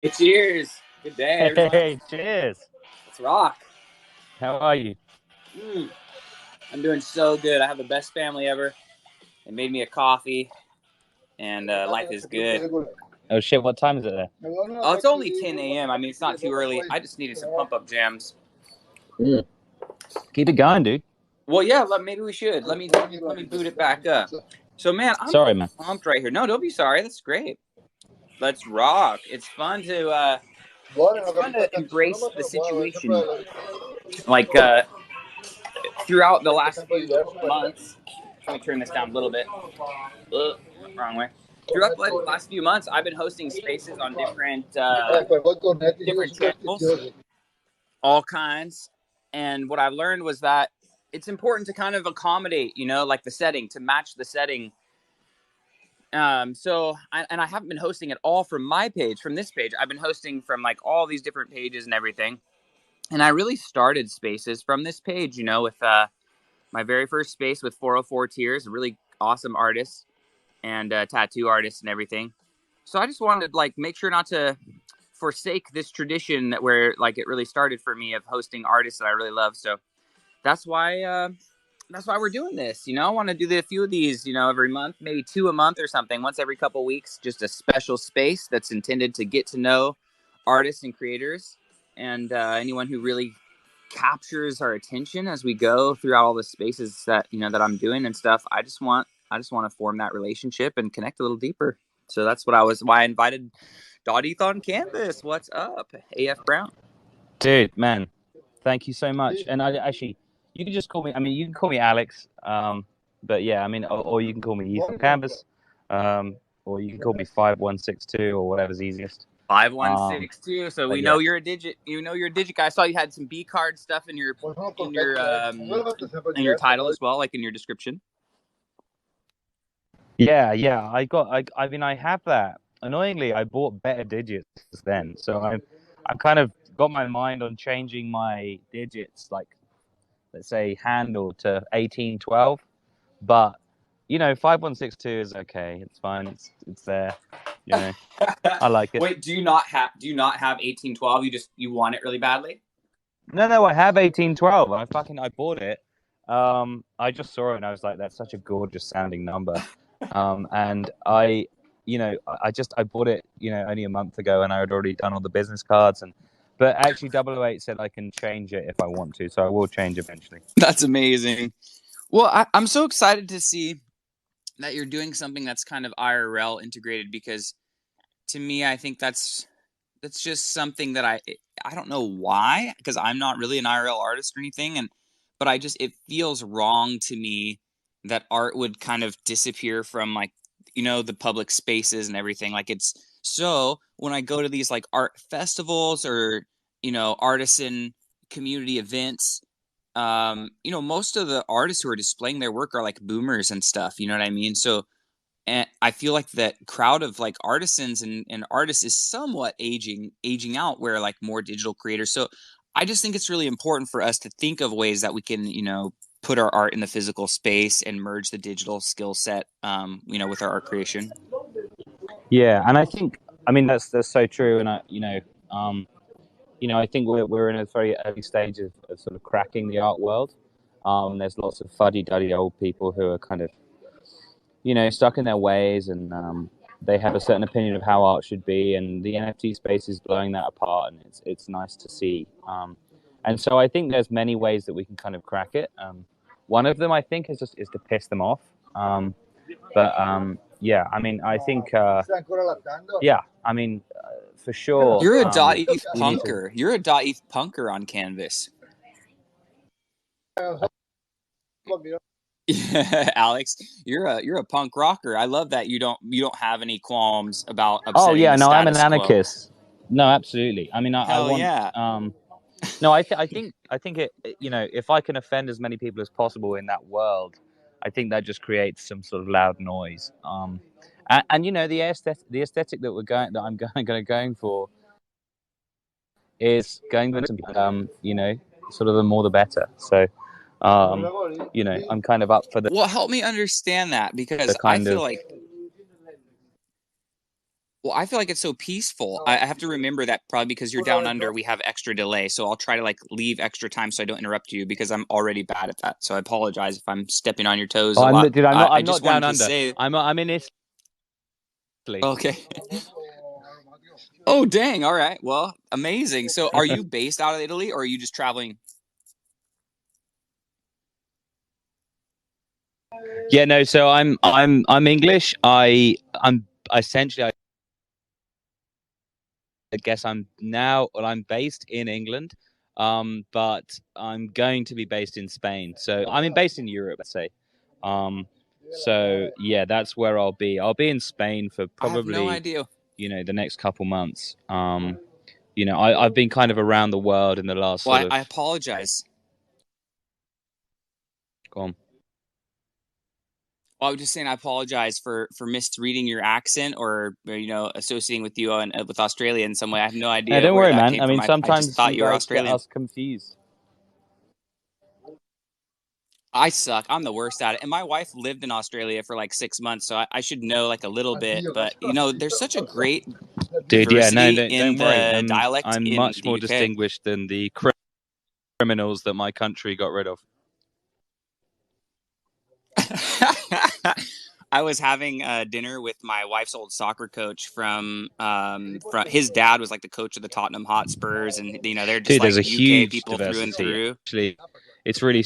Hey, cheers. Good day, everyone. Hey, cheers. Let's rock. How are you? I'm doing so good. I have the best family ever. They made me a coffee, and life is good. Oh shit, what time is it there? Oh, it's only 10 a.m. I mean, it's not too early. I just needed some pump up jams. Mm. Keep it going, dude. Well, yeah. Maybe we should. Let me boot it back up. So, man, I'm Sorry, man. pumped right here. No, don't be sorry. That's great. Let's rock. It's fun to embrace the situation. Like throughout the last few months. Let me turn this down a little bit. Wrong way. Throughout the last few months, I've been hosting spaces on different channels, all kinds. And what I've learned was that it's important to kind of accommodate, like the setting, to match the setting. I haven't been hosting it all from my page, from this page. I've been hosting from like all these different pages and everything. And I really started spaces from this page, with my very first space with 404 Tears, a really awesome artist and tattoo artist and everything. So I just wanted to like make sure not to forsake this tradition that where like it really started for me of hosting artists that I really love. So that's why we're doing this. I want to do a few of these, every month, maybe two a month or something, once every couple weeks. Just a special space that's intended to get to know artists and creators and anyone who really captures our attention as we go throughout all the spaces that that I'm doing and stuff. I just want to form that relationship and connect a little deeper. So that's why I invited .eth on Canvas. What's up, AF Brown? Dude, man, thank you so much. And I actually, you can just call me. I mean, you can call me Alex. But yeah, I mean, or you can call me Ethan Canvas. Or you can call me 5162 or whatever's easiest. 5162. So we Yeah. know you're a digit. You're a digit guy. I saw you had some B card stuff in your title as well, like in your description. Yeah. I mean, I have that. Annoyingly, I bought better digits then, so I've kind of got my mind on changing my digits, like let's say handle to 1812. But 5162 is okay. It's fine. It's there. I like it. Wait, do you not have 1812? You want it really badly? No, I have 1812. I bought it. I just saw it and I was like, that's such a gorgeous sounding number. And I bought it, only a month ago, and I had already done all the business cards, but actually 008 said I can change it if I want to, so I will change eventually. That's amazing. Well, I'm so excited to see that you're doing something that's kind of IRL integrated, because to me, I think that's just something that I don't know why, because I'm not really an IRL artist or anything, but it feels wrong to me that art would kind of disappear from like the public spaces and everything. Like it's so when I go to these like art festivals or artisan community events, most of the artists who are displaying their work are like boomers and stuff. You know what I mean? So and I feel like that crowd of like artisans and artists is somewhat aging out, where like more digital creators. So I just think it's really important for us to think of ways that we can, put our art in the physical space and merge the digital skill set, with our art creation. Yeah, and I mean that's so true, and I think we're in a very early stage of sort of cracking the art world. There's lots of fuddy-duddy old people who are kind of, stuck in their ways, and they have a certain opinion of how art should be, and the NFT space is blowing that apart, and it's nice to see. And so I think there's many ways that we can kind of crack it. One of them I think is to piss them off. Yeah, I mean, I think, yeah, I mean, for sure. You're a .eth We need to. punker. You're a .eth punker on Canvas. Yeah, Alex, you're a punk rocker. I love that you don't have any qualms about Oh upsetting yeah, the no, I'm an status quo. anarchist. No, absolutely. I mean, I Hell want. yeah. No, I think it. If I can offend as many people as possible in that world, I think that just creates some sort of loud noise. And the aesthetic that I'm going for is going with sort of the more the better. So, I'm kind of up for Well, help me understand that, the because I kind feel of. like Well, I feel like it's so peaceful. I have to remember that probably because you're down under, we have extra delay. So I'll try to like leave extra time so I don't interrupt you because I'm already bad at that. So I apologize if I'm stepping on your toes Oh, a lot. dude, I I'm just not down wanted to under. say, I'm in Italy. okay. Oh, dang. All right. Well, amazing. So are you based out of Italy or are you just traveling? Yeah, no. So I'm English. I'm essentially, I guess I'm based in England, but I'm going to be based in Spain. So based in Europe, let's say. Um, so yeah, that's where I'll be. I'll be in Spain for I have no probably, idea. the next couple months. I've been kind of around the world in the last Well, sort of. I apologize. Go on. Well, I was just saying I apologize for misreading your accent or associating with you with Australia in some way. I have no Yeah, idea don't where worry, that man. came I from. mean, I just sometimes thought you you were guys get Australian. us confused. I suck. I'm the worst at it. And my wife lived in Australia for like 6 months, so I should know like a little bit. But there's such a great Dude, yeah, no, diversity in don't worry. the dialect I'm in much the more UK. distinguished than the criminals that my country got rid of. I was having dinner with my wife's old soccer coach from his dad was like the coach of the Tottenham Hotspurs, and they're just Dude, there's like a UK huge people through and diversity. through. Actually, it's really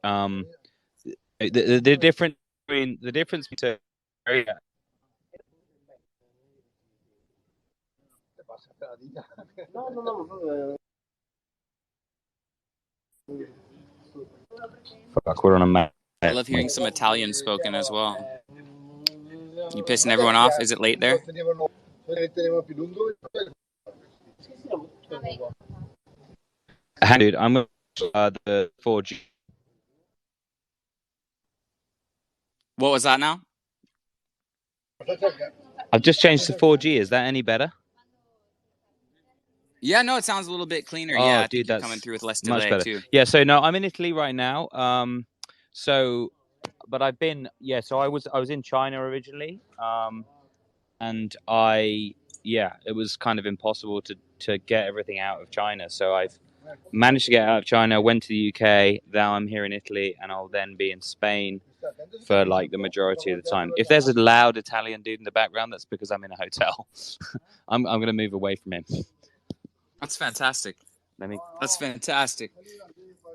um the difference between fuck, we're on a map. I love hearing some Italian spoken as well. You pissing everyone off? Is it late there? Dude, I'm the 4G. What was that now? I've just changed to 4G. Is that any better? Yeah, no, it sounds a little bit cleaner. Yeah, Oh, I think dude, you're coming that's through with less much delay better. too. Yeah, so no, I'm in Italy right now. So, but so I was in China originally. And it was kind of impossible to get everything out of China. So I've managed to get out of China, went to the UK. Now I'm here in Italy, and I'll then be in Spain for like the majority of the time. If there's a loud Italian dude in the background, that's because I'm in a hotel. I'm going to move away from him. That's fantastic. Let me. That's fantastic.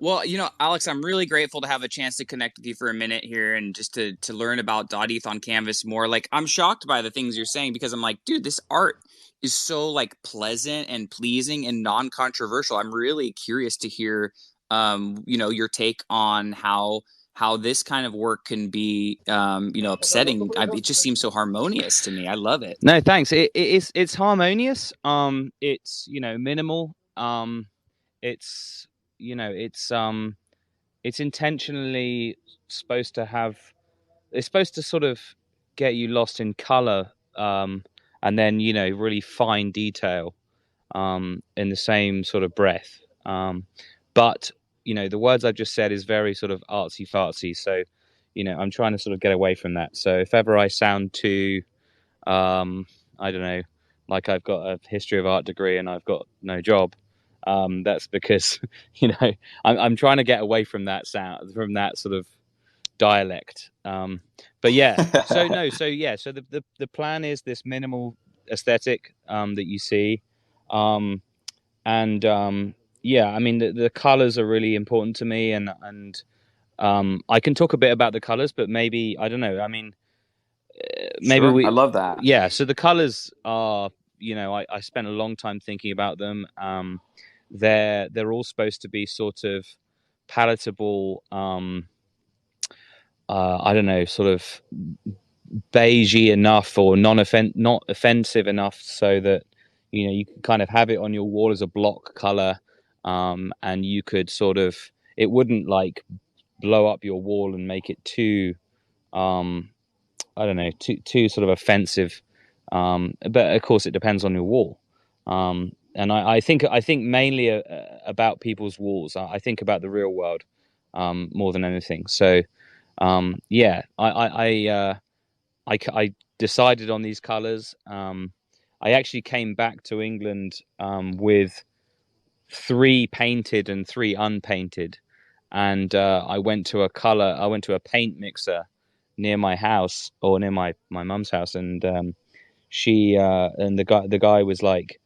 Well, Alex, I'm really grateful to have a chance to connect with you for a minute here and just to learn about .eth on Canvas more. Like, I'm shocked by the things you're saying because I'm like, dude, this art is so like pleasant and pleasing and non-controversial. I'm really curious to hear, your take on how this kind of work can be, upsetting. It just seems so harmonious to me. I love it. No, thanks. It's harmonious. It's minimal. It's it's intentionally supposed to have it's supposed to sort of get you lost in color, and then really fine detail, in the same sort of breath, but the words I've just said is very sort of artsy fartsy, so I'm trying to sort of get away from that. So if ever I sound too, I don't know, like I've got a history of art degree and I've got no job, that's because I'm trying to get away from that sound, from that sort of dialect. But yeah, so no, so yeah, so the plan is this minimal aesthetic, that you see, um, and yeah, I mean the colors are really important to me, and I can talk a bit about the colors, but maybe I don't know. I mean, maybe Sure. I we, love that. yeah. So the colors are, I spent a long time thinking about them. They're all supposed to be sort of palatable. I don't know, sort of beigey enough or not offensive enough so that you can kind of have it on your wall as a block color, and you could sort of, it wouldn't like blow up your wall and make it too, um, I don't know, too sort of offensive. But of course, it depends on your wall. And I think mainly about people's walls. I think about the real world, more than anything. So yeah, I decided on these colors. I actually came back to England with three painted and three unpainted, and I went to a paint mixer near my house, or near my mum's house, and she and the guy was like,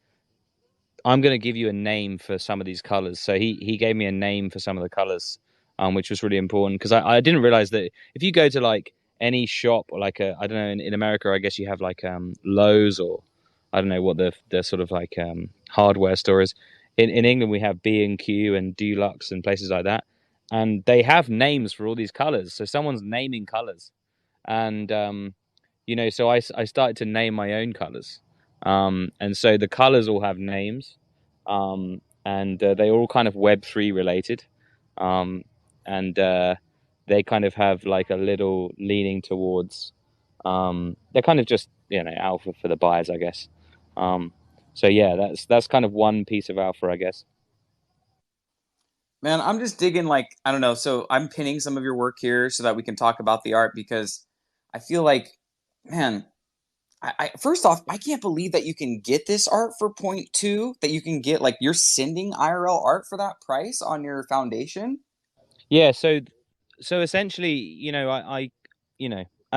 I'm going to give you a name for some of these colors. So he gave me a name for some of the colors, which was really important because I didn't realize that if you go to like any shop, or like I don't know, in America, I guess you have like Lowe's, or I don't know what the sort of like hardware store is. In England, we have B&Q and Dulux and places like that, and they have names for all these colors. So someone's naming colors, and so I started to name my own colors, and so the colors all have names, and they all kind of Web3 related, um, and they kind of have like a little leaning towards, they're kind of just alpha for the buyers, I guess. um, so yeah, that's kind of one piece of alpha, I guess. Man, I'm just digging, like, I don't know. So I'm pinning some of your work here so that we can talk about the art because I feel like, man, I first off, I can't believe that you can get this art for point two, that you can get like you're sending IRL art for that price on your foundation. Yeah, so essentially, you know, I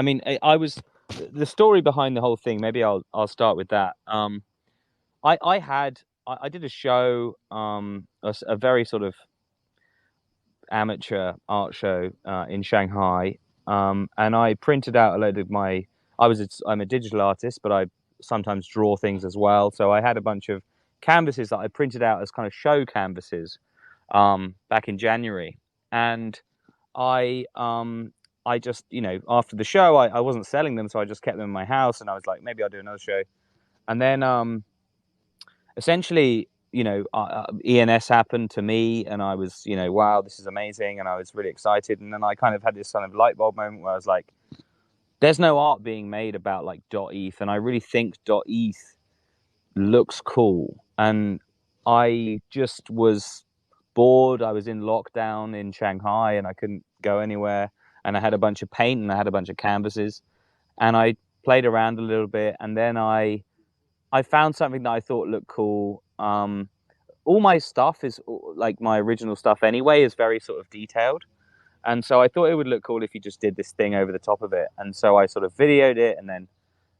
mean, I was the story behind the whole thing. Maybe I'll start with that. I did a show, a very sort of amateur art show in Shanghai, and I printed out a load of my. I'm a digital artist, but I sometimes draw things as well. So I had a bunch of canvases that I printed out as kind of show canvases back in January, and I just, after the show, I wasn't selling them, so I just kept them in my house, and I was like, maybe I'll do another show. And then essentially, ENS happened to me, and I was, wow, this is amazing, and I was really excited. And then I kind of had this kind of light bulb moment where I was like, there's no art being made about like .eth, and I really think .eth looks cool. And I just was bored. I was in lockdown in Shanghai, and I couldn't go anywhere. And I had a bunch of paint, and I had a bunch of canvases, and I played around a little bit, and then I found something that I thought looked cool. All my stuff is like my original stuff anyway, is very sort of detailed. And so I thought it would look cool if you just did this thing over the top of it. And so I sort of videoed it, and then,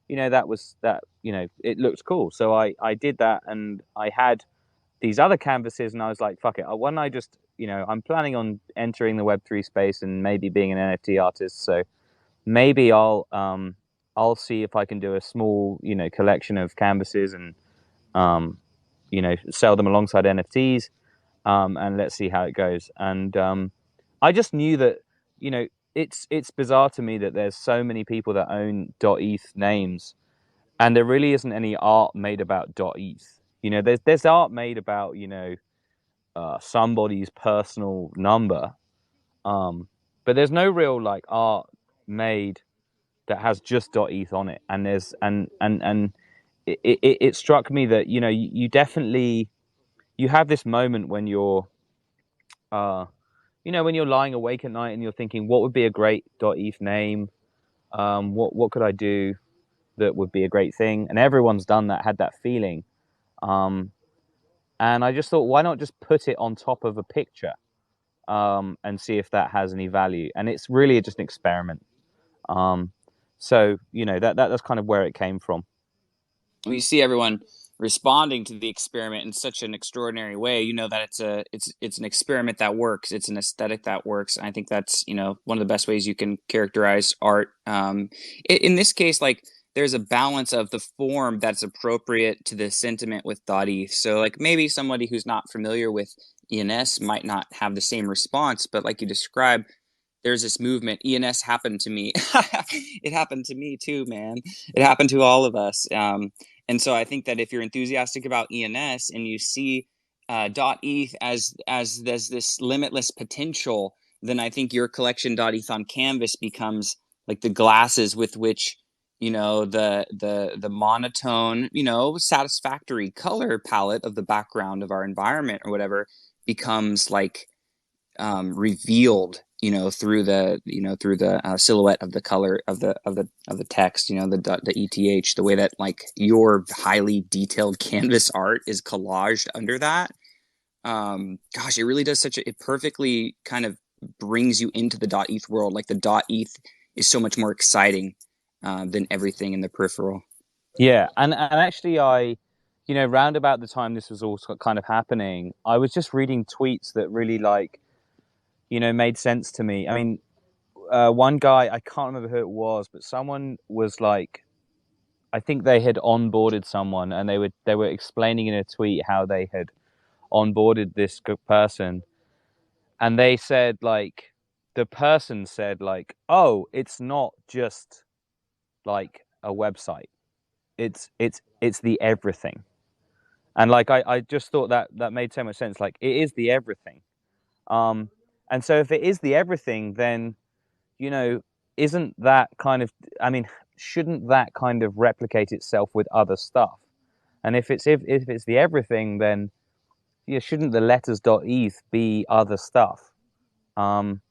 that was that, it looked cool. So I did that, and I had these other canvases, and I was like, fuck it. Why don't I just, I'm planning on entering the Web3 space and maybe being an NFT artist. So maybe I'll see if I can do a small, collection of canvases, and sell them alongside NFTs, and let's see how it goes. And I just knew that, it's bizarre to me that there's so many people that own .eth names, and there really isn't any art made about .eth. There's art made about, somebody's personal number, but there's no real like art made that has just .eth on it. And there's and it struck me that, you definitely, you have this moment when you're uh when you're lying awake at night, and you're thinking, what would be a great .eth name? What could I do that would be a great thing? And everyone's done that, had that feeling. Um, and I just thought, why not just put it on top of a picture, and see if that has any value? And it's really just an experiment. Um, so that's kind of where it came from. We see everyone responding to the experiment in such an extraordinary way, you know that it's an experiment that works. It's an aesthetic that works. And I think that's, one of the best ways you can characterize art. In this case, like, there's a balance of the form that's appropriate to the sentiment with .eth. So like maybe somebody who's not familiar with ENS might not have the same response, but like you described, there's this movement. ENS happened to me. It happened to me too, man. It happened to all of us. And so I think that if you're enthusiastic about ENS and you see .eth as there's this limitless potential, then I think your collection .eth on canvas becomes like the glasses with which, the monotone, satisfactory color palette of the background of our environment or whatever becomes like revealed through the silhouette of the color of the text, the ETH, the way that like your highly detailed canvas art is collaged under that. Gosh, it really does it perfectly kind of brings you into the .eth world. Like the .eth is so much more exciting than everything in the peripheral. Yeah, and actually, round about the time this was all kind of happening, I was just reading tweets that really like, made sense to me. I mean, one guy, I can't remember who it was, but someone was like, I think they had onboarded someone, and they were explaining in a tweet how they had onboarded this person, and they said like, the person said like, oh, it's not just like a website, it's the everything. And like I just thought that made so much sense. Like it is the everything. Um, and so if it is the everything, then you know, isn't that kind of? I mean, shouldn't that kind of replicate itself with other stuff? And if it's the everything, then yeah, shouldn't the letters.eth be other stuff? Um,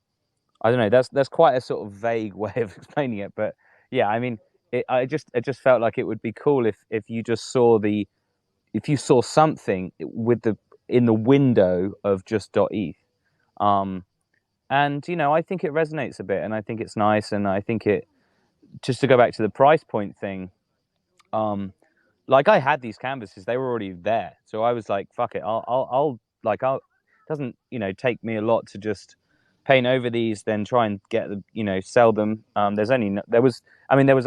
I don't know. That's quite a sort of vague way of explaining it, but yeah, I mean, it just felt like it would be cool if you just saw the if you saw something with the in the window of just .eth. Um, and I think it resonates a bit, and I think it's nice, and I think it just to go back to the price point thing. Um, like I had these canvases, they were already there, so I was like, fuck it, I'll like I'll. It doesn't take me a lot to just paint over these, then try and get the sell them. There was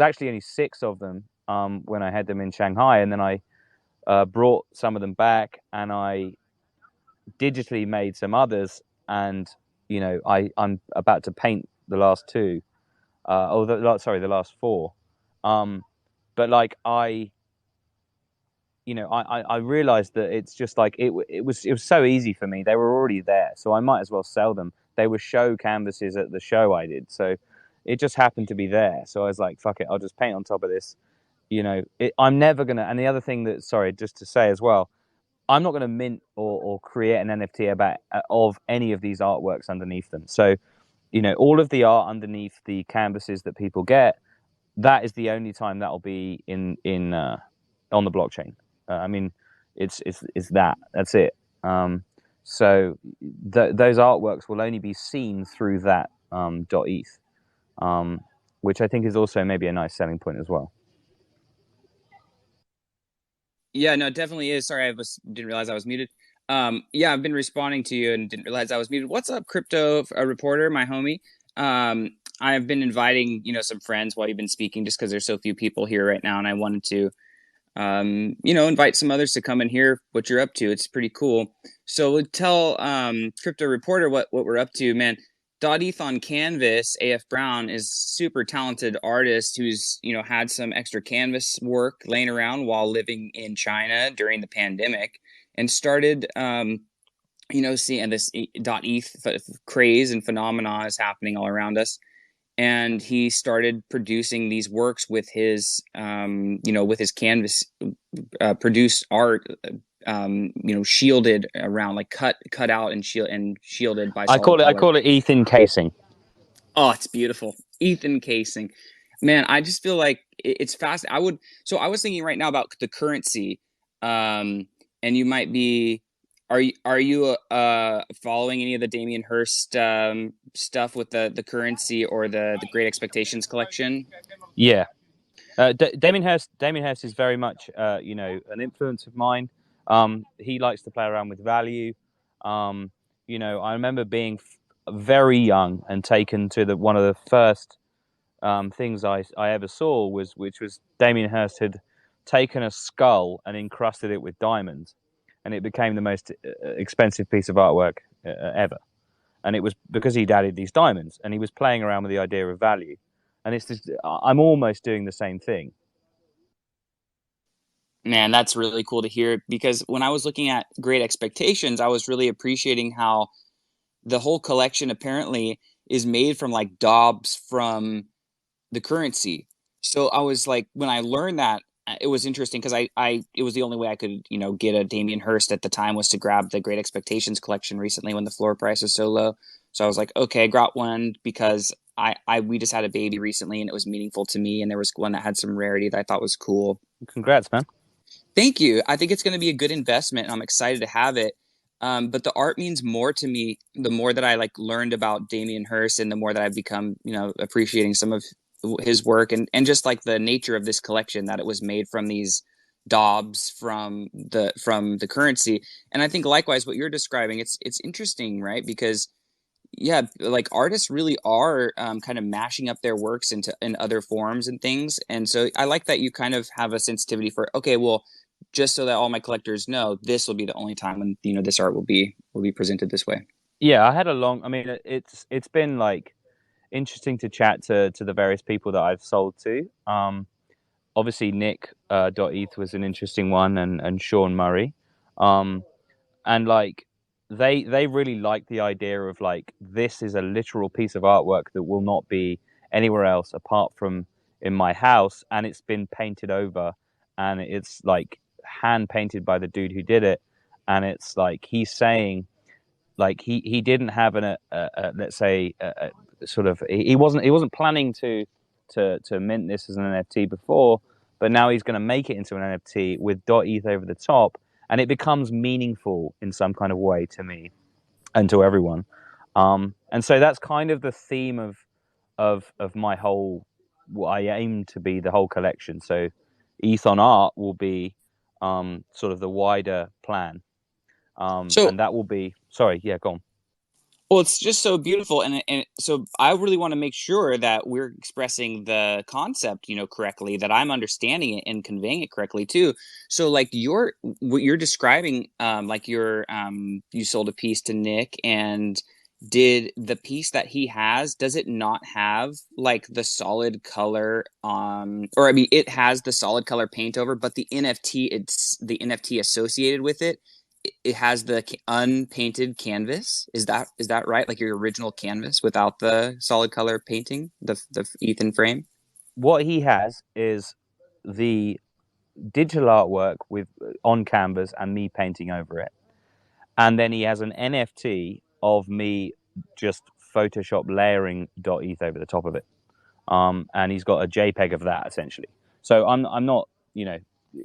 actually only six of them when I had them in Shanghai, and then I brought some of them back, and I digitally made some others, and I'm about to paint the last two, the last four. Um, but like I realized that it's just like it was so easy for me. They were already there, so I might as well sell them. They were show canvases at the show I did, so it just happened to be there. So I was like, fuck it, I'll just paint on top of this. I'm never gonna. And the other thing that, sorry, just to say as well, I'm not going to mint or create an NFT about of any of these artworks underneath them. So, all of the art underneath the canvases that people get, that is the only time that'll be in on the blockchain. I mean, it's that's it. So those artworks will only be seen through that .eth, which I think is also maybe a nice selling point as well. Yeah, no, it definitely is. Sorry, didn't realize I was muted. Yeah, I've been responding to you and didn't realize I was muted. What's up, crypto reporter, my homie? I've been inviting, some friends while you've been speaking, just because there's so few people here right now, and I wanted to, invite some others to come and hear what you're up to. It's pretty cool. So tell crypto reporter what we're up to, man. .eth on Canvas, AF Brown is super talented artist who's had some extra canvas work laying around while living in China during the pandemic, and started seeing this .eth craze and phenomena is happening all around us, and he started producing these works with his canvas produced art, shielded around, like cut out and shielded by I solid call it I color. call it ETH encasing. Oh, it's beautiful. Ethan casing. Man, I just feel like it's fast. I was thinking right now about the currency. And you might be, are you following any of the Damien Hirst stuff with the currency or the Great Expectations collection? Yeah, Damien Hirst is very much, an influence of mine. He likes to play around with value. I remember being very young and taken to the one of the first things I ever saw which was Damien Hirst had taken a skull and encrusted it with diamonds, and it became the most expensive piece of artwork ever. And it was because he'd added these diamonds, and he was playing around with the idea of value. And it's just, I'm almost doing the same thing. Man, that's really cool to hear, because when I was looking at Great Expectations, I was really appreciating how the whole collection apparently is made from like daubs from the currency. So I was like, when I learned that, it was interesting because it was the only way I could, get a Damien Hirst at the time, was to grab the Great Expectations collection recently when the floor price is so low. So I was like, okay, I got one because we just had a baby recently and it was meaningful to me. And there was one that had some rarity that I thought was cool. Congrats, man. Thank you. I think it's going to be a good investment, and I'm excited to have it. But the art means more to me the more that I like learned about Damien Hirst, and the more that I've become, appreciating some of his work, and just like the nature of this collection, that it was made from these daubs from the currency. And I think likewise what you're describing, it's interesting, right? Because yeah, like artists really are kind of mashing up their works into in other forms and things. And so I like that you kind of have a sensitivity for, okay, well, just so that all my collectors know, this will be the only time when this art will be presented this way. Yeah, I had a long. I mean, it's been like interesting to chat to the various people that I've sold to. Obviously, Nick .eth was an interesting one, and Sean Murray. Um, and like they really like the idea of like this is a literal piece of artwork that will not be anywhere else apart from in my house, and it's been painted over, and it's like hand painted by the dude who did it, and it's like he's saying like he didn't have let's say sort of he wasn't planning to mint this as an NFT before, but now he's going to make it into an NFT with .eth over the top, and it becomes meaningful in some kind of way to me and to everyone. And so that's kind of the theme of my whole what I aim to be the whole collection. So ETH on art will be sort of the wider plan, So and that will be sorry, yeah, go on. well, it's just so beautiful, and so I really want to make sure that we're expressing the concept, correctly, that I'm understanding it and conveying it correctly too. So, like what you're describing, like you sold a piece to Nick, and did the piece that he has, does it not have like the solid color, or I mean, it has the solid color paint over, but the NFT associated with it has the unpainted canvas. Is that right? Like your original canvas without the solid color painting, the Ethan frame. What he has is the digital artwork with on canvas and me painting over it, and then he has an NFT of me just Photoshop layering .eth over the top of it, and he's got a JPEG of that essentially. So I'm not,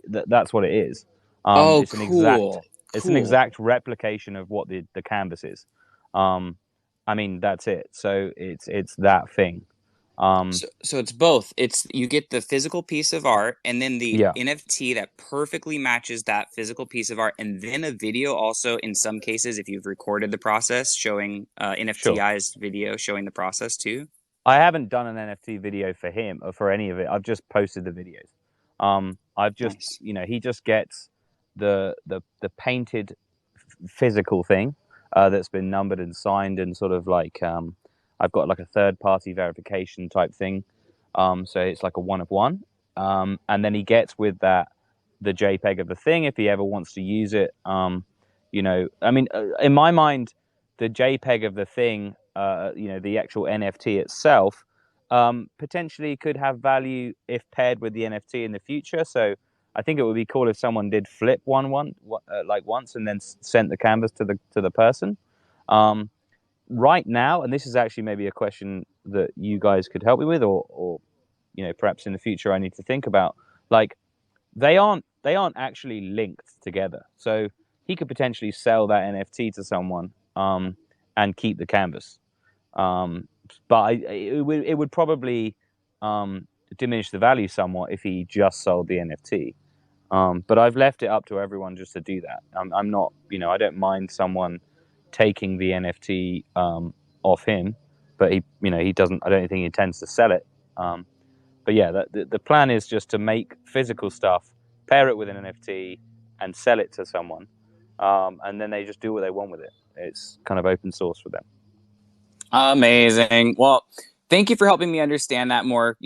that's what it is. Oh, It's an exact cool, it's an cool. exact replication of what the canvas is. Um, I mean that's it. So it's that thing. Um, So it's both. It's you get the physical piece of art, and then the yeah, NFT that perfectly matches that physical piece of art, and then a video also in some cases if you've recorded the process showing sure. NFTized video showing the process too. I haven't done an NFT video for him or for any of it. I've just posted the videos. I've just, Nice. he just gets the painted physical thing that's been numbered and signed and sort of like I've got like a third party verification type thing. So it's like a one of one. And then he gets with that the JPEG of the thing if he ever wants to use it. I mean, in my mind, the JPEG of the thing, the actual NFT itself, potentially could have value if paired with the NFT in the future. So I think it would be cool if someone did flip like once and then sent the canvas to the person. Um, right now, and this is actually maybe a question that you guys could help me with, or perhaps in the future I need to think about. Like they aren't actually linked together, so he could potentially sell that NFT to someone and keep the canvas. Um, but it would probably diminish the value somewhat if he just sold the NFT. But I've left it up to everyone just to do that. I'm not, I don't mind someone taking the NFT off him, but he doesn't. I don't think he intends to sell it. But yeah, the plan is just to make physical stuff, pair it with an NFT, and sell it to someone, and then they just do what they want with it. It's kind of open source for them. Amazing. Well, thank you for helping me understand that more,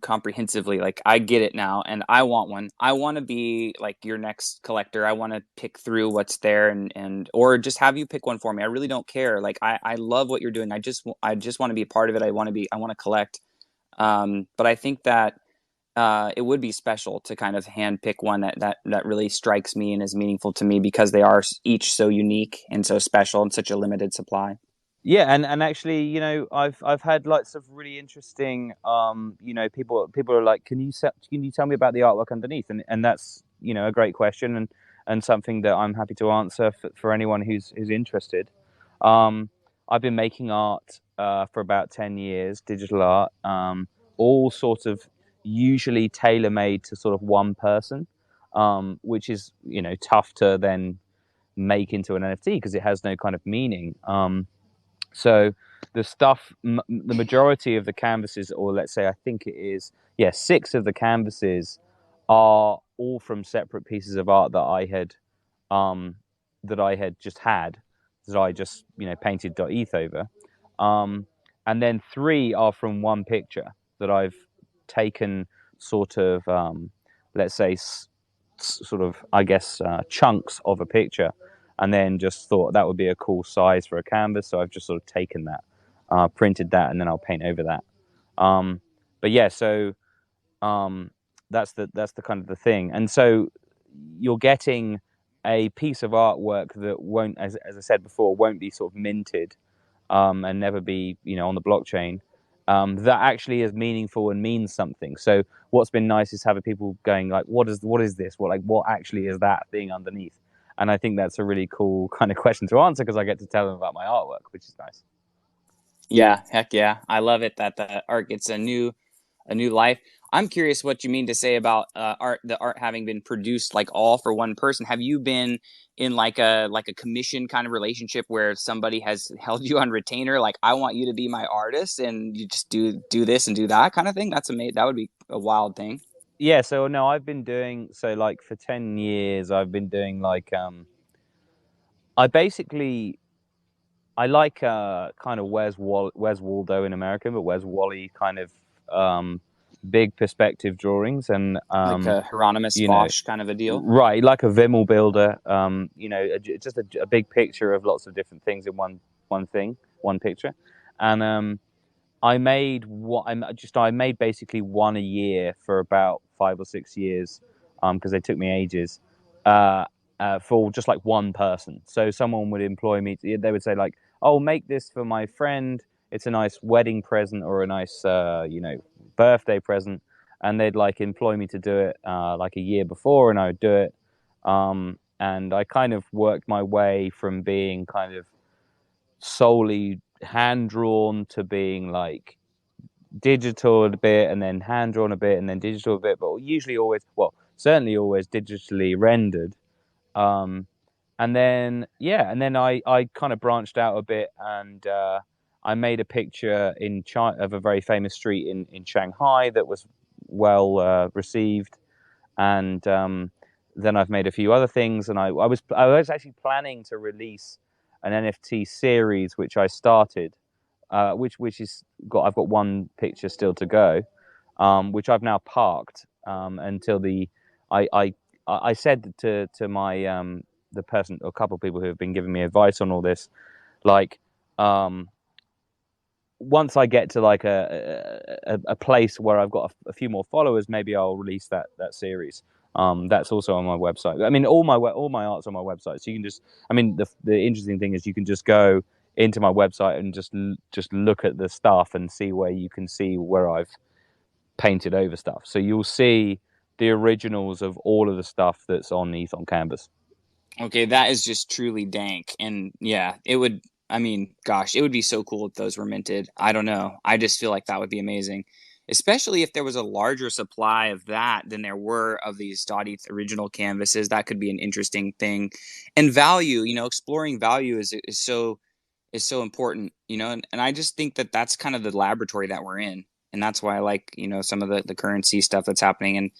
comprehensively. Like I get it now, and I want one. I want to be like your next collector. I want to pick through what's there, and or just have you pick one for me. I really don't care. Like I love what you're doing. I just want to be a part of it. I want to collect. But I think that it would be special to kind of hand pick one that really strikes me and is meaningful to me because they are each so unique and so special and such a limited supply. Yeah, and actually, I've had lots of really interesting, people are like, can you tell me about the artwork underneath? And that's, a great question, and something that I'm happy to answer for anyone who's interested. Um, I've been making art for about 10 years, digital art, all sort of usually tailor made to sort of one person, which is, tough to then make into an NFT because it has no kind of meaning. So the majority of the canvases, or let's say I think it is, yeah, six of the canvases are all from separate pieces of art um, that I had just had, that I just painted .eth over, um, and then three are from one picture that I've taken sort of, let's say, sort of, I guess, chunks of a picture, and then just thought that would be a cool size for a canvas. So I've just sort of taken that, printed that, and then I'll paint over that. But yeah, so um, that's the kind of the thing. And so you're getting a piece of artwork that won't, as I said before, won't be sort of minted, and never be, on the blockchain. That actually is meaningful and means something. So what's been nice is having people going like, what is this? What actually is that thing underneath? And I think that's a really cool kind of question to answer because I get to tell them about my artwork, which is nice. Yeah, heck yeah, I love it that the art gets a new life. I'm curious what you mean to say about the art having been produced like all for one person. Have you been in like a commission kind of relationship where somebody has held you on retainer, like I want you to be my artist, and you just do this and do that kind of thing? That's amazing. That would be a wild thing. Yeah, so no, I've been doing so like for 10 years I've been doing like I basically I like kind of Where's Waldo in America, but Where's Wally kind of um big perspective drawings, and Like a Hieronymus you know Bosch kind of a deal. right, like a Vimmel builder, just a big picture of lots of different things in one picture. And I made basically one a year for about 5 or 6 years, because they took me ages, uh, for just like one person. So someone would employ me. They would say like, "Oh, make this for my friend. It's a nice wedding present or a nice, birthday present," and they'd like employ me to do it like a year before, and I would do it. And I kind of worked my way from being kind of solely hand drawn to being like digital a bit, and then hand drawn a bit, and then digital a bit, but usually always, well, certainly always digitally rendered. Um, and then yeah, and then I kind of branched out a bit, and I made a picture in China of a very famous street in Shanghai that was well received, and then I've made a few other things, and I was actually planning to release an NFT series which I started, which is got I've got one picture still to go, which I've now parked, until the I I I said to my the person, a couple of people who have been giving me advice on all this, like, once I get to like a place where I've got a few more followers, maybe I'll release that series. That's also on my website. I mean, all my art's on my website, so you can just. I mean, the interesting thing is you can just go into my website and just look at the stuff and see where you can see where I've painted over stuff. So you'll see the originals of all of the stuff that's on ETH on Canvas. Okay, that is just truly dank. And yeah, it would, I mean, gosh, it would be so cool if those were minted. I don't know. I just feel like that would be amazing, especially if there was a larger supply of that than there were of these Dottie original canvases. That could be an interesting thing. And value, exploring value is so important, and I just think that that's kind of the laboratory that we're in. And that's why I like, some of the currency stuff that's happening. And,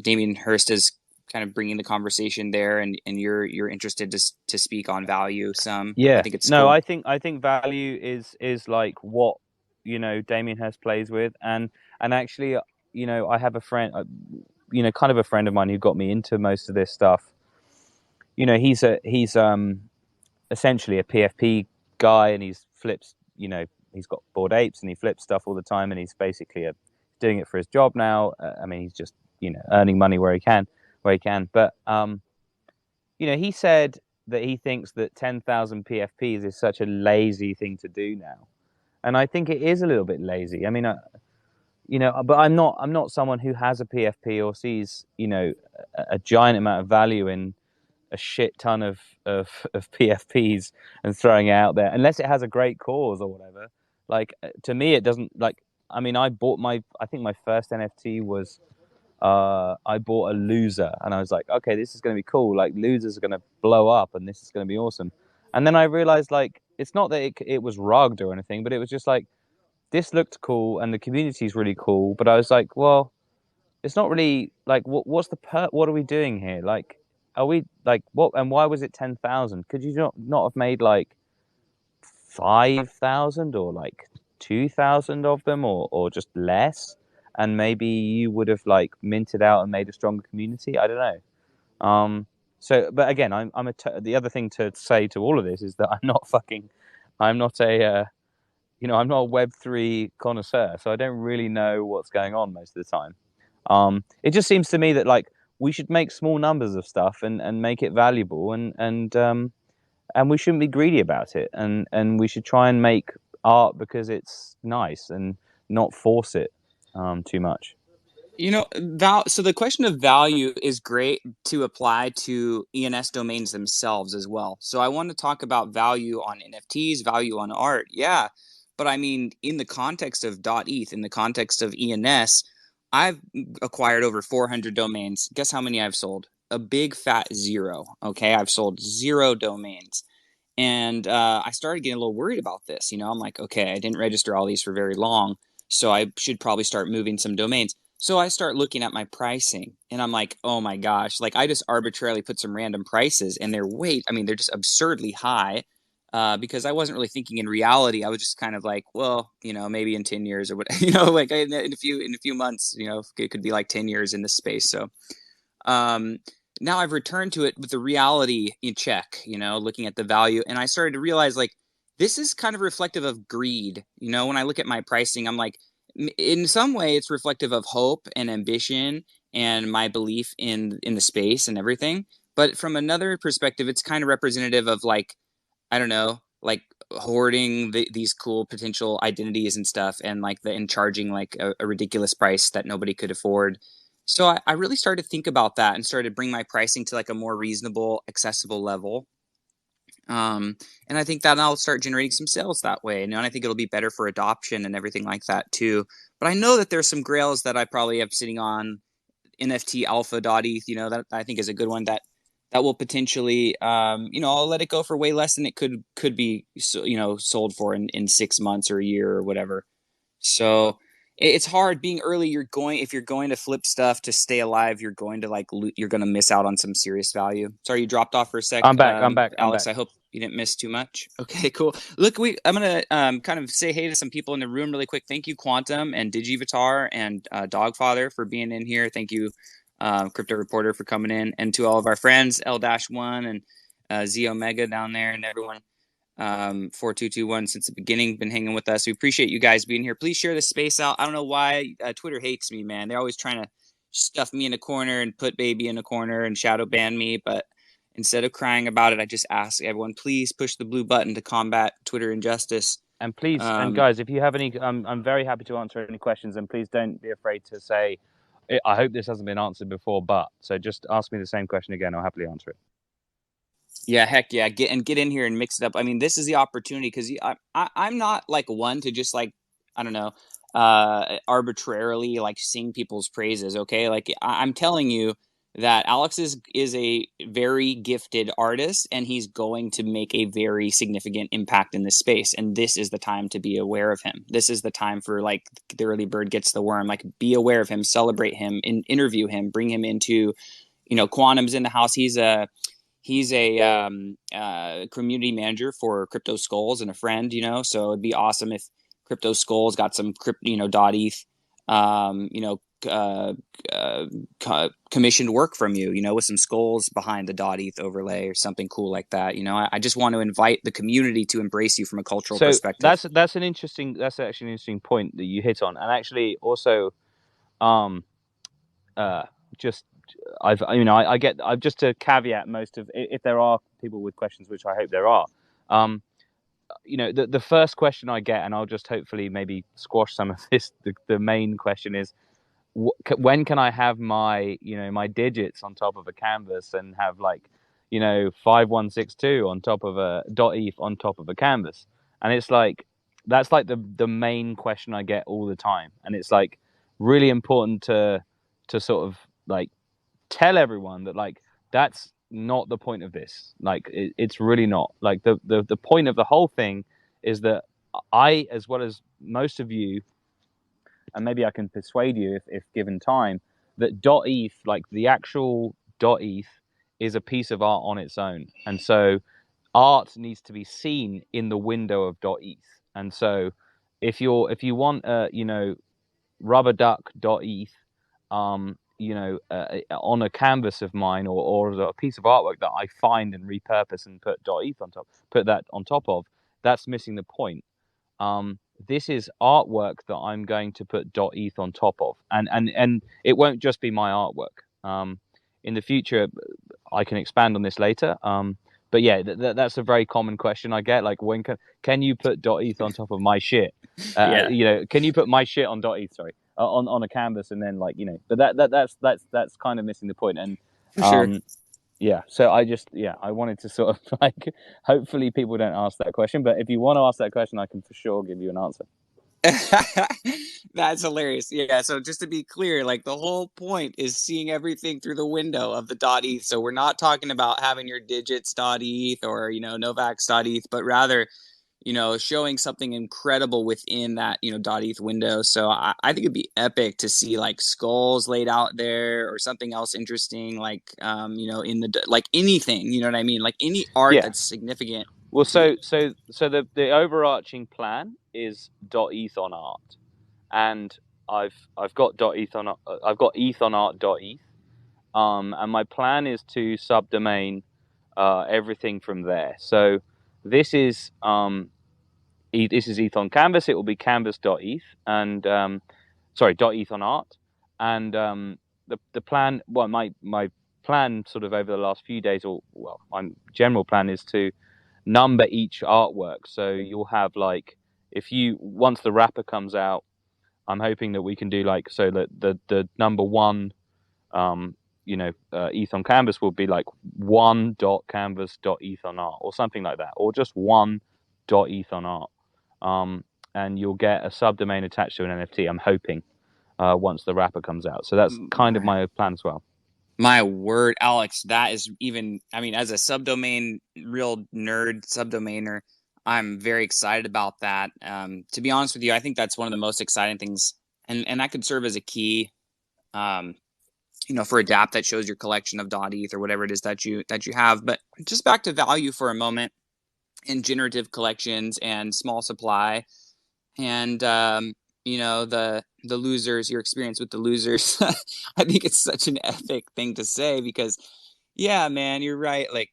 Damien Hirst is kind of bringing the conversation there, and you're interested to speak on value some. I Yeah, think it's no, cool. I think value is like what Damien Hirst plays with, and actually, I have a friend, kind of a friend of mine who got me into most of this stuff. He's essentially a PFP guy, and he's flips. He's got bored apes, and he flips stuff all the time, and he's basically doing it for his job now. I mean, he's just earning money where he can. But he said that he thinks that 10,000 PFPs is such a lazy thing to do now, and I think it is a little bit lazy. I mean, but I'm not someone who has a PFP or sees a giant amount of value in a shit ton of PFPs and throwing it out there unless it has a great cause or whatever. Like to me, it doesn't like. I mean, I think my first NFT was I bought a loser, and I was like, okay, this is going to be cool. Like losers are going to blow up, and this is going to be awesome. And then I realized like it's not that it was rugged or anything, but it was just like this looked cool, and the community is really cool. But I was like, well, it's not really like what are we doing here? Like, are we like what? And why was it 10,000? Could you not have made like 5,000 or like 2,000 of them, or just less? And maybe you would have like minted out and made a stronger community. I don't know. But again, the other thing to say to all of this is that I'm not I'm not a Web3 connoisseur, so I don't really know what's going on most of the time. It just seems to me that like we should make small numbers of stuff and make it valuable, and we shouldn't be greedy about it, and we should try and make art because it's nice and not force it too much. So the question of value is great to apply to ENS domains themselves as well. So I want to talk about value on NFTs, value on art. Yeah. But I mean, in the context of .eth, in the context of ENS, I've acquired over 400 domains. Guess how many I've sold? A big fat zero. Okay. I've sold zero domains. And I started getting a little worried about this. I'm like, okay, I didn't register all these for very long, so I should probably start moving some domains. So I start looking at my pricing, and I'm like, oh my gosh, like I just arbitrarily put some random prices, and they're just absurdly high. Because I wasn't really thinking in reality. I was just kind of like, well, maybe in 10 years or what, like in a few months, it could be like 10 years in this space. So um, now I've returned to it with the reality in check, looking at the value. And I started to realize like this is kind of reflective of greed. When I look at my pricing, I'm like, in some way, it's reflective of hope and ambition and my belief in the space and everything. But from another perspective, it's kind of representative of like, I don't know, like hoarding these cool potential identities and stuff, and like and charging like a ridiculous price that nobody could afford. So I really started to think about that and started to bring my pricing to like a more reasonable, accessible level. Um, and I think that I'll start generating some sales that way. And I think it'll be better for adoption and everything like that too. But I know that there's some grails that I probably have sitting on NFT alpha.eth, that I think is a good one that will potentially, I'll let it go for way less than it could be, sold for in 6 months or a year or whatever. So it's hard being early. If you're going to flip stuff to stay alive, you're going to miss out on some serious value. Sorry, you dropped off for a sec, I'm back. I'm back. I'm Alex. back. I hope you didn't miss too much. Okay, cool. Look, I'm gonna kind of say hey to some people in the room really quick. Thank you, Quantum and Digivatar and Dogfather for being in here. Thank you, Crypto Reporter, for coming in, and to all of our friends, L-1 and Z Omega down there, and everyone 4221 since the beginning, been hanging with us. We appreciate you guys being here. Please share this space out. I don't know why Twitter hates me, man. They're always trying to stuff me in a corner and put baby in a corner and shadow ban me, but instead of crying about it, I just ask everyone, please push the blue button to combat Twitter injustice. And please, and um, guys, if you have any, I'm very happy to answer any questions. And please don't be afraid to say, I hope this hasn't been answered before, but so just ask me the same question again. I'll happily answer it. Yeah, heck yeah. Get in here and mix it up. I mean, this is the opportunity because I'm not like one to just like, I don't know, arbitrarily like sing people's praises. Okay, like I'm telling you that Alex is a very gifted artist, and he's going to make a very significant impact in this space. And this is the time to be aware of him. This is the time for like the early bird gets the worm. Like, be aware of him, celebrate him, interview him, bring him into, Quantum's in the house. He's a community manager for CryptoSkulls and a friend, so it'd be awesome if CryptoSkulls got some .eth, um, you know, uh, commissioned work from you, with some skulls behind the .eth overlay or something cool like that. I just want to invite the community to embrace you from a cultural So perspective. that's actually an interesting point that you hit on, and actually also, um, uh, just I've just to caveat most of, if there are people with questions, which I hope there are. Um, the first question I get, and I'll just hopefully maybe squash some of this. The main question is, when can I have my my digits on top of a canvas and have like 5162 on top of a .eth on top of a canvas? And it's like that's like the main question I get all the time, and it's like really important to sort of like tell everyone that like that's not the point of this. Like it's really not. Like the point of the whole thing is that I, as well as most of you, and maybe I can persuade you if given time, that .eth, like the actual .eth, is a piece of art on its own, and so art needs to be seen in the window of .eth. And so if you want rubber duck.eth on a canvas of mine, or a piece of artwork that I find and repurpose and put that on top of, that's missing the point. This is artwork that I'm going to put .eth on top of, and it won't just be my artwork. In the future, I can expand on this later. But yeah, that's a very common question I get. Like, when can you put .eth on top of my shit? Yeah, Can you put my shit on .eth? Sorry, on a canvas, and then but that's kind of missing the point. And for sure. yeah, so I wanted to sort of like, hopefully people don't ask that question, but if you want to ask that question, I can for sure give you an answer. That's hilarious. Yeah. So just to be clear, like the whole point is seeing everything through the window of the .eth. So we're not talking about having your digits .eth or n0vax.eth, but rather showing something incredible within that .eth window. So I think it'd be epic to see like skulls laid out there or something else interesting, like in the like anything. You know what I mean? Like any art Yeah. that's significant Well, to you. so the overarching plan is .eth on art, and I've got .eth on I've got ETH on art.eth, and my plan is to subdomain everything from there. So this is this is ETH on canvas. It will be canvas.eth, and sorry, .eth on art, and the plan. Well, my plan sort of over the last few days, or well, my general plan is to number each artwork. So you'll have like, if you once the wrapper comes out, I'm hoping that we can do like, so that the number one ETH on canvas will be like 1.canvas.eth on art, or something like that, or just 1.eth on art. And you'll get a subdomain attached to an NFT, I'm hoping, once the wrapper comes out. So that's kind of my plan as well. My word, Alex, that is even, I mean, as a subdomain, real nerd subdomainer, I'm very excited about that. To be honest with you, I think that's one of the most exciting things. And that could serve as a key, um, for a DApp that shows your collection of .eth or whatever it is that you have. But just back to value for a moment in generative collections and small supply and the losers, your experience with the losers. I think it's such an epic thing to say because yeah, man, you're right. Like,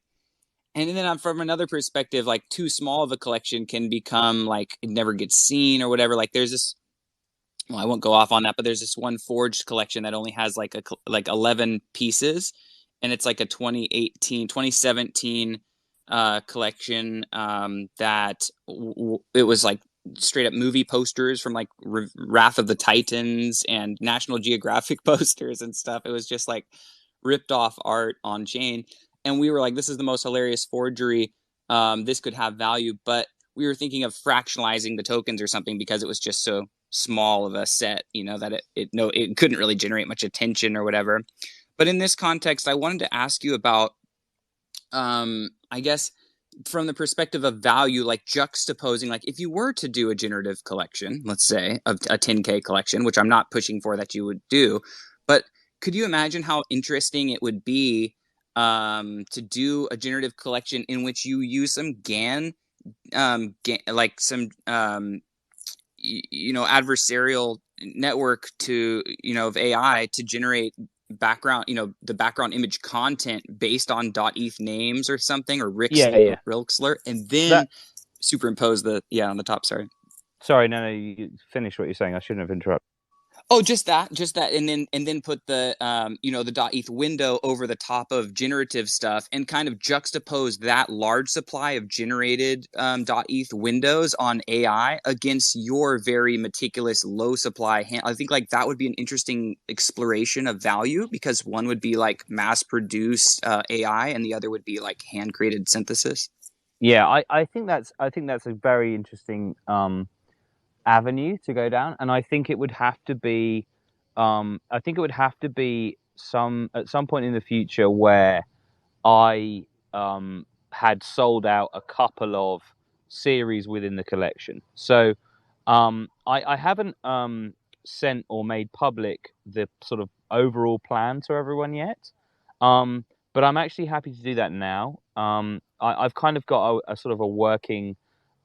and then from another perspective, like too small of a collection can become like it never gets seen or whatever. Like there's this, well, I won't go off on that, but there's this one forged collection that only has like 11 pieces, and it's like a 2017 collection that it was like straight up movie posters from like Wrath of the Titans and National Geographic posters and stuff. It was just like ripped off art on chain, and we were like, this is the most hilarious forgery. This could have value, but we were thinking of fractionalizing the tokens or something because it was just so small of a set, that it couldn't really generate much attention or whatever. But in this context, I wanted to ask you about, I guess, from the perspective of value, like juxtaposing, like if you were to do a generative collection, let's say a 10K collection, which I'm not pushing for that you would do, but could you imagine how interesting it would be to do a generative collection in which you use some like some adversarial network to of AI to generate background the background image content based on .eth names or something, or Yeah, yeah. Rilxler, and then That superimpose the on the top. Sorry. Sorry, no, you finish what you're saying. I shouldn't have interrupted. Oh, just that, and then put the the .eth window over the top of generative stuff, and kind of juxtapose that large supply of generated .eth windows on AI against your very meticulous low supply. I think like that would be an interesting exploration of value, because one would be like mass produced AI, and the other would be like hand created synthesis. Yeah, I think that's a very interesting avenue to go down, and I think it would have to be, I think it would have to be some at some point in the future where I had sold out a couple of series within the collection. So I haven't sent or made public the sort of overall plan to everyone yet, but I'm actually happy to do that now. I've kind of got a sort of a working,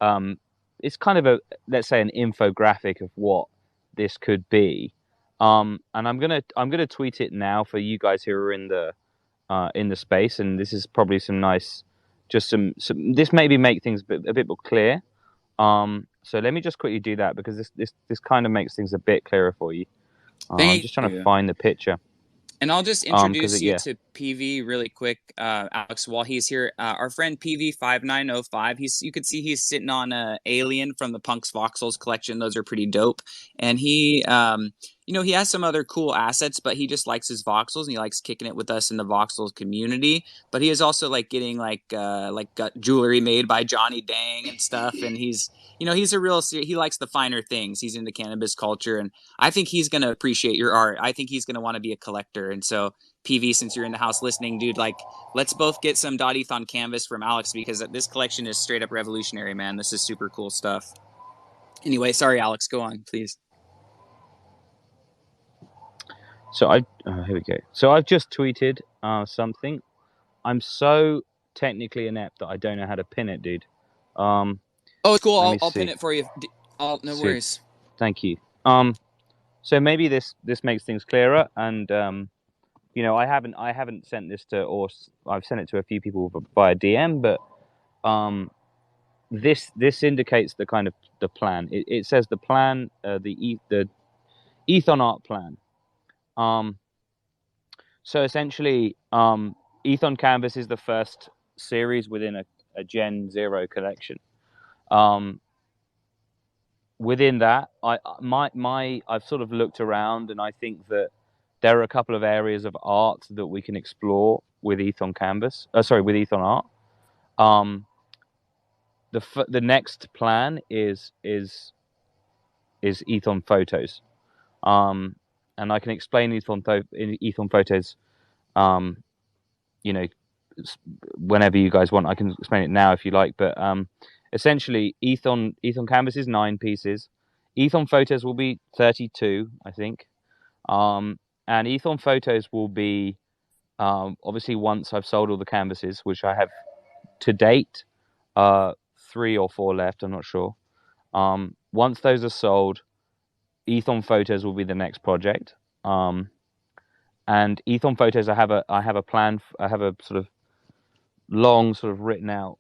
um, it's kind of a, let's say, an infographic of what this could be. And I'm gonna tweet it now for you guys who are in the space, and this is probably some nice, just some. This maybe make things a bit more clear. So let me just quickly do that because this kind of makes things a bit clearer for you. I'm Thank just trying to you. find the picture. And I'll just Because introduce you yeah, to PV really quick, Alex, while he's here. Our friend PV5905, you could see he's sitting on a alien from the Punks Voxels collection. Those are pretty dope. And he has some other cool assets, but he just likes his voxels and he likes kicking it with us in the voxels community. But he is also like getting got jewelry made by Johnny Dang and stuff. And he's a real, he likes the finer things. He's into cannabis culture, and I think he's going to appreciate your art. I think he's going to want to be a collector. And so, PV, since you're in the house listening, dude, like, let's both get some .eth on canvas from Alex, because this collection is straight up revolutionary, man. This is super cool stuff. Anyway, sorry, Alex, go on, please. so I here we go. So I've just tweeted something. I'm so technically inept that I don't know how to pin it, dude. Um, Oh, it's cool. Let I'll, me I'll pin see. it for you. No So worries. thank you. So maybe this makes things clearer, and I haven't sent this to, or I've sent it to a few people via DM, but um, this indicates the kind of the plan. It says the plan, the Ethon art plan. Um, so essentially, Ethon Canvas is the first series within a Gen Zero collection. Um, Within that, I've sort of looked around, and I think that there are a couple of areas of art that we can explore with Ethon Canvas. Sorry, with Ethon Art. Um, the next plan is Ethon Photos. Um, and I can explain Ethon Photos. Um, you know, whenever you guys want, I can explain it now if you like. But essentially, Ethon Canvas is 9 pieces. Ethon Photos will be 32, I think. And Ethon Photos will be obviously once I've sold all the canvases, which I have to date, 3 or 4 left. I'm not sure. Once those are sold, Ethon Photos will be the next project. And Ethon Photos, I have a plan. I have a sort of long, sort of written out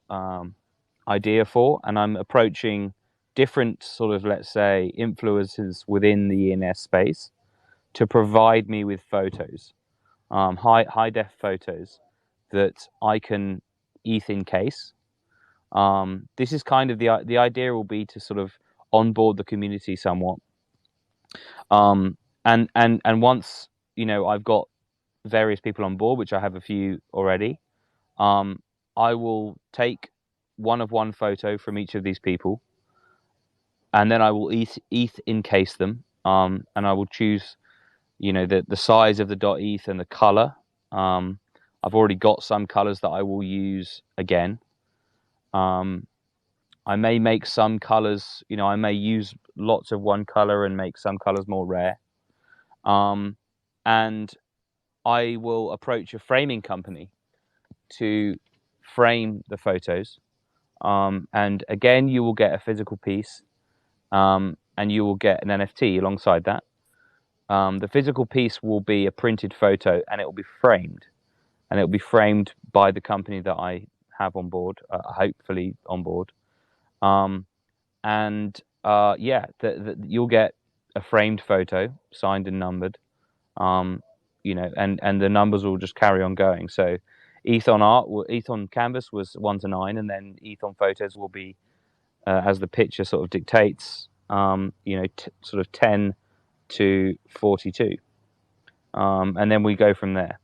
idea for, and I'm approaching different sort of, let's say, influencers within the ENS space to provide me with photos, high def photos that I can ETH encase. This is kind of the idea will be to sort of onboard the community somewhat. And once I've got various people on board, which I have a few already, um, I will take one photo from each of these people, and then I will ETH encase them, and I will choose the size of the .eth and the color. I've already got some colors that I will use again. Um, I may make some colors, I may use lots of one color and make some colors more rare. And I will approach a framing company to frame the photos. And again, you will get a physical piece, and you will get an NFT alongside that. The physical piece will be a printed photo, and it will be framed, and it will be framed by the company that I have on board, hopefully on board. And yeah, you'll get a framed photo, signed and numbered. Um, and the numbers will just carry on going. So ETH on canvas was 1 to 9, and then ETH on photos will be as the picture sort of dictates. Sort of 10 to 42, and then we go from there.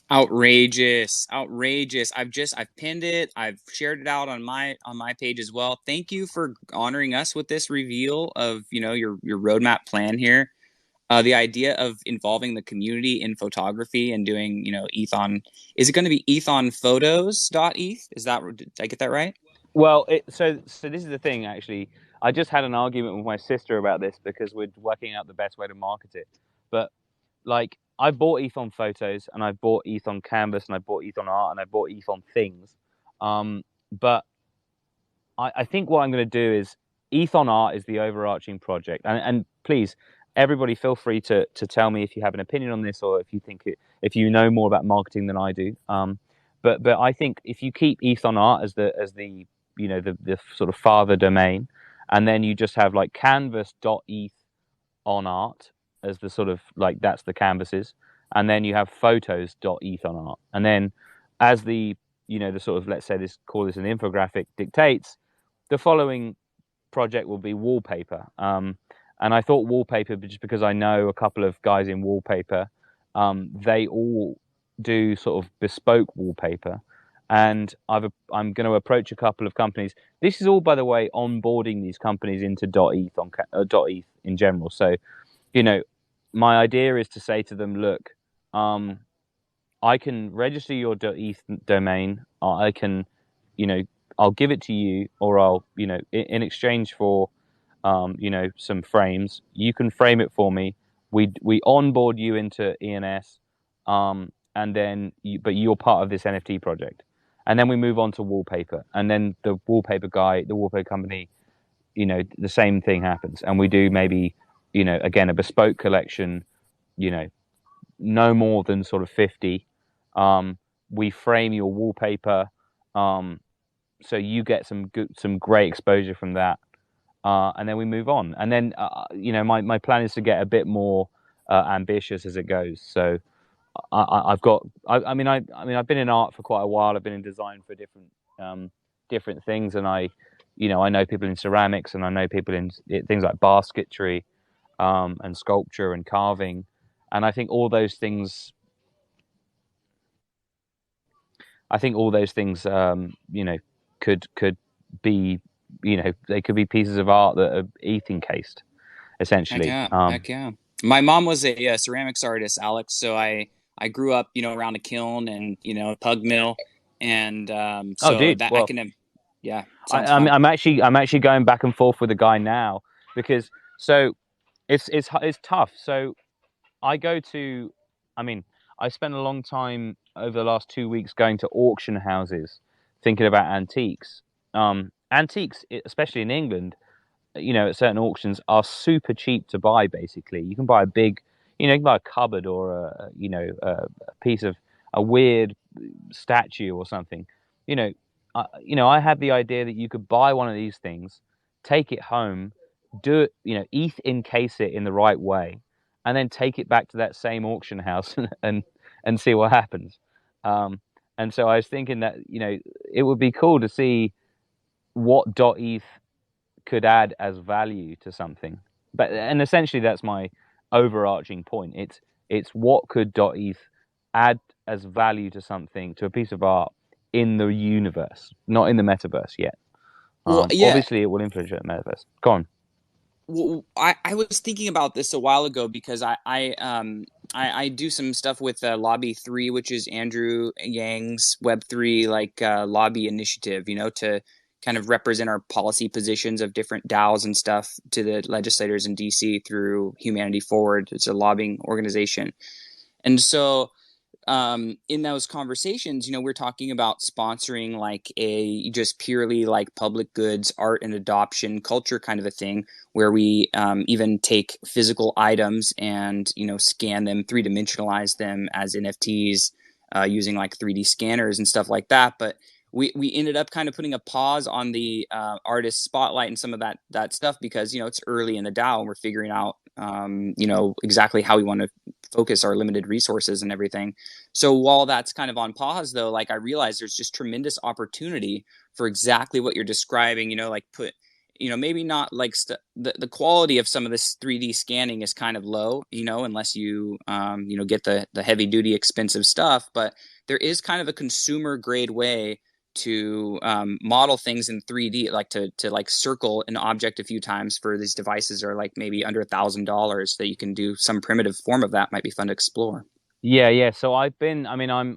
Outrageous, outrageous. I've pinned it. I've shared it out on my page as well. Thank you for honoring us with this reveal of, your roadmap plan here. The idea of involving the community in photography and doing, Ethon. Is it going to be ethonphotos.eth? Did I get that right? Well, so this is the thing. Actually, I just had an argument with my sister about this because we're working out the best way to market it. But like, I bought ETH on photos, and I bought ETH on canvas, and I bought ETH on art, and I bought ETH on things. But I think what I'm going to do is ETH on art is the overarching project, and please, everybody, feel free to tell me if you have an opinion on this, or if you know more about marketing than I do. But I think if you keep ETH on art as the the sort of father domain, and then you just have like canvas.eth on art as the sort of like that's the canvases, and then you have photos.eth on art, and then as the sort of, let's say, call this an infographic dictates, the following project will be wallpaper. And I thought wallpaper just because I know a couple of guys in wallpaper. They all do sort of bespoke wallpaper, and I'm going to approach a couple of companies. This is all, by the way, onboarding these companies into .eth .eth in general. So, my idea is to say to them, look, I can register your .eth domain. I can, I'll give it to you, or I'll, in exchange for, some frames. You can frame it for me. We onboard you into ENS, and then but you're part of this NFT project, and then we move on to wallpaper, and then the wallpaper company, the same thing happens, and we do maybe, again, a bespoke collection, you know, no more than sort of 50. We frame your wallpaper, so you get some great exposure from that, and then we move on. And then my plan is to get a bit more ambitious as it goes. So I've got I mean I've been in art for quite a while. I've been in design for different things, and I know people in ceramics, and I know people in things like basketry, and sculpture and carving, and I think all those things, could be, they could be pieces of art that are ETH encased, Heck essentially. yeah, heck yeah. My mom was a ceramics artist, Alex. So I grew up, around a kiln and a pug mill, and Oh, so dude. that I Well, can, yeah, I, sounds I'm fun. I'm actually I'm actually going back and forth with a guy now because so it's tough. So I go to, I mean, I spent a long time over the last 2 weeks going to auction houses, thinking about antiques. Antiques, especially in England, at certain auctions, are super cheap to buy. Basically, you can buy a big, you can buy a cupboard, or a piece of a weird statue or something. You know, I had the idea that you could buy one of these things, take it home, do it, ETH encase it in the right way, and then take it back to that same auction house and see what happens. Um, and so I was thinking that it would be cool to see what .eth could add as value to something. And essentially that's my overarching point. It's what could .eth add as value to something, to a piece of art in the universe, not in the metaverse yet. Well, yeah. Obviously, it will influence the metaverse. Go on. Well, I was thinking about this a while ago because I do some stuff with Lobby 3, which is Andrew Yang's Web3 like lobby initiative, to kind of represent our policy positions of different DAOs and stuff to the legislators in DC through Humanity Forward. It's a lobbying organization. And so in those conversations, we're talking about sponsoring like a just purely like public goods, art and adoption culture kind of a thing, where we even take physical items and, scan them, three-dimensionalize them as NFTs using like 3D scanners and stuff like that. But we ended up kind of putting a pause on the artist spotlight and some of that stuff because it's early in the DAO and we're figuring out exactly how we want to focus our limited resources and everything. So while that's kind of on pause, though, like I realize there's just tremendous opportunity for exactly what you're describing. Like maybe not like the quality of some of this 3D scanning is kind of low, unless you get the heavy duty expensive stuff. But there is kind of a consumer grade way to model things in 3D, like to like circle an object a few times for these devices are like maybe under $1,000 that you can do some primitive form of that might be fun to explore. Yeah. So I've been. I mean, I'm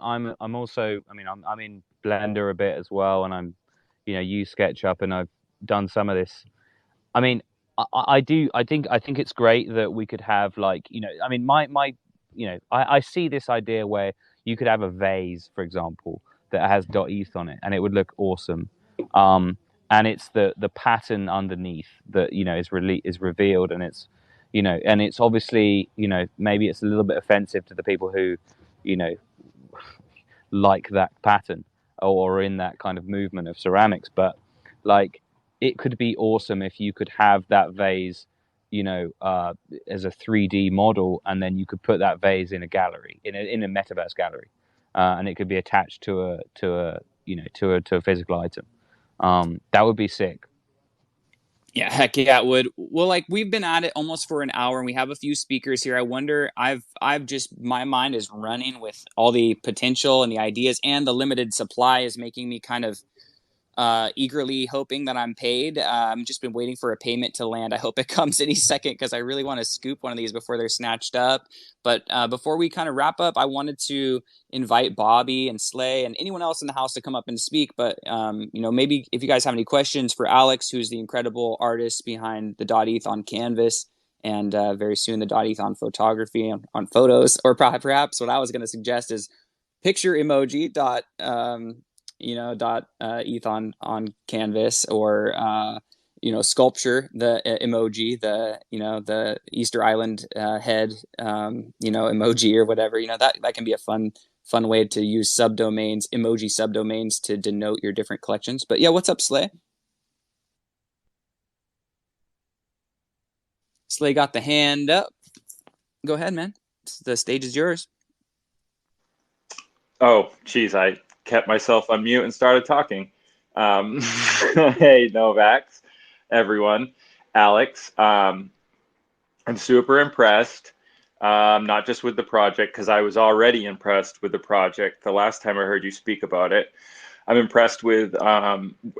also. I mean, I'm in Blender a bit as well, and I'm, use SketchUp, and I've done some of this. I mean, I do. I think it's great that we could have like, I mean, I see this idea where you could have a vase, for example, that has .eth on it, and it would look awesome. Um, and it's the pattern underneath that is revealed, and it's obviously, maybe it's a little bit offensive to the people who, you know like that pattern or in that kind of movement of ceramics, but like it could be awesome if you could have that vase, as a 3D model, and then you could put that vase in a gallery, in a metaverse gallery, and it could be attached to a physical item. That would be sick. Yeah, heck yeah, it would. Well, like we've been at it almost for an hour and we have a few speakers here. I wonder, I've just, my mind is running with all the potential and the ideas, and the limited supply is making me kind of eagerly hoping that I'm paid. Just been waiting for a payment to land. I hope it comes any second because I really want to scoop one of these before they're snatched up. But before we kind of wrap up, I wanted to invite Bobby and Slay and anyone else in the house to come up and speak. But maybe if you guys have any questions for Alex, who's the incredible artist behind the .eth on Canvas, and very soon the .eth on photography, on photos, or perhaps what I was going to suggest is picture emoji eth on canvas, or sculpture the emoji, the Easter Island head emoji or whatever. That can be a fun way to use subdomains, emoji subdomains, to denote your different collections. But yeah, what's up, Slay? Slay got the hand up. Go ahead, man. The stage is yours. Oh, geez, I kept myself on mute and started talking. Hey, n0vax, everyone. Alex, I'm super impressed, not just with the project, because I was already impressed with the project the last time I heard you speak about it. I'm impressed with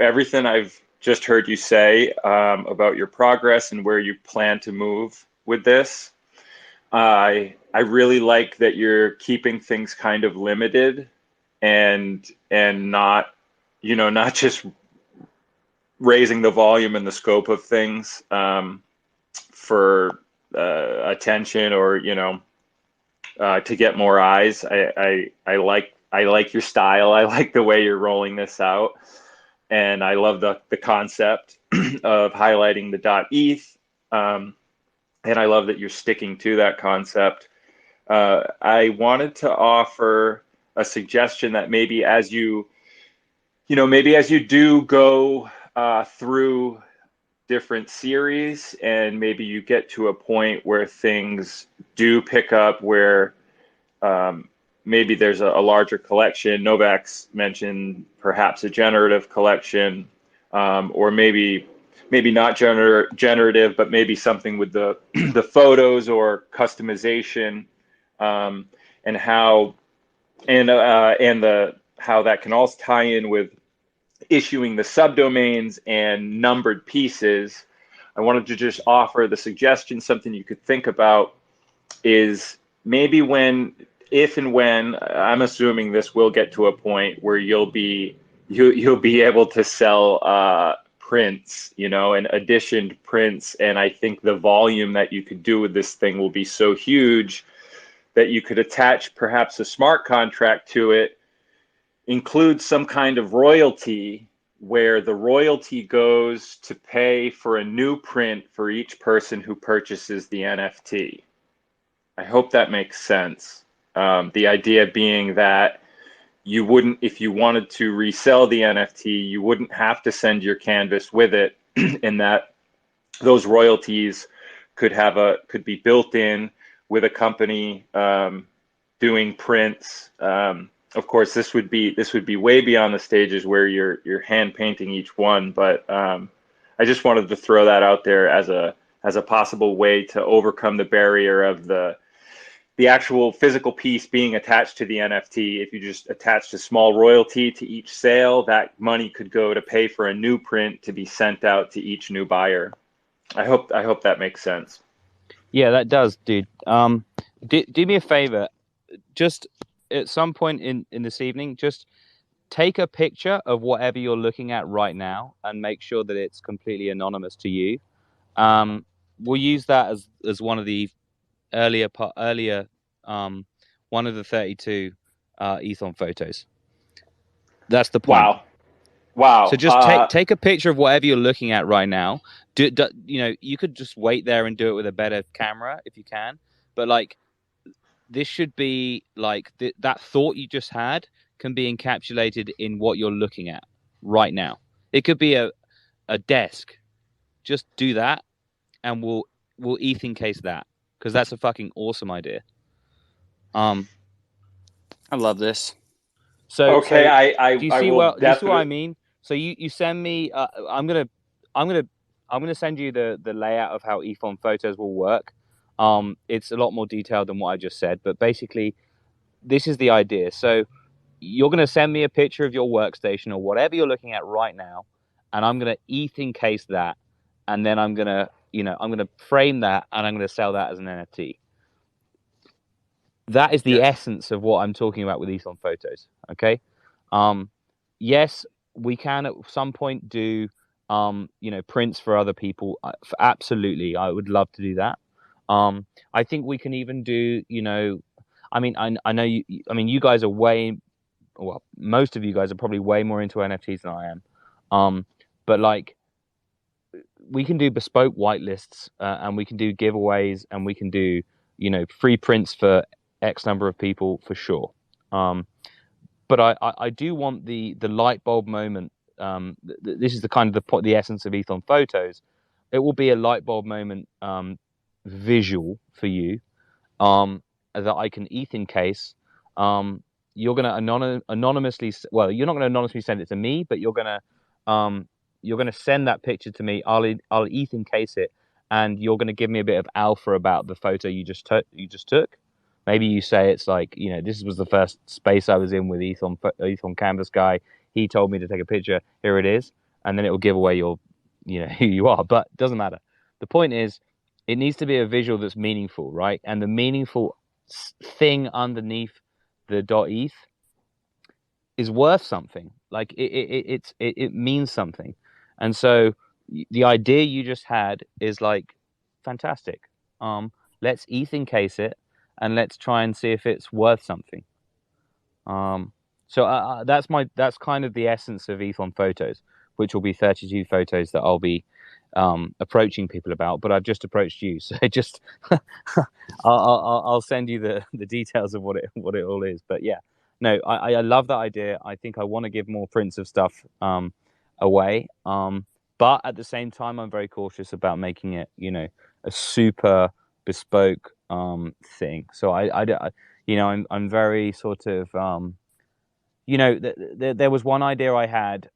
everything I've just heard you say about your progress and where you plan to move with this. I really like that you're keeping things kind of limited and not, not just raising the volume and the scope of things for attention, or to get more eyes. I like your style. I like the way you're rolling this out, and I love the concept of highlighting the .eth. And I love that you're sticking to that concept. I wanted to offer a suggestion that maybe as you do go through different series, and maybe you get to a point where things do pick up, where maybe there's a larger collection. n0vax mentioned perhaps a generative collection, or maybe not generative, but maybe something with the the photos or customization, and how how that can also tie in with issuing the subdomains and numbered pieces. I wanted to just offer the suggestion, something you could think about is maybe if and when, I'm assuming this will get to a point where you'll be able to sell prints, and editioned prints. And I think the volume that you could do with this thing will be so huge that you could attach perhaps a smart contract to it, include some kind of royalty, where the royalty goes to pay for a new print for each person who purchases the NFT. I hope that makes sense. The idea being that you wouldn't, if you wanted to resell the NFT, you wouldn't have to send your canvas with it, and that those royalties could be built in with a company doing prints. Of course, this would be way beyond the stages where you're hand painting each one, but I just wanted to throw that out there as a possible way to overcome the barrier of the actual physical piece being attached to the NFT. If you just attached a small royalty to each sale, that money could go to pay for a new print to be sent out to each new buyer. I hope that makes sense. Yeah, that does, dude. Do me a favor, just at some point in this evening, just take a picture of whatever you're looking at right now and make sure that it's completely anonymous to you. We'll use that as one of the earlier one of the 32 Ethon photos. That's the point. Wow. So just take a picture of whatever you're looking at right now. You could just wait there and do it with a better camera if you can, but like this should be like that thought you just had can be encapsulated in what you're looking at right now. It could be a desk. Just do that, and we'll ETH encase that, because that's a fucking awesome idea. I love this. So okay, do you I see will do you see what I definitely. mean? So you send me. I'm gonna send you the layout of how Ethon photos will work. It's a lot more detailed than what I just said, but basically this is the idea. So you're gonna send me a picture of your workstation or whatever you're looking at right now, and I'm gonna ETH encase that, and then I'm gonna frame that, and I'm gonna sell that as an NFT. That is the Yes. essence of what I'm talking about with Ethon photos. Okay. Yes, we can at some point do prints for other people. Absolutely, I would love to do that. I think we can even do, I know you. I mean, you guys are most of you guys are probably way more into NFTs than I am. But like, we can do bespoke whitelists, and we can do giveaways, and we can do free prints for X number of people for sure. But I do want the light bulb moment. This is the kind of the essence of Ethon photos. It will be a light bulb moment, visual for you, that I can ETH encase. You're gonna anonymously. Well, you're not gonna anonymously send it to me, but you're gonna send that picture to me. I'll ETH encase it, and you're gonna give me a bit of alpha about the photo you just took. Maybe you say it's like, this was the first space I was in with Ethon Canvas guy. He told me to take a picture. Here it is, and then it will give away your, who you are. But it doesn't matter. The point is, it needs to be a visual that's meaningful, right? And the meaningful thing underneath the .eth is worth something. Like it means something. And so the idea you just had is like fantastic. Let's ETH encase it, and let's try and see if it's worth something. So that's kind of the essence of Ethon photos, which will be 32 photos that I'll be approaching people about. But I've just approached you, so just I'll send you the details of what it all is. But yeah, no, I love that idea. I think I want to give more prints of stuff away. But at the same time, I'm very cautious about making it, a super bespoke thing. So I'm very sort of there was one idea I had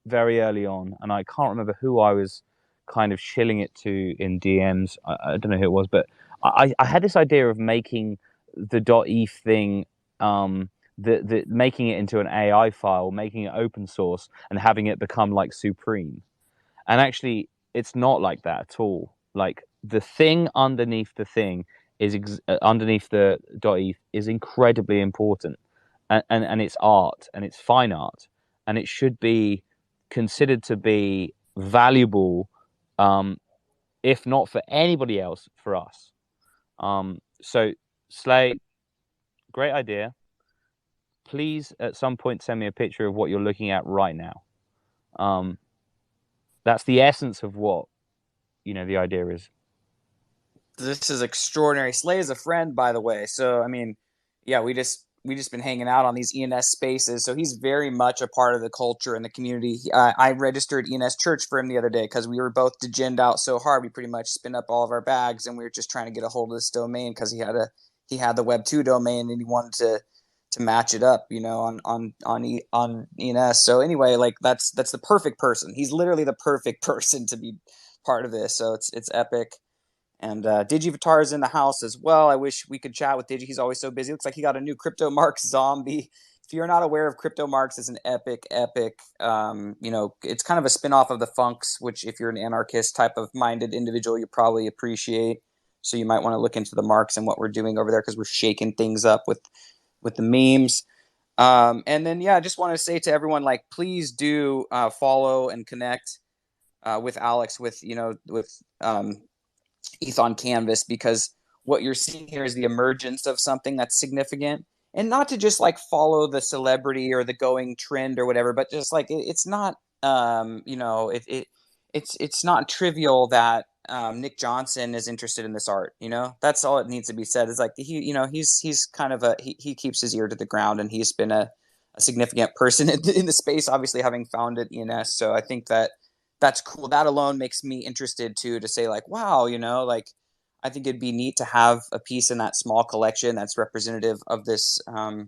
very early on, and I can't remember who I was kind of shilling it to in DMs. I don't know who it was, but I had this idea of making the .eth thing, making it into an AI file, making it open source, and having it become like Supreme. And actually, it's not like that at all. Like the thing underneath the thing underneath the .eth is incredibly important, and it's art, and it's fine art, and it should be considered to be valuable, if not for anybody else, for us. So Slay, great idea. Please at some point send me a picture of what you're looking at right now. That's the essence of what the idea is. This is extraordinary. Slay is a friend, by the way. So I mean, yeah, we just been hanging out on these ENS spaces. So he's very much a part of the culture and the community. I registered ENS Church for him the other day because we were both degened out so hard. We pretty much spin up all of our bags, and we were just trying to get a hold of this domain because he had the Web 2 domain, and he wanted to match it up, on ENS. So anyway, like that's the perfect person. He's literally the perfect person to be part of this. So it's epic. And Digivatar is in the house as well. I wish we could chat with Digi. He's always so busy. Looks like he got a new CryptoMarks zombie. If you're not aware of CryptoMarks, it's an epic. It's kind of a spinoff of the Funks, which if you're an anarchist type of minded individual, you probably appreciate. So you might want to look into the Marks and what we're doing over there because we're shaking things up with the memes. And then, I just want to say to everyone, like, please do follow and connect with Alex, with ETH on Canvas, because what you're seeing here is the emergence of something that's significant, and not to just like follow the celebrity or the going trend or whatever, but just like it's not it's not trivial that Nick Johnson is interested in this art. That's all it needs to be said. Is like he's kind of he keeps his ear to the ground, and he's been a significant person in the space, obviously having founded ENS. So I think that's cool. That alone makes me interested too, to say like, wow, like I think it'd be neat to have a piece in that small collection that's representative of this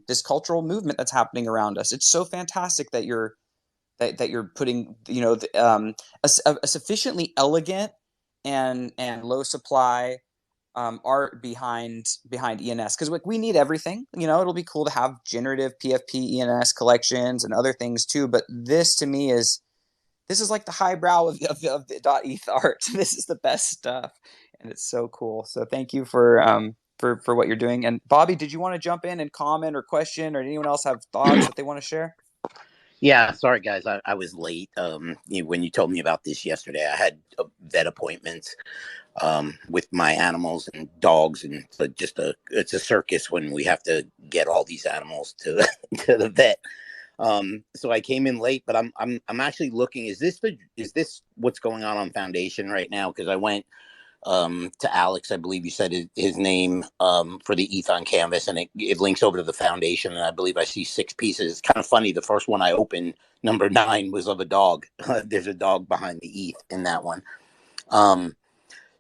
this cultural movement that's happening around us. It's so fantastic that you're putting a sufficiently elegant and low supply art behind ENS, because like we need everything. It'll be cool to have generative PFP ENS collections and other things too, but this to me is like the highbrow of the .eth art. This is the best stuff, and it's so cool. So thank you for what you're doing. And Bobby, did you want to jump in and comment or question, or anyone else have thoughts that they want to share? Yeah, sorry guys, I was late. When you told me about this yesterday, I had vet appointments with my animals and dogs, and it's a circus when we have to get all these animals to to the vet. So I came in late, but I'm actually looking. Is this what's going on Foundation right now? Because I went to Alex, I believe you said his name, for the ETH on Canvas, and it links over to the Foundation, and I believe I see 6 pieces. It's kind of funny. The first one I opened, number 9, was of a dog. There's a dog behind the ETH in that one.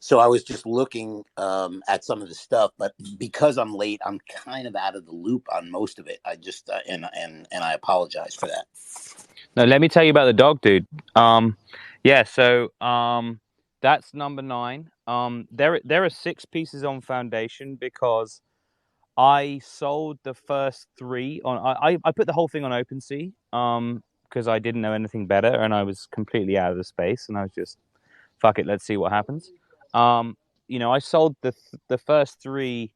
So I was just looking at some of the stuff, but because I'm late, I'm kind of out of the loop on most of it. I just and I apologize for that. No, let me tell you about the dog, dude. So that's number 9. There are 6 pieces on Foundation because I sold the first 3 on. I put the whole thing on OpenSea because I didn't know anything better, and I was completely out of the space, and I was just, fuck it, let's see what happens. I sold the first 3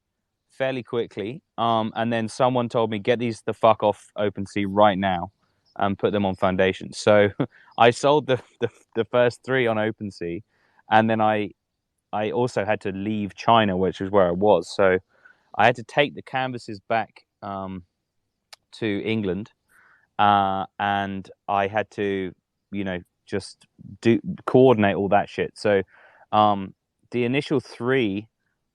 fairly quickly, and then someone told me, get these the fuck off OpenSea right now and put them on Foundation. So I sold the first 3 on OpenSea, and then I also had to leave China, which is where I was. So I had to take the canvases back to England, and I had to, just coordinate all that shit. So the initial 3,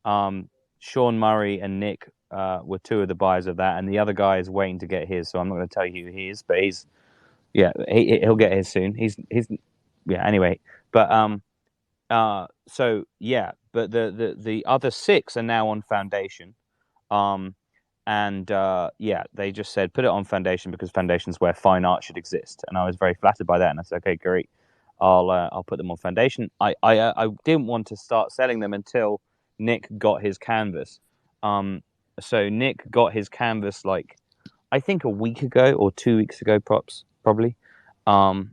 Sean Murray and Nick were 2 of the buyers of that, and the other guy is waiting to get his. So I'm not going to tell you who he is, but he'll get his soon. He's anyway. But but the other 6 are now on Foundation. They just said put it on Foundation because Foundation's where fine art should exist, and I was very flattered by that. And I said, okay, great, I'll put them on Foundation. I didn't want to start selling them until Nick got his canvas. So Nick got his canvas like I think a week ago or 2 weeks ago, probably. So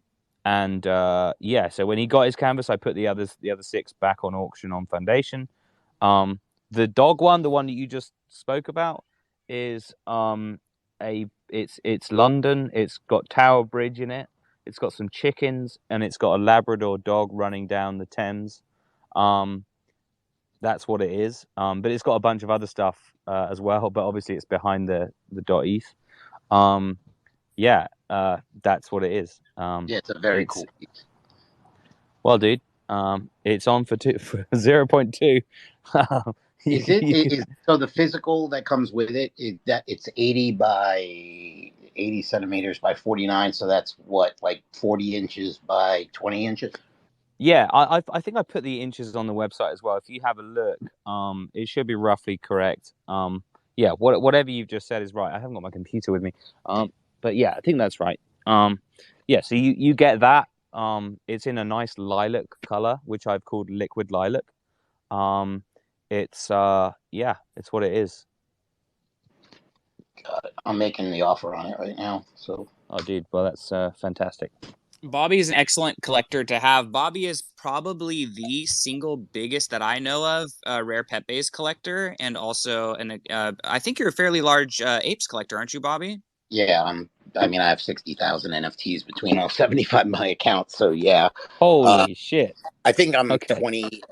when he got his canvas, I put the other 6 back on auction on Foundation. The dog one, the one that you just spoke about, is it's London. It's got Tower Bridge in it. It's got some chickens, and it's got a Labrador dog running down the Thames. That's what it is. But it's got a bunch of other stuff as well. But obviously, it's behind the .eth. That's what it is. It's a very cool piece. Well, dude, it's on for 0.2. Is so the physical that comes with it is that it's 80 by 80 centimeters by 49, so that's what, like 40 inches by 20 inches? Yeah, I think I put the inches on the website as well. If you have a look, it should be roughly correct. Yeah, whatever you've just said is right. I haven't got my computer with me. But yeah, I think that's right. Yeah, so you get that. It's in a nice lilac color, which I've called liquid lilac. It's yeah, it's what it is. Got it. I'm making the offer on it right now. So, Oh, dude, well, that's fantastic. Bobby is an excellent collector to have. Bobby is probably the single biggest that I know of rare pet based collector, and also I think you're a fairly large apes collector, aren't you, Bobby? yeah, I mean, I have 60,000 NFTs between all 75 of my accounts. So, yeah. Holy shit. I think I'm Okay. 20.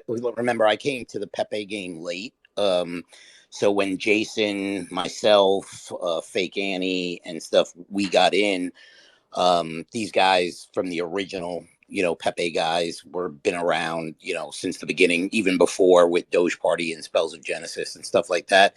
Remember, I came to the Pepe game late. So when Jason, myself, Fake Annie, and stuff, we got in, these guys from the original, Pepe guys were been around, since the beginning, even before with Doge Party and Spells of Genesis and stuff like that.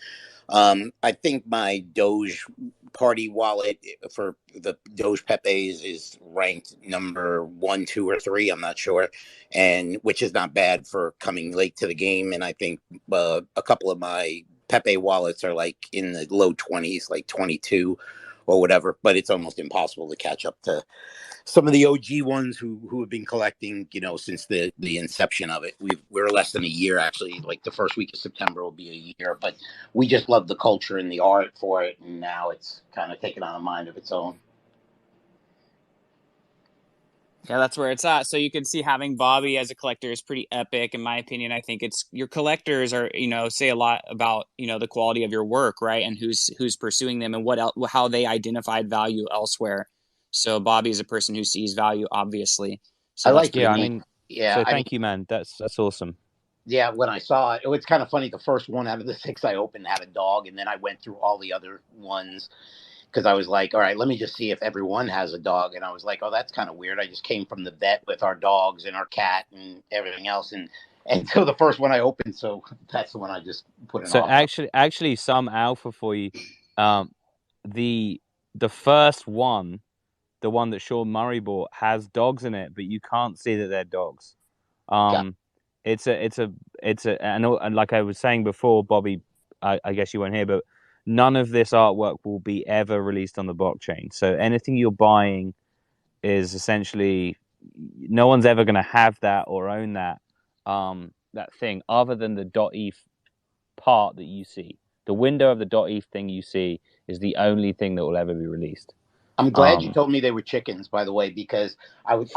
I think my Doge Party wallet for the Doge Pepes is ranked number 1, 2, or 3. I'm not sure, and which is not bad for coming late to the game. And I think a couple of my Pepe wallets are like in the low 20s, like 22 or whatever. But it's almost impossible to catch up to some of the OG ones who have been collecting, since the inception of it. We're less than a year, actually. Like the first week of September will be a year, but we just love the culture and the art for it, and now it's kind of taken on a mind of its own. Yeah, that's where it's at. So you can see having Bobby as a collector is pretty epic, in my opinion. I think it's your collectors are, say a lot about, the quality of your work, right? And who's pursuing them and how they identified value elsewhere. So Bobby is a person who sees value, obviously. So I that's like pretty Yeah, I neat. mean, Yeah, so I mean, thank you, man. That's awesome. yeah. When I saw it, it's kind of funny. The first one out of the 6 I opened had a dog, and then I went through all the other ones because I was like, all right, let me just see if everyone has a dog. And I was like, oh, that's kind of weird. I just came from the vet with our dogs and our cat and everything else. And so the first one I opened, so that's the one I just put an So offer. actually, some alpha for you. Um, the first one, the one that Sean Murray bought, has dogs in it, but you can't see that they're dogs. Got Um, and like I was saying before, Bobby, I guess you weren't here, but none of this artwork will be ever released on the blockchain. So anything you're buying is essentially no one's ever going to have that or own that thing other than the .eth part that you see. The window of the .eth thing you see is the only thing that will ever be released. I'm glad you told me they were chickens, by the way, because I'm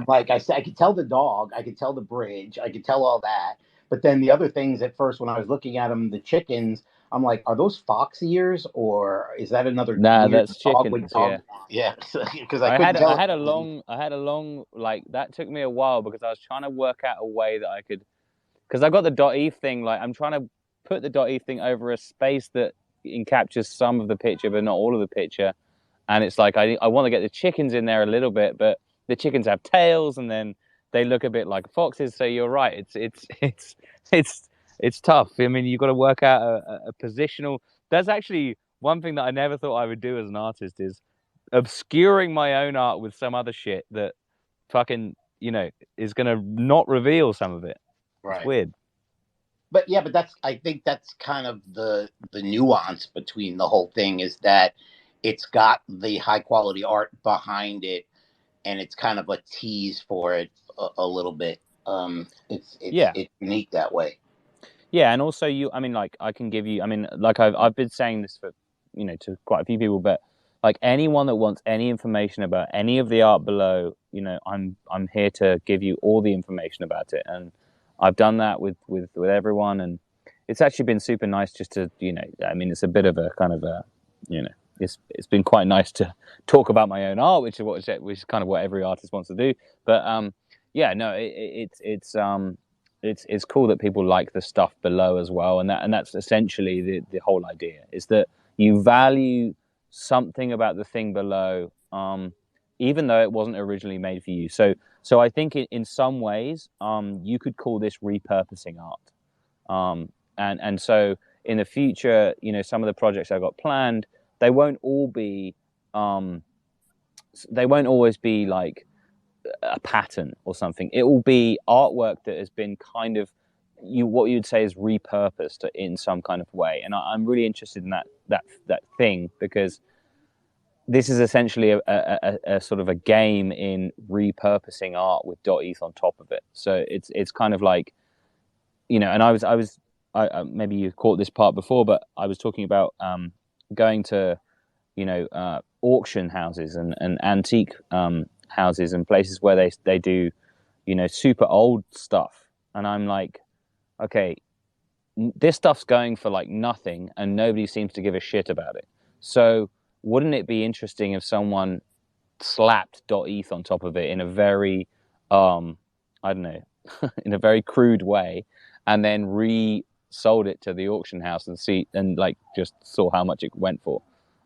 like, I said, I could tell the dog, I could tell the bridge, I could tell all that. But then the other things at first, when I was looking at them, the chickens, I'm like, are those fox ears or is that another Nah, weird that's dog with chickens. Yeah. dog? Yeah, because I couldn't I tell. had a long like that took me a while because I was trying to work out a way that I could, because I got the .eth thing, like I'm trying to put the .eth thing over a space that captures some of the picture but not all of the picture, and it's like I want to get the chickens in there a little bit, but the chickens have tails and then they look a bit like foxes. So you're right, it's tough. I mean, you've got to work out a positional. That's actually one thing that I never thought I would do as an artist is obscuring my own art with some other shit that fucking is gonna not reveal some of it. It's Right. weird. But yeah, but I think that's kind of the nuance between the whole thing is that it's got the high quality art behind it, and it's kind of a tease for it a little bit. Yeah, it's unique that way. yeah, and also I mean, like I can give you. I mean, like I've been saying this for to quite a few people, but like anyone that wants any information about any of the art below, I'm here to give you all the information about it, and I've done that with everyone, and it's actually been super nice just to I mean, it's a bit of a kind of a it's been quite nice to talk about my own art, which is kind of what every artist wants to do, but yeah, no, it's cool that people like the stuff below as well, and that's essentially the whole idea is that you value something about the thing below, even though it wasn't originally made for you. So I think in some ways, you could call this repurposing art. And so in the future, you know, some of the projects I've got planned, they won't all be, they won't always be like a pattern or something. It will be artwork that has been kind of what you'd say is repurposed in some kind of way. And I'm really interested in that thing, because this is essentially a sort of a game in repurposing art with .eth on top of it. So it's kind of like, you know, and I maybe you caught this part before, but I was talking about going to, you know, auction houses and antique houses and places where they do, you know, super old stuff. And I'm like, okay, this stuff's going for like nothing and nobody seems to give a shit about it. So wouldn't it be interesting if someone slapped .eth on top of it in a very, I don't know, in a very crude way, and then resold it to the auction house and like just saw how much it went for?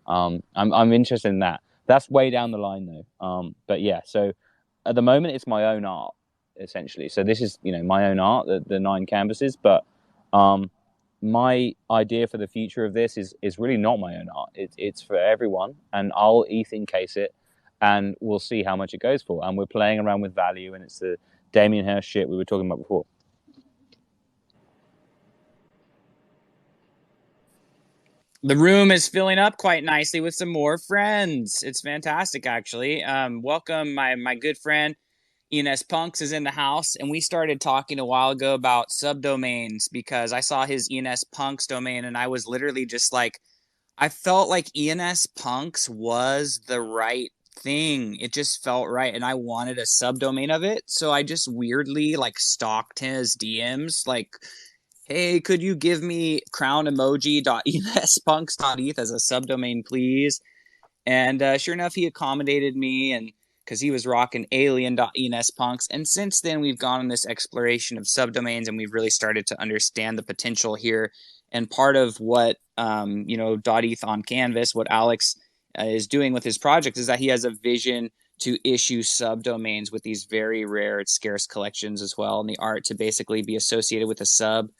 I'm interested in that. That's way down the line though. But yeah, so at the moment it's my own art essentially. So this is, you know, my own art, the 9 canvases, but my idea for the future of this is really not my own art. It's for everyone, and I'll ETH encase it, and we'll see how much it goes for. And we're playing around with value, and it's the Damien Hirst shit we were talking about before. The room is filling up quite nicely with some more friends. It's fantastic, actually. Welcome, my good friend ENS Punks is in the house, and we started talking a while ago about subdomains because I saw his ENS Punks domain, and I was literally just like, I felt like ENS Punks was the right thing. It just felt right, and I wanted a subdomain of it, so I just weirdly like stalked his DMs, like, hey, could you give me crownemoji.enspunks.eth as a subdomain, please? And sure enough, he accommodated me, and because he was rocking alien.enspunks. And since then, we've gone on this exploration of subdomains, and we've really started to understand the potential here. And part of what, you know, .eth on Canvas, what Alex is doing with his project, is that he has a vision to issue subdomains with these very rare, scarce collections as well, and the art to basically be associated with a sub.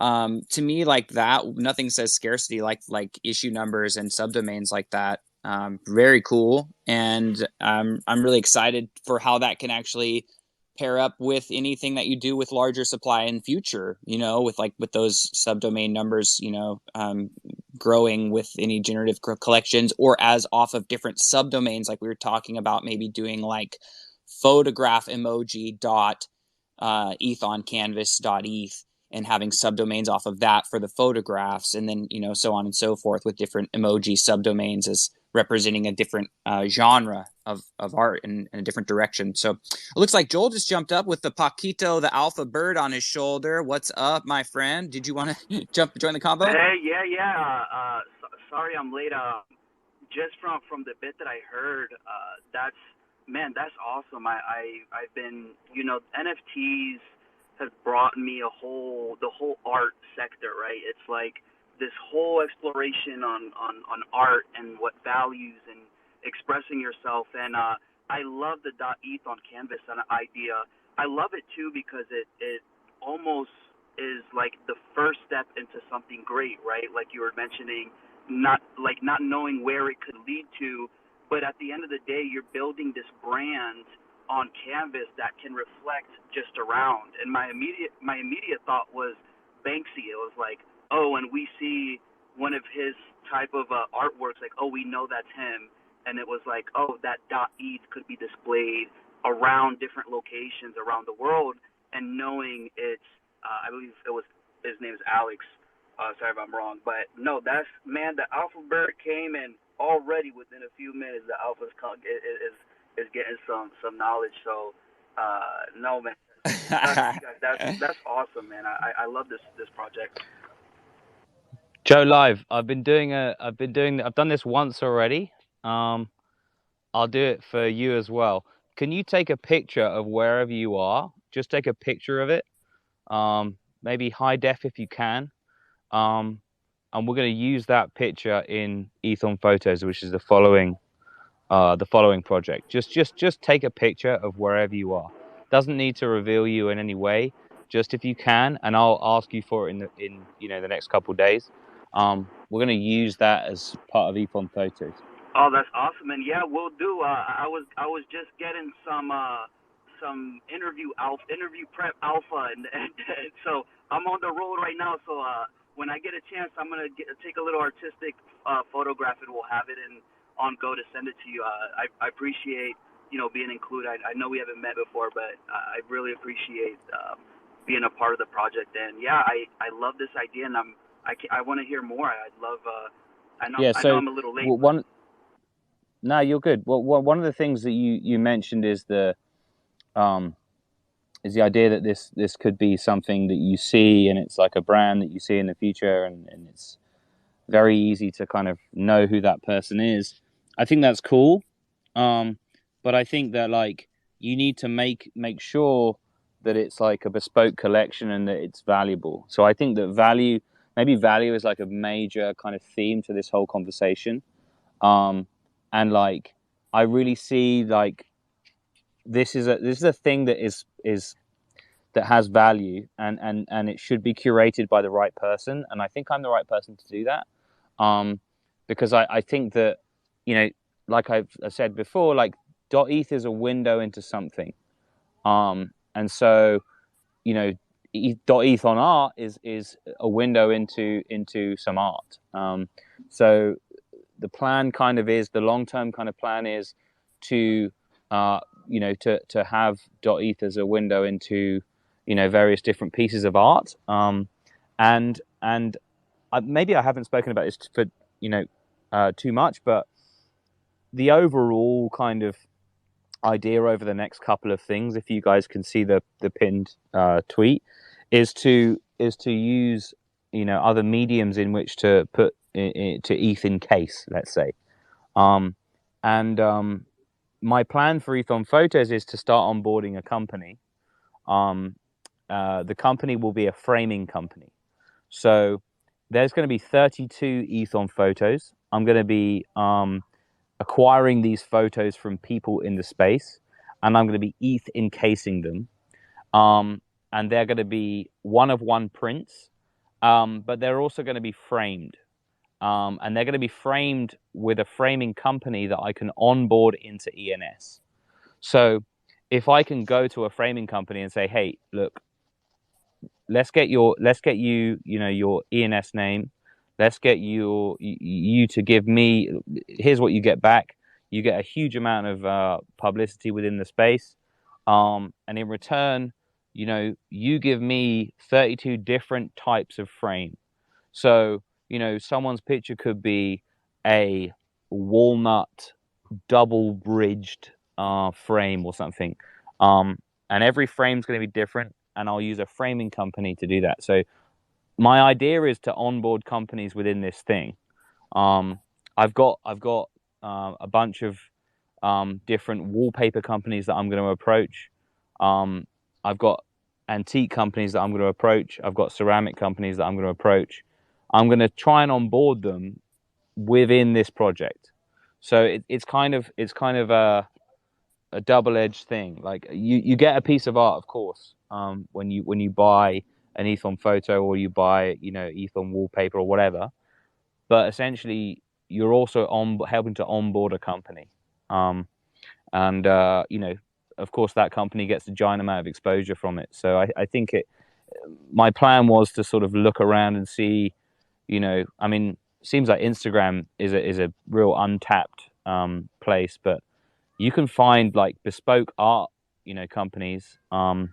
To me, like that, nothing says scarcity like issue numbers and subdomains like that. Very cool, and I'm really excited for how that can actually pair up with anything that you do with larger supply in future. You know, with those subdomain numbers, you know, growing with any generative collections, or as off of different subdomains, like we were talking about, maybe doing like photograph emoji dot eth on canvas .eth, and having subdomains off of that for the photographs, and then, you know, so on and so forth with different emoji subdomains as representing a different genre of art in a different direction. So it looks like Joel just jumped up with the Paquito, the alpha bird on his shoulder. What's up, my friend? Did you want to join the combo? Hey, yeah. Sorry I'm late. Just from the bit that I heard, that's awesome. I've been, you know, NFTs has brought me the whole art sector, right? It's like this whole exploration on art and what values and expressing yourself. And I love the .eth on Canvas idea. I love it too because it almost is like the first step into something great, right? Like you were mentioning, not knowing where it could lead to, but at the end of the day, you're building this brand on Canvas that can reflect just around. And my immediate thought was Banksy. It was like, oh, and we see one of his type of artworks, like, oh, we know that's him. And it was like, oh, that .eth could be displayed around different locations around the world. And knowing it's, I believe his name is Alex. Sorry if I'm wrong, but no, that's, man, the Alpha Bird came, and already within a few minutes, the Alpha's is getting some knowledge. So no, man, that's awesome, man. I love this project. Joe Live, I've done this once already. I'll do it for you as well. Can you take a picture of wherever you are? Just take a picture of it. Maybe high def if you can. And we're going to use that picture in ETH on Photos, which is the following project. Just take a picture of wherever you are. Doesn't need to reveal you in any way. just if you can, and I'll ask you for it in the next couple of days. We're going to use that as part of Ethon Photos. Oh, that's awesome, and yeah, we'll do. I was just getting some interview prep alpha, and so I'm on the road right now. So when I get a chance, I'm gonna take a little artistic photograph, and we'll have it on go to send it to you. I appreciate being included. I know we haven't met before, but I really appreciate being a part of the project. And yeah, I love this idea, and I want to hear more. I'd love. I know I'm a little late. No, you're good. Well, one of the things that you mentioned is the idea that this could be something that you see, and it's like a brand that you see in the future, and it's very easy to kind of know who that person is. I think that's cool, but I think that like you need to make sure that it's like a bespoke collection and that it's valuable. So I think that value is like a major kind of theme to this whole conversation. And like I really see like this is a thing that is that has value, and it should be curated by the right person, and I think I'm the right person to do that, because I think that like I've said before, like .eth is a window into something, and so .eth on art is a window into some art. So the plan kind of is, the long-term kind of plan is to to have .eth as a window into various different pieces of art, and maybe I haven't spoken about this for too much, but the overall kind of idea over the next couple of things, if you guys can see the pinned tweet, is to use other mediums in which to put to ETH in case, let's say, and my plan for Ethon Photos is to start onboarding a company. The company will be a framing company, so there's going to be 32 Ethon Photos. I'm going to be acquiring these photos from people in the space, and I'm going to be ETH encasing them, and they're going to be one-of-one prints, but they're also going to be framed, and they're going to be framed with a framing company that I can onboard into ENS. So if I can go to a framing company and say, hey, look, let's get you your ENS name, let's get you to give me, here's what you get back. You get a huge amount of publicity within the space, and in return, you give me 32 different types of frame. So someone's picture could be a walnut double bridged frame or something, and every frame's going to be different, and I'll use a framing company to do that. So my idea is to onboard companies within this thing. I've got a bunch of different wallpaper companies that I'm going to approach. I've got antique companies that I'm going to approach. I've got ceramic companies that I'm going to approach. I'm going to try and onboard them within this project. So it's kind of a double-edged thing. Like you get a piece of art, of course, when you buy an Ethon photo, or you buy Ethon wallpaper or whatever, but essentially you're also helping to onboard a company, and of course that company gets a giant amount of exposure from it. So I think my plan was to sort of look around and see, I mean, seems like Instagram is a real untapped place, but you can find like bespoke art companies who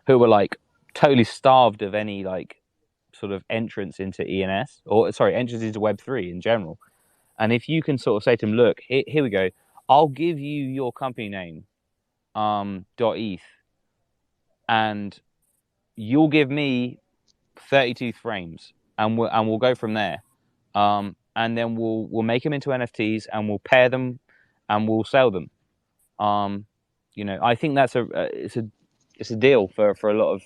are like totally starved of any like sort of entrance into ENS, or sorry, entrance into Web3 in general. And if you can sort of say to them, look, here we go, I'll give you your company name, .eth, and you'll give me 32 frames, and we'll go from there. And then we'll make them into NFTs, and we'll pair them, and we'll sell them. I think that's it's a deal for a lot of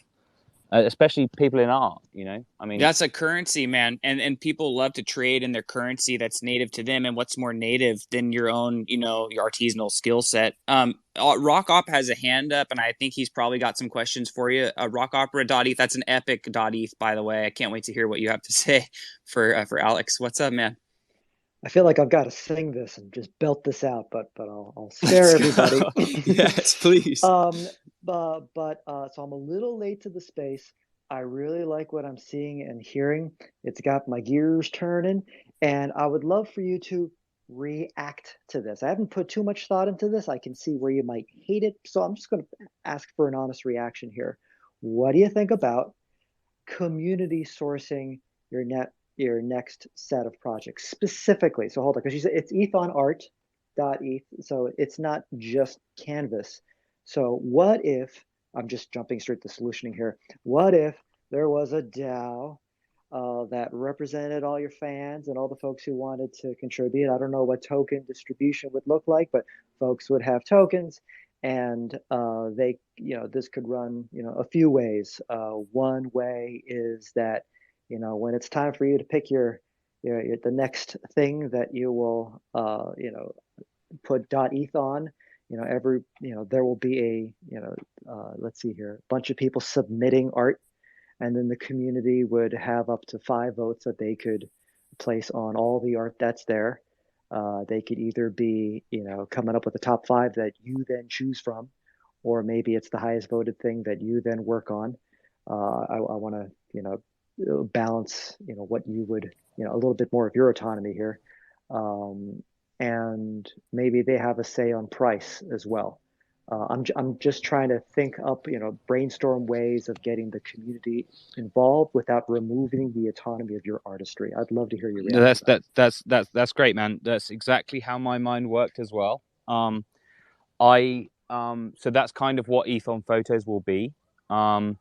especially people in art. I mean, that's a currency, man, and people love to trade in their currency that's native to them. And what's more native than your own, your artisanal skill set? Rock Op has a hand up, and I think he's probably got some questions for you. Rock Opera.eth, that's an epic .eth, by the way. I can't wait to hear what you have to say for Alex. What's up, man? I feel like I've got to sing this and just belt this out, but I'll spare everybody. Yes, please. So I'm a little late to the space. I really like what I'm seeing and hearing. It's got my gears turning, and I would love for you to react to this. I haven't put too much thought into this. I can see where you might hate it, so I'm just going to ask for an honest reaction here. What do you think about community sourcing your next set of projects specifically? So hold on, because it's ethonart.eth, so it's not just Canvas. So what if, I'm just jumping straight to solutioning here, what if there was a DAO that represented all your fans and all the folks who wanted to contribute? I don't know what token distribution would look like, but folks would have tokens, and this could run a few ways. One way is that when it's time for you to pick the next thing that you will put .eth on, there will be let's see here, a bunch of people submitting art, and then the community would have up to 5 votes that they could place on all the art that's there. They could either be coming up with the top 5 that you then choose from, or maybe it's the highest voted thing that you then work on. I want to balance what you would a little bit more of your autonomy here, and maybe they have a say on price as well. I'm just trying to think up, brainstorm ways of getting the community involved without removing the autonomy of your artistry. I'd love to hear your reaction. That's great, man. That's exactly how my mind worked as well. So that's kind of what Ethon Photos will be. I'll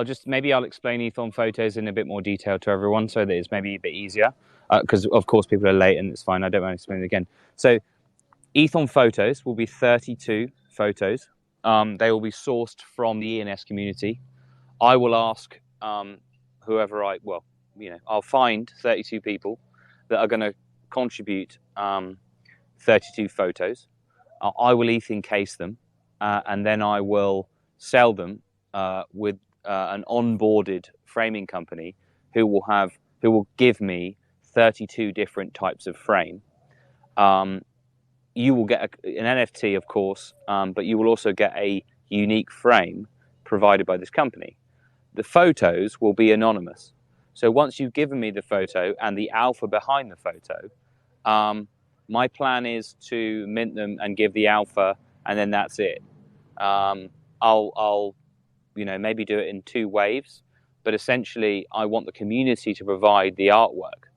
explain Ethon Photos in a bit more detail to everyone, so that it's maybe a bit easier. Because of course people are late, and it's fine. I don't mind explaining it again. So Ethon Photos will be 32 photos. They will be sourced from the ENS community. I will ask whoever I'll find 32 people that are going to contribute 32 photos. I will ETH encase them, and then I will sell them with an onboarded framing company who will give me 32 different types of frame. You will get an NFT, of course, but you will also get a unique frame provided by this company. The photos will be anonymous. So once you've given me the photo and the alpha behind the photo, my plan is to mint them and give the alpha, and then that's it. I'll maybe do it in 2 waves, but essentially I want the community to provide the artwork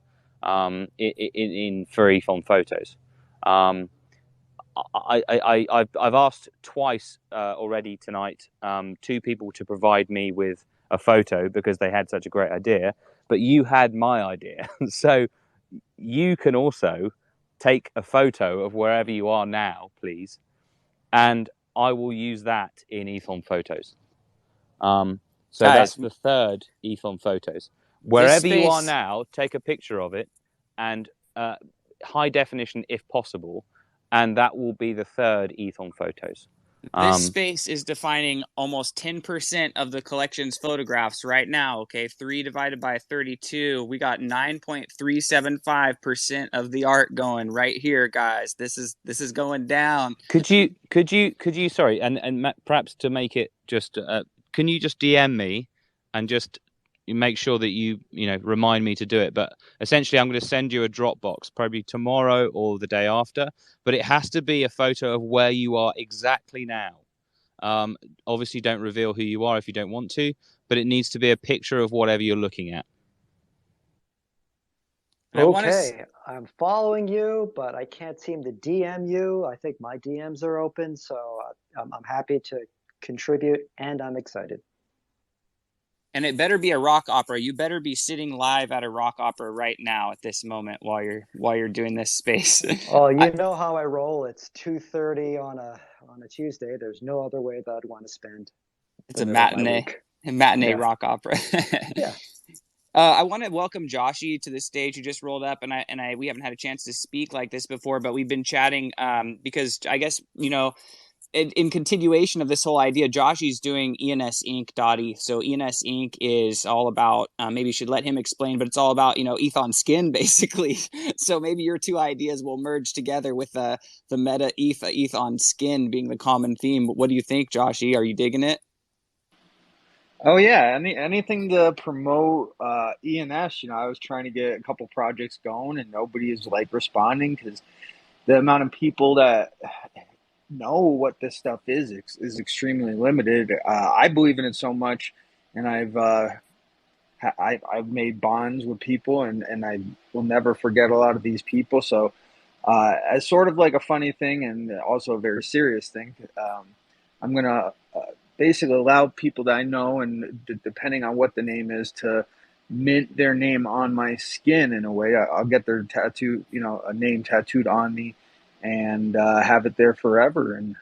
for Ethon Photos. I've asked twice already tonight 2 people to provide me with a photo because they had such a great idea, but you had my idea. So you can also take a photo of wherever you are now, please, and I will use that in Ethon Photos. So that's the 3rd Ethon Photos. Wherever you are now, take a picture of it, and high definition if possible, and that will be the 3rd Ethon Photos. This space is defining almost 10% of the collection's photographs right now. Okay, 3 divided by 32, we got 9.375% of the art going right here, guys. This is going down. Could you sorry, and perhaps to make it just can you just DM me and just make sure that you remind me to do it? But essentially I'm going to send you a Dropbox probably tomorrow or the day after, but it has to be a photo of where you are exactly now. Obviously don't reveal who you are if you don't want to, but it needs to be a picture of whatever you're looking at. Okay, I'm following you, but I can't seem to DM you. I think my DMs are open, so I'm happy to contribute, and I'm excited. And it better be a rock opera. You better be sitting live at a rock opera right now at this moment while you're doing this space. Oh, you know how I roll. It's 2:30 on a Tuesday. There's no other way that I'd want to spend. It's a matinee. Matinee Yeah. rock opera. Yeah. I want to welcome Joshy to the stage, who just rolled up, and we haven't had a chance to speak like this before, but we've been chatting because I guess, in continuation of this whole idea, Joshy's doing ENS Inc. Dottie. So ENS Inc. is all about, maybe you should let him explain, but it's all about, ETH on skin, basically. So maybe your two ideas will merge together with the meta ETH on skin being the common theme. What do you think, Joshy? Are you digging it? Oh yeah, anything to promote ENS. I was trying to get a couple projects going, and nobody is like responding because the amount of people that know what this stuff is extremely limited. I believe in it so much, and I've made bonds with people, and I will never forget a lot of these people. So, as sort of like a funny thing and also a very serious thing, I'm gonna basically allow people that I know, and depending on what the name is, to mint their name on my skin in a way. I'll get their tattoo, a name tattooed on me, and have it there forever. And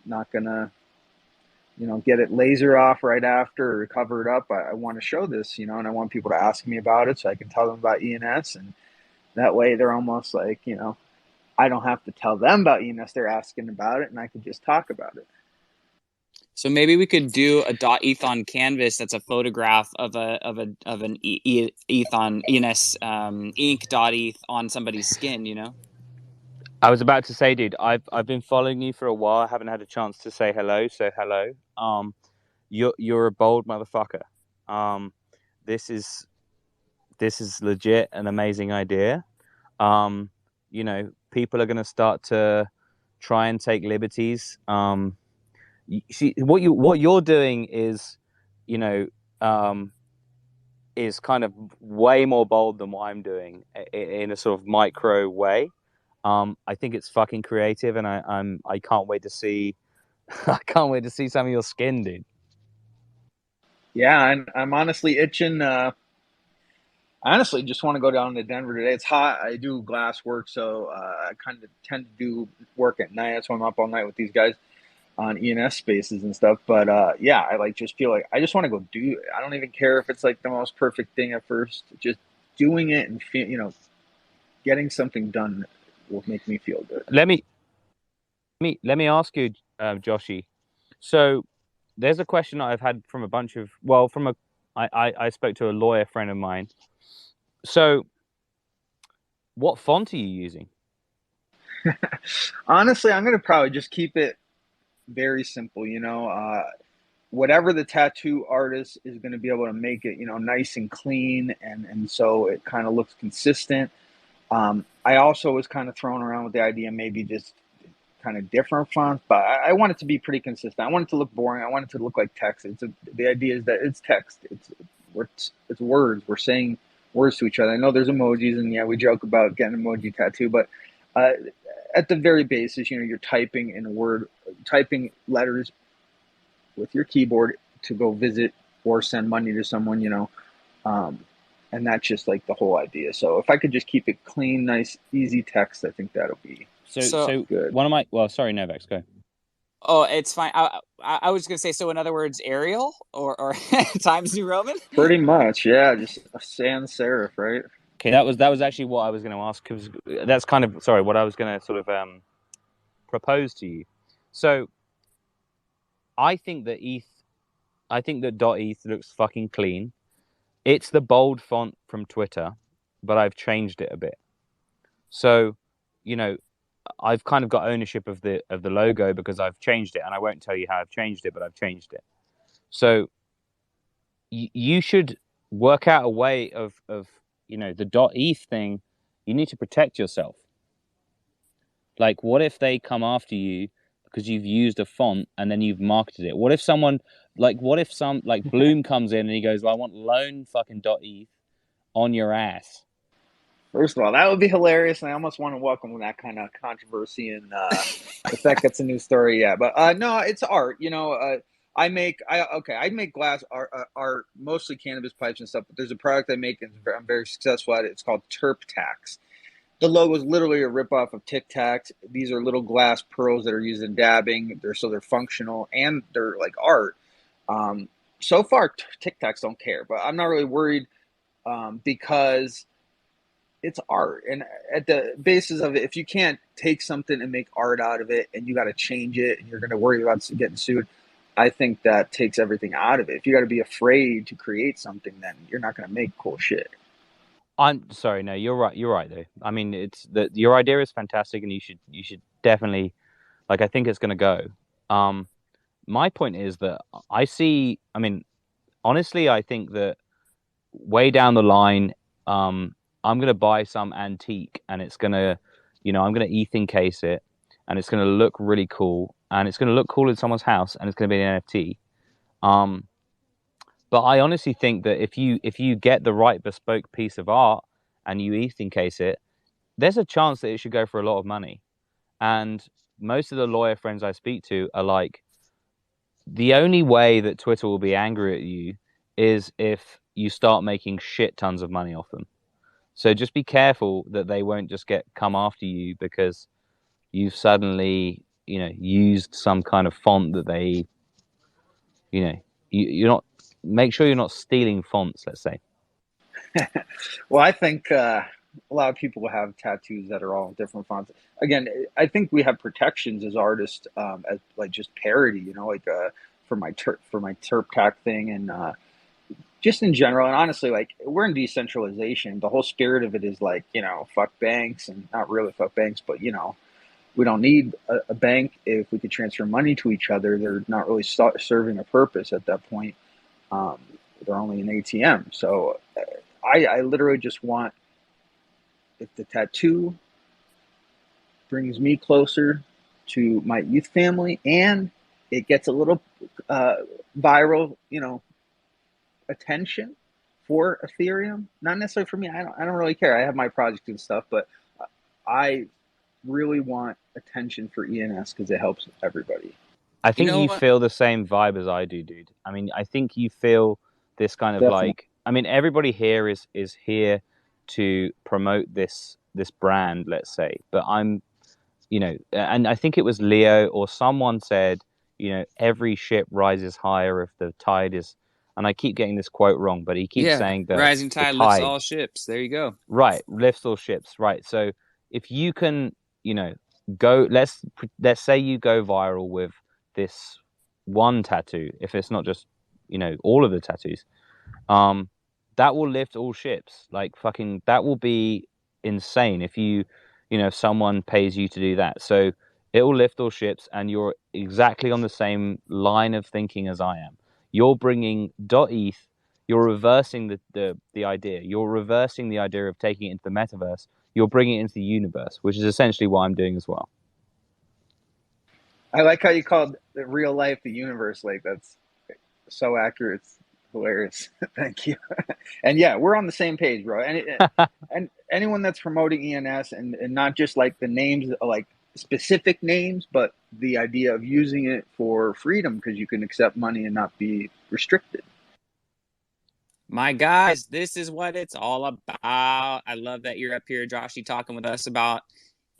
not gonna, get it laser off right after or cover it up. I want to show this, and I want people to ask me about it so I can tell them about ENS, and that way they're almost like, I don't have to tell them about ENS. They're asking about it, and I can just talk about it. So maybe we could do a .eth on canvas that's a photograph of an ETH on ENS ink .eth on somebody's skin. I was about to say, dude, I've been following you for a while. I haven't had a chance to say hello. So hello. You're a bold motherfucker. This is legit an amazing idea. People are going to start to try and take liberties. See, what you're doing is, is kind of way more bold than what I'm doing in a sort of micro way. I think it's fucking creative, and I can't wait to see I can't wait to see some of your skin, dude. Yeah, I'm honestly itching. I honestly just want to go down to Denver today. It's hot. I do glass work, so I kind of tend to do work at night. That's why I'm up all night with these guys on ENS spaces and stuff. But yeah, I just feel like I just want to go do it. I don't even care if it's like the most perfect thing at first. Just doing it and getting something done will make me feel good. Let me ask you, Joshy. So there's a question I've had from a bunch of I spoke to a lawyer friend of mine. So what font are you using? Honestly, I'm gonna probably just keep it very simple. Whatever the tattoo artist is going to be able to make it, nice and clean, and so it kind of looks consistent. I also was kind of throwing around with the idea maybe just kind of different fonts, but I want it to be pretty consistent. I want it to look boring. I want it to look like text. The idea is that it's text. It's words. We're saying words to each other. I know there's emojis, and yeah, we joke about getting an emoji tattoo, but uh, at the very basis, you're typing in a word, typing letters with your keyboard to go visit or send money to someone, and that's just like the whole idea. So if I could just keep it clean, nice, easy text, I think that'll be so good. One of my sorry, n0vax, go. Oh, it's fine. I was gonna say, so in other words, Arial or Times New Roman. Pretty much, yeah, just a sans serif, right? Okay, that was actually what I was going to ask, because that's kind of what I was going to sort of propose to you. So I think that .eth looks fucking clean. It's the bold font from Twitter, but I've changed it a bit. So, I've kind of got ownership of the logo because I've changed it, and I won't tell you how I've changed it, but I've changed it. So you should work out a way of the .eth thing. You need to protect yourself. Like, what if they come after you because you've used a font and then you've marketed it? What if someone Bloom comes in and he goes, well, I want lone fucking .eth on your ass? First of all, that would be hilarious, and I almost want to welcome that kind of controversy, and if that gets a new story, yeah. But no, it's art. I make glass art, mostly cannabis pipes and stuff. But there's a product I make, and I'm very successful at it. It's called Terp Tax. The logo is literally a ripoff of Tic Tacs. These are little glass pearls that are used in dabbing. They're functional and they're like art. so far TikToks don't care, but I'm not really worried because it's art, and at the basis of it, if you can't take something and make art out of it, and you got to change it, and you're going to worry about getting sued, I think that takes everything out of it. If you got to be afraid to create something, then you're not going to make cool shit. I'm sorry, no, you're right. You're right though. I mean, it's that your idea is fantastic, and you should definitely, like, I think it's going to go. My point is that I mean, honestly, I think that way down the line, I'm gonna buy some antique, and it's gonna, I'm gonna ETH encase it, and it's gonna look really cool, and it's gonna look cool in someone's house, and it's gonna be an NFT. Um, but I honestly think that if you get the right bespoke piece of art and you ETH encase it, there's a chance that it should go for a lot of money. And most of the lawyer friends I speak to are like, the only way that Twitter will be angry at you is if you start making shit tons of money off them. So just be careful that they won't just come after you because you've suddenly, used some kind of font that they, you're not. Make sure you're not stealing fonts. Let's say. Well, I think a lot of people have tattoos that are all different fonts. Again, I think we have protections as artists, as like just parody. Like for my Terp Tac thing, and just in general. And honestly, like, we're in decentralization. The whole spirit of it is like, fuck banks, and not really fuck banks, but we don't need a bank if we could transfer money to each other. They're not really serving a purpose at that point. Um, they're only an ATM. So I literally just want, if the tattoo brings me closer to my youth family and it gets a little viral, attention for Ethereum, not necessarily for me. I don't really care. I have my project and stuff, but I really want attention for ENS because it helps everybody. I think you what? feel the same vibe as I do, dude. I mean, I think you feel this kind of Definitely. like, I mean, everybody here is here to promote this brand, let's say. But I'm, and I think it was Leo or someone said, every ship rises higher if the tide is, and I keep getting this quote wrong, but he keeps Yeah, saying that rising the tide lifts tide, all ships. There you go. right, lifts all ships, right. So if you can, go, let's say you go viral with this one tattoo, if it's not just, all of the tattoos, that will lift all ships. Like, fucking, that will be insane if if someone pays you to do that. So it will lift all ships, and you're exactly on the same line of thinking as I am. You're bringing .eth, you're reversing the idea. You're reversing the idea of taking it into the metaverse. You're bringing it into the universe, which is essentially what I'm doing as well. I like how you called the real life the universe. Like, that's so accurate. It's hilarious. Thank you. And yeah, we're on the same page, bro. And anyone that's promoting ENS, and not just like the names, like specific names, but the idea of using it for freedom because you can accept money and not be restricted. My guys, this is what it's all about. I love that you're up here, Joshy, talking with us about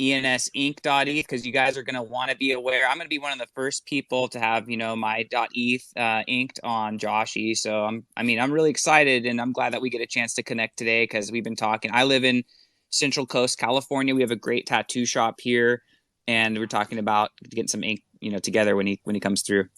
ensinc.eth because you guys are going to want to be aware. I'm going to be one of the first people to have, my .eth inked on Joshy. So I'm really excited, and I'm glad that we get a chance to connect today because we've been talking. I live in Central Coast, California. We have a great tattoo shop here, and we're talking about getting some ink, together when he comes through.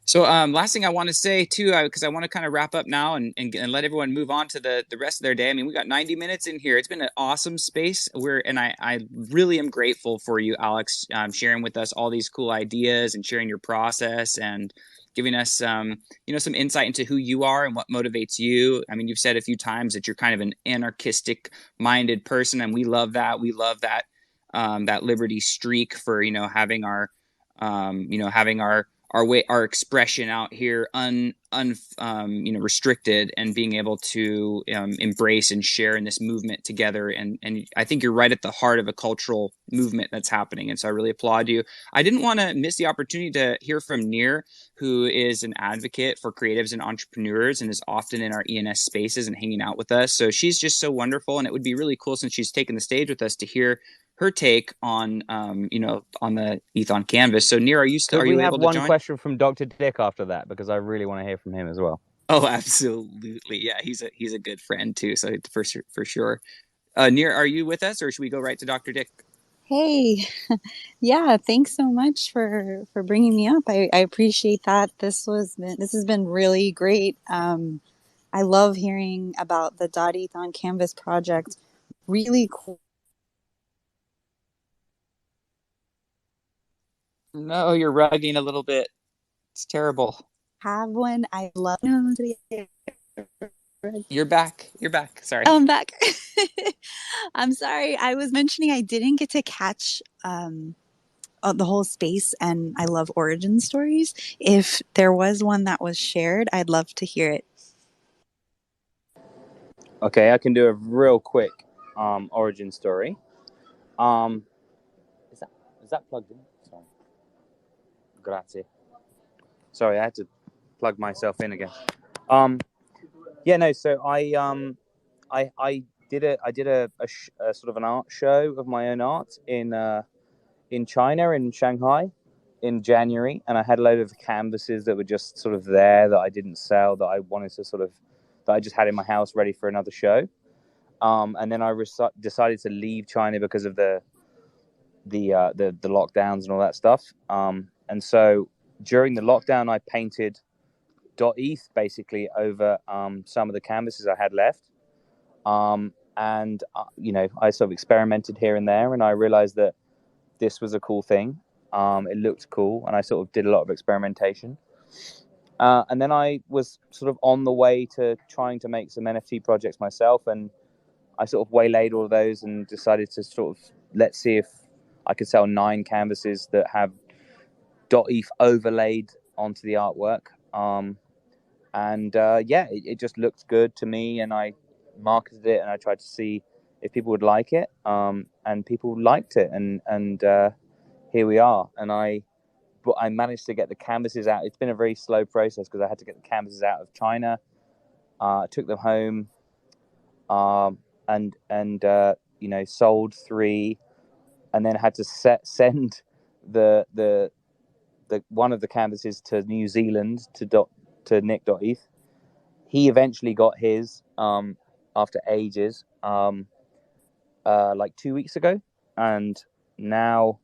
So last thing I want to say too, because I want to kind of wrap up now and let everyone move on to the rest of their day. I mean, we got 90 minutes in here. It's been an awesome space. I really am grateful for you, Alex, sharing with us all these cool ideas and sharing your process and giving us some insight into who you are and what motivates you. I mean, you've said a few times that you're kind of an anarchistic minded person, and we love that. We love that that liberty streak for having our having our expression out here restricted, and being able to embrace and share in this movement together. And I think you're right at the heart of a cultural movement that's happening. And so I really applaud you. I didn't want to miss the opportunity to hear from Nir, who is an advocate for creatives and entrepreneurs and is often in our ENS spaces and hanging out with us. So she's just so wonderful. And it would be really cool, since she's taken the stage with us, to hear her take on on the ETH on Canvas. So Nir, Could we have able to one join? question from Dr. Dick after that? Because I really want to hear from him as well. Oh, absolutely. Yeah, he's a good friend too. So for sure. Nir, are you with us, or should we go right to Dr. Dick? Hey, yeah, thanks so much for bringing me up. I appreciate that. This has been really great. I love hearing about the .eth on Canvas project. Really cool. No, you're rugging a little bit. It's terrible. Have one. I love. You're back. You're back. Sorry. Oh, I'm back. I'm sorry. I was mentioning I didn't get to catch the whole space, and I love origin stories. If there was one that was shared, I'd love to hear it. Okay, I can do a real quick origin story. Is that plugged in? Sorry. Grazie. Sorry, I had to plug myself in again. Yeah, no. So I did a sort of an art show of my own art in China, in Shanghai, in January, and I had a load of canvases that were just sort of there that I didn't sell, that I wanted to that I just had in my house ready for another show. And then I decided to leave China because of the lockdowns and all that stuff. And so during the lockdown, I painted .eth basically over some of the canvases I had left. And I sort of experimented here and there, and I realized that this was a cool thing. It looked cool, and I sort of did a lot of experimentation. And then I was sort of on the way to trying to make some NFT projects myself, and I sort of waylaid all of those and decided to sort of let's see if I could sell 9 canvases that have .eth overlaid onto the artwork. It just looked good to me, and I marketed it, and I tried to see if people would like it, and people liked it, and here we are. And I managed to get the canvases out. It's been a very slow process because I had to get the canvases out of China. Took them home, and sold 3, and then had to send the one of the canvases to New Zealand to Nick.eth. He eventually got his after ages, like 2 weeks ago, and now,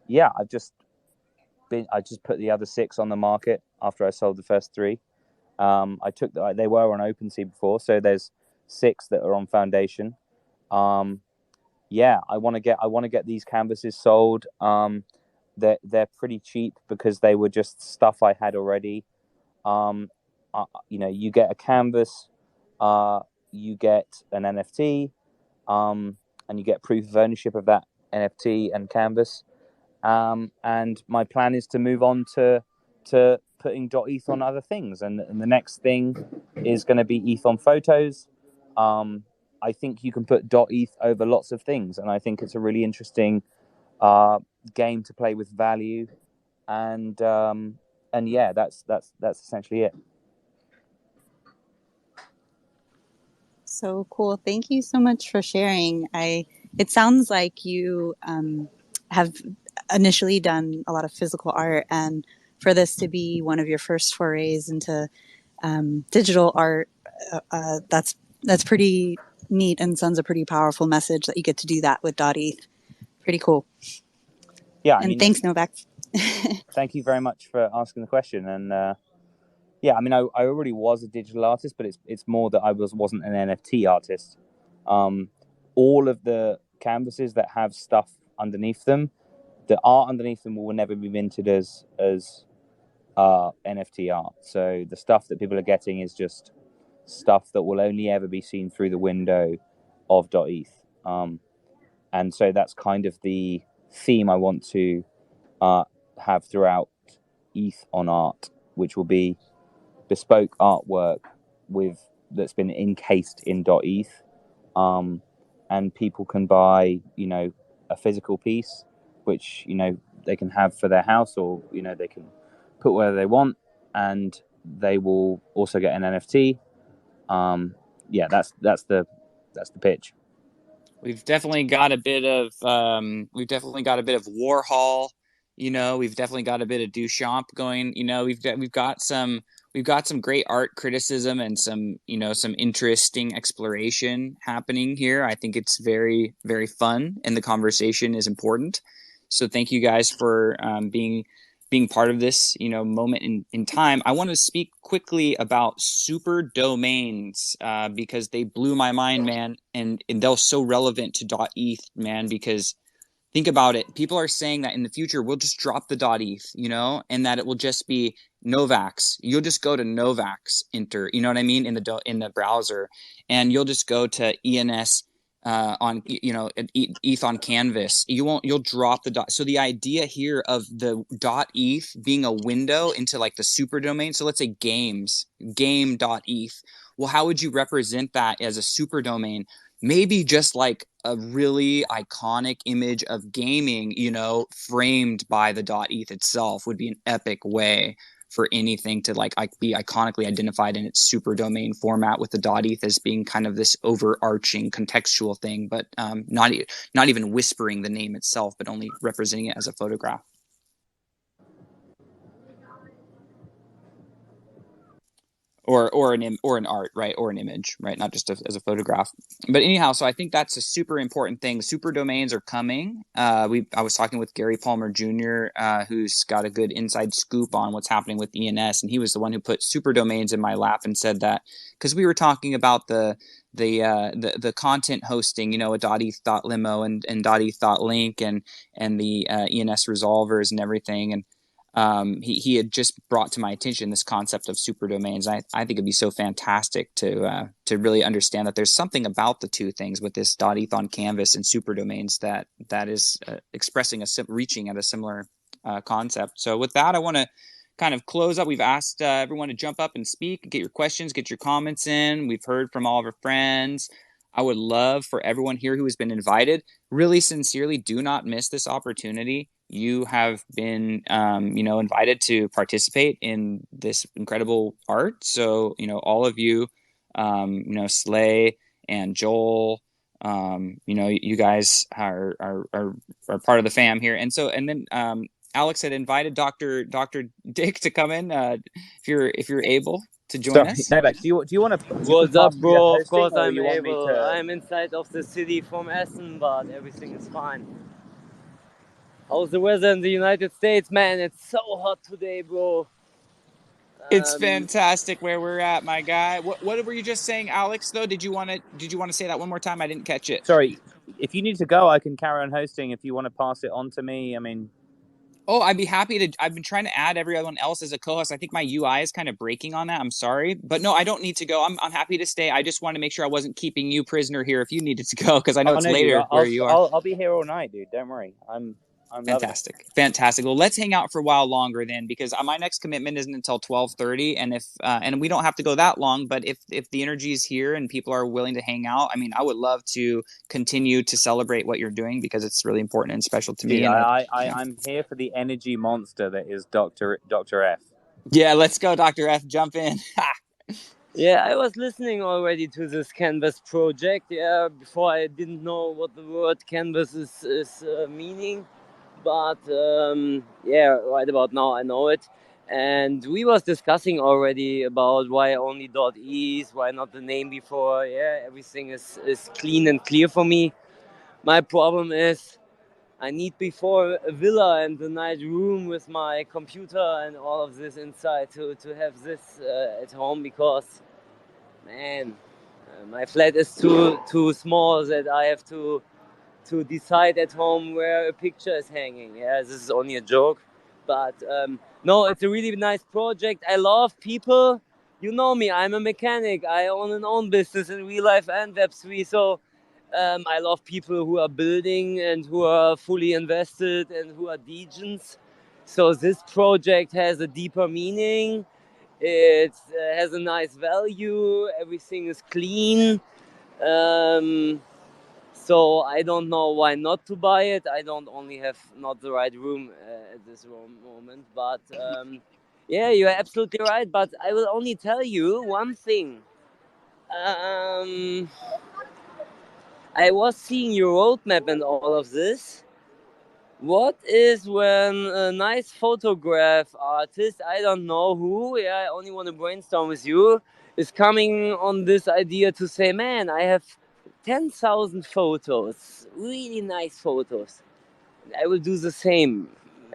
yeah, I just put the other 6 on the market after I sold the first 3. They were on OpenSea before, so there's 6 that are on Foundation. I want to get these canvases sold. They're pretty cheap because they were just stuff I had already. You get a canvas, you get an NFT, and you get proof of ownership of that NFT and canvas. And my plan is to move on to putting .eth on other things, and the next thing is going to be ETH on photos. I think you can put .eth over lots of things, and I think it's a really interesting game to play with value, and yeah, that's essentially it. So cool. Thank you so much for sharing. It sounds like you have initially done a lot of physical art, and for this to be one of your first forays into digital art, that's pretty neat and sends a pretty powerful message that you get to do that with .eth. Pretty cool. Yeah, thanks, n0vax. Thank you very much for asking the question. And I already was a digital artist, but it's more that I wasn't an NFT artist. All of the canvases that have stuff underneath them, the art underneath them will never be minted as NFT art. So the stuff that people are getting is just stuff that will only ever be seen through the window of .eth. And so that's kind of the theme I want to have throughout ETH on art, which will be bespoke artwork that's been encased in .eth, and people can buy a physical piece, which they can have for their house, or they can put wherever they want, and they will also get an NFT. That's the pitch. We've definitely got a bit of Warhol, you know, we've definitely got a bit of Duchamp going, you know, we've got some great art criticism and some, you know, some interesting exploration happening here. I think it's very, very fun and the conversation is important. So thank you guys for being part of this, you know, moment in time. I want to speak quickly about super domains because they blew my mind, man, and they're so relevant to .eth, man, because think about it. People are saying that in the future we'll just drop the .eth, you know, and that it will just be n0vax. You'll just go to n0vax enter, you know what I mean, in the browser, and you'll just go to ENS on, you know, ETH on canvas. You'll drop the dot. So the idea here of the .eth being a window into like the super domain. So let's say game.eth. Well, how would you represent that as a super domain? Maybe just like a really iconic image of gaming, you know, framed by the .eth itself would be an epic way for anything to like be iconically identified in its super domain format, with the .eth as being kind of this overarching contextual thing, but not even whispering the name itself, but only representing it as a photograph. Or an art, right, or an image, right, not just as a photograph. But anyhow, so I think that's a super important thing. Super domains are coming. I was talking with Gary Palmer Jr., who's got a good inside scoop on what's happening with ENS, and he was the one who put super domains in my lap and said that because we were talking about the content hosting, you know, at .eth.limo and .eth.link and the ENS resolvers and everything, and he had just brought to my attention this concept of super domains. I think it'd be so fantastic to really understand that there's something about the two things with this .eth on canvas and super domains that is expressing reaching at a similar concept. So with that, I want to kind of close up. We've asked everyone to jump up and speak, get your questions, get your comments in. We've heard from all of our friends. I would love for everyone here who has been invited, really sincerely, do not miss this opportunity. You have been, you know, invited to participate in this incredible art. So, you know, all of you, you know, Slay and Joel, you know, you guys are part of the fam here. And so, and then Alex had invited Dr. Dick to come in if you're able to join Sorry, us. n0vax, do you want to? What's up, bro? Of course or I'm you want me able. to? I'm inside of the city from Essen, but everything is fine. How's the weather in the United States, man? It's so hot today, bro. It's fantastic where we're at, my guy. What were you just saying, Alex? Though, did you want to say that one more time? I didn't catch it. Sorry, if you need to go, I can carry on hosting. If you want to pass it on to me, I mean. Oh, I'd be happy to. I've been trying to add everyone else as a co-host. I think my UI is kind of breaking on that. I'm sorry, but no, I don't need to go. I'm happy to stay. I just wanted to make sure I wasn't keeping you prisoner here if you needed to go, because I know it's No, later dude, where you are. I'll be here all night, dude. Don't worry. I'm Fantastic. Fantastic. Well, let's hang out for a while longer then, because my next commitment isn't until 12:30, and if and we don't have to go that long, but if the energy is here and people are willing to hang out, I mean, I would love to continue to celebrate what you're doing because it's really important and special to me. Dude, And I'm here for the energy monster that is Dr. F. Yeah, let's go, Dr. F. Jump in. Yeah, I was listening already to this Canvas project. Yeah, before I didn't know what the word Canvas is meaning, but yeah, right about now I know it. And we was discussing already about why only .eth, why not the name before. Yeah, everything is clean and clear for me. My problem is I need before a villa and a nice room with my computer and all of this inside to have this at home, because man, my flat is too small that I have to decide at home where a picture is hanging. Yeah, this is only a joke, but no, it's a really nice project. I love people. You know me, I'm a mechanic. I own an own business in real life and Web3, so I love people who are building and who are fully invested and who are degens. So this project has a deeper meaning. It has a nice value. Everything is clean. So I don't know why not to buy it. I don't only have not the right room at this moment. But yeah, you're absolutely right. But I will only tell you one thing. I was seeing your roadmap and all of this. What is when a nice photograph artist, I don't know who, I only want to brainstorm with you, is coming on this idea to say, man, I have 10,000 photos, really nice photos. I will do the same.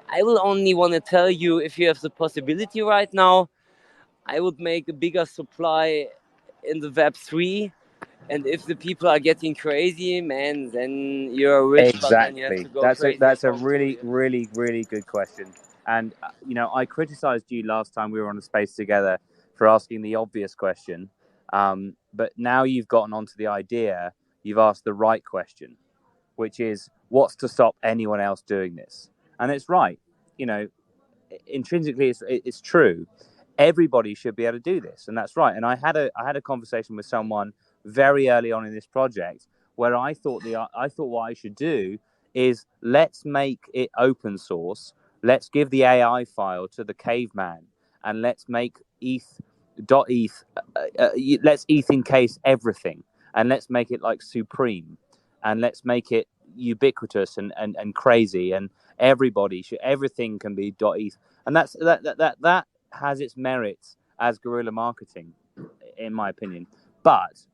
I will only want to tell you, if you have the possibility right now, I would make a bigger supply in the Web3. And if the people are getting crazy, man, then you're rich, but then you have Exactly. to go crazy That's a from too. really, really, really good question. And I criticized you last time we were on a space together for asking the obvious question. But now you've gotten onto the idea, you've asked the right question, which is, what's to stop anyone else doing this? And it's right. Intrinsically, it's true. Everybody should be able to do this, and that's right. And I had a conversation with someone very early on in this project where I thought what I should do is, let's make it open source. Let's give the AI file to the caveman, and let's make eth.eth. Let's eth encase everything, and let's make it like supreme, and let's make it ubiquitous and crazy, and everything can be .eth, and that has its merits as guerrilla marketing, in my opinion. But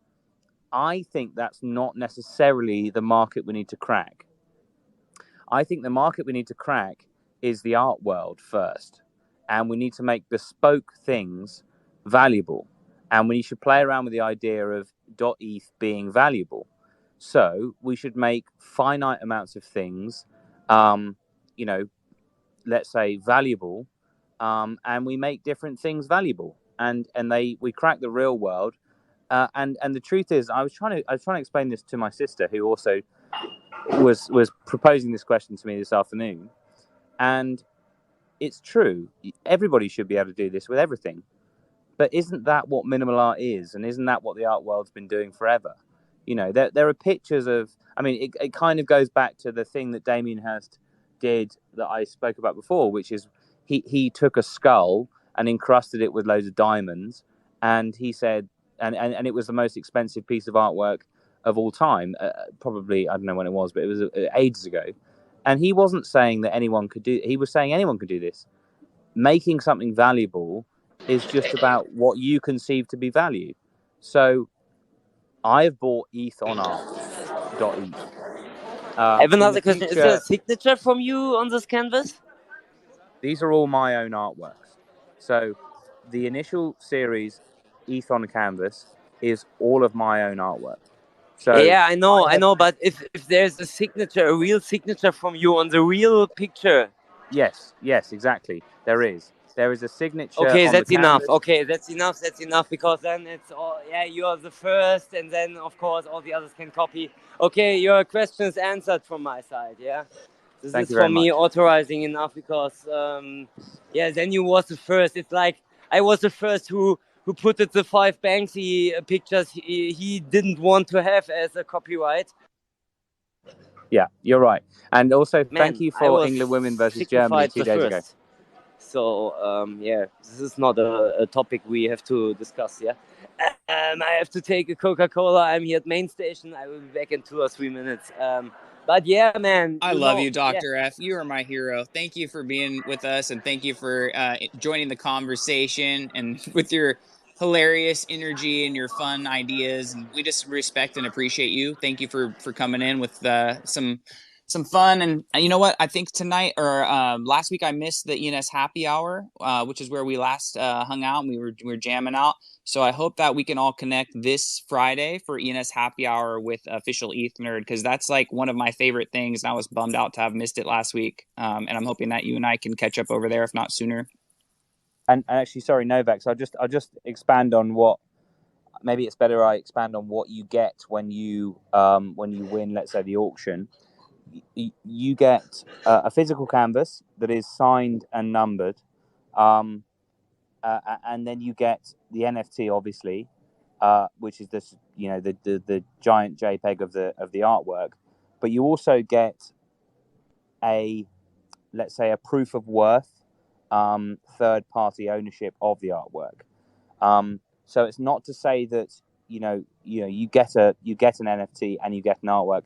I think that's not necessarily the market we need to crack. I think the market we need to crack is the art world first, and we need to make bespoke things valuable, and we should play around with the idea of .eth being valuable. So we should make finite amounts of things, let's say valuable, and we make different things valuable, and we crack the real world. And the truth is, I was trying to explain this to my sister, who also was proposing this question to me this afternoon, and it's true. Everybody should be able to do this with everything. But isn't that what minimal art is? And isn't that what the art world's been doing forever? There are pictures of, I mean, it kind of goes back to the thing that Damien Hirst did that I spoke about before, which is he took a skull and encrusted it with loads of diamonds. And he said, and it was the most expensive piece of artwork of all time. Probably, I don't know when it was, but it was ages ago. And he wasn't saying that anyone could do, he was saying anyone could do this. Making something valuable is just about what you conceive to be value. So I've bought ETH on art.eth. I have In the another question. Is there a future, signature from you on this canvas? these are all my own artworks. So the initial series, ETH on Canvas, is all of my own artwork. So Yeah, I know. But if there's a signature, a real signature from you on the real picture. Yes, exactly. There is a signature Okay, on the that's enough. canvas. Okay, that's enough. Because then it's all, you're the first, and then of course all the others can copy. Okay, your question is answered from my side. Yeah, this Thank is you for very me much. authorizing enough, because then you was the first. It's like I was the first who put it the 5 Banksy pictures he didn't want to have as a copyright. Yeah, you're right. And also, thank Man, you I for was England women versus Germany signified 2 the days ago. first. So this is not a topic we have to discuss. Yeah, I have to take a Coca-Cola. I'm here at main station. I will be back in 2 or 3 minutes. But yeah, man, I love you, Dr. F. You are my hero. Thank you for being with us, and thank you for joining the conversation and with your hilarious energy and your fun ideas. And we just respect and appreciate you. Thank you for coming in with some fun. And you know what? I think tonight or last week I missed the ENS happy hour, which is where we last hung out and we were jamming out. So I hope that we can all connect this Friday for ENS Happy Hour with official ETH Nerd, because that's like one of my favorite things. And I was bummed out to have missed it last week. And I'm hoping that you and I can catch up over there, if not sooner. And actually, sorry, n0vax. I'll just expand on what. Maybe it's better I expand on what you get when you win, let's say, the auction. You get a physical canvas that is signed and numbered. And then you get the NFT, obviously, which is this, the giant JPEG of the artwork. But you also get let's say, a proof of worth, third-party ownership of the artwork. So it's not to say that you get an NFT and you get an artwork.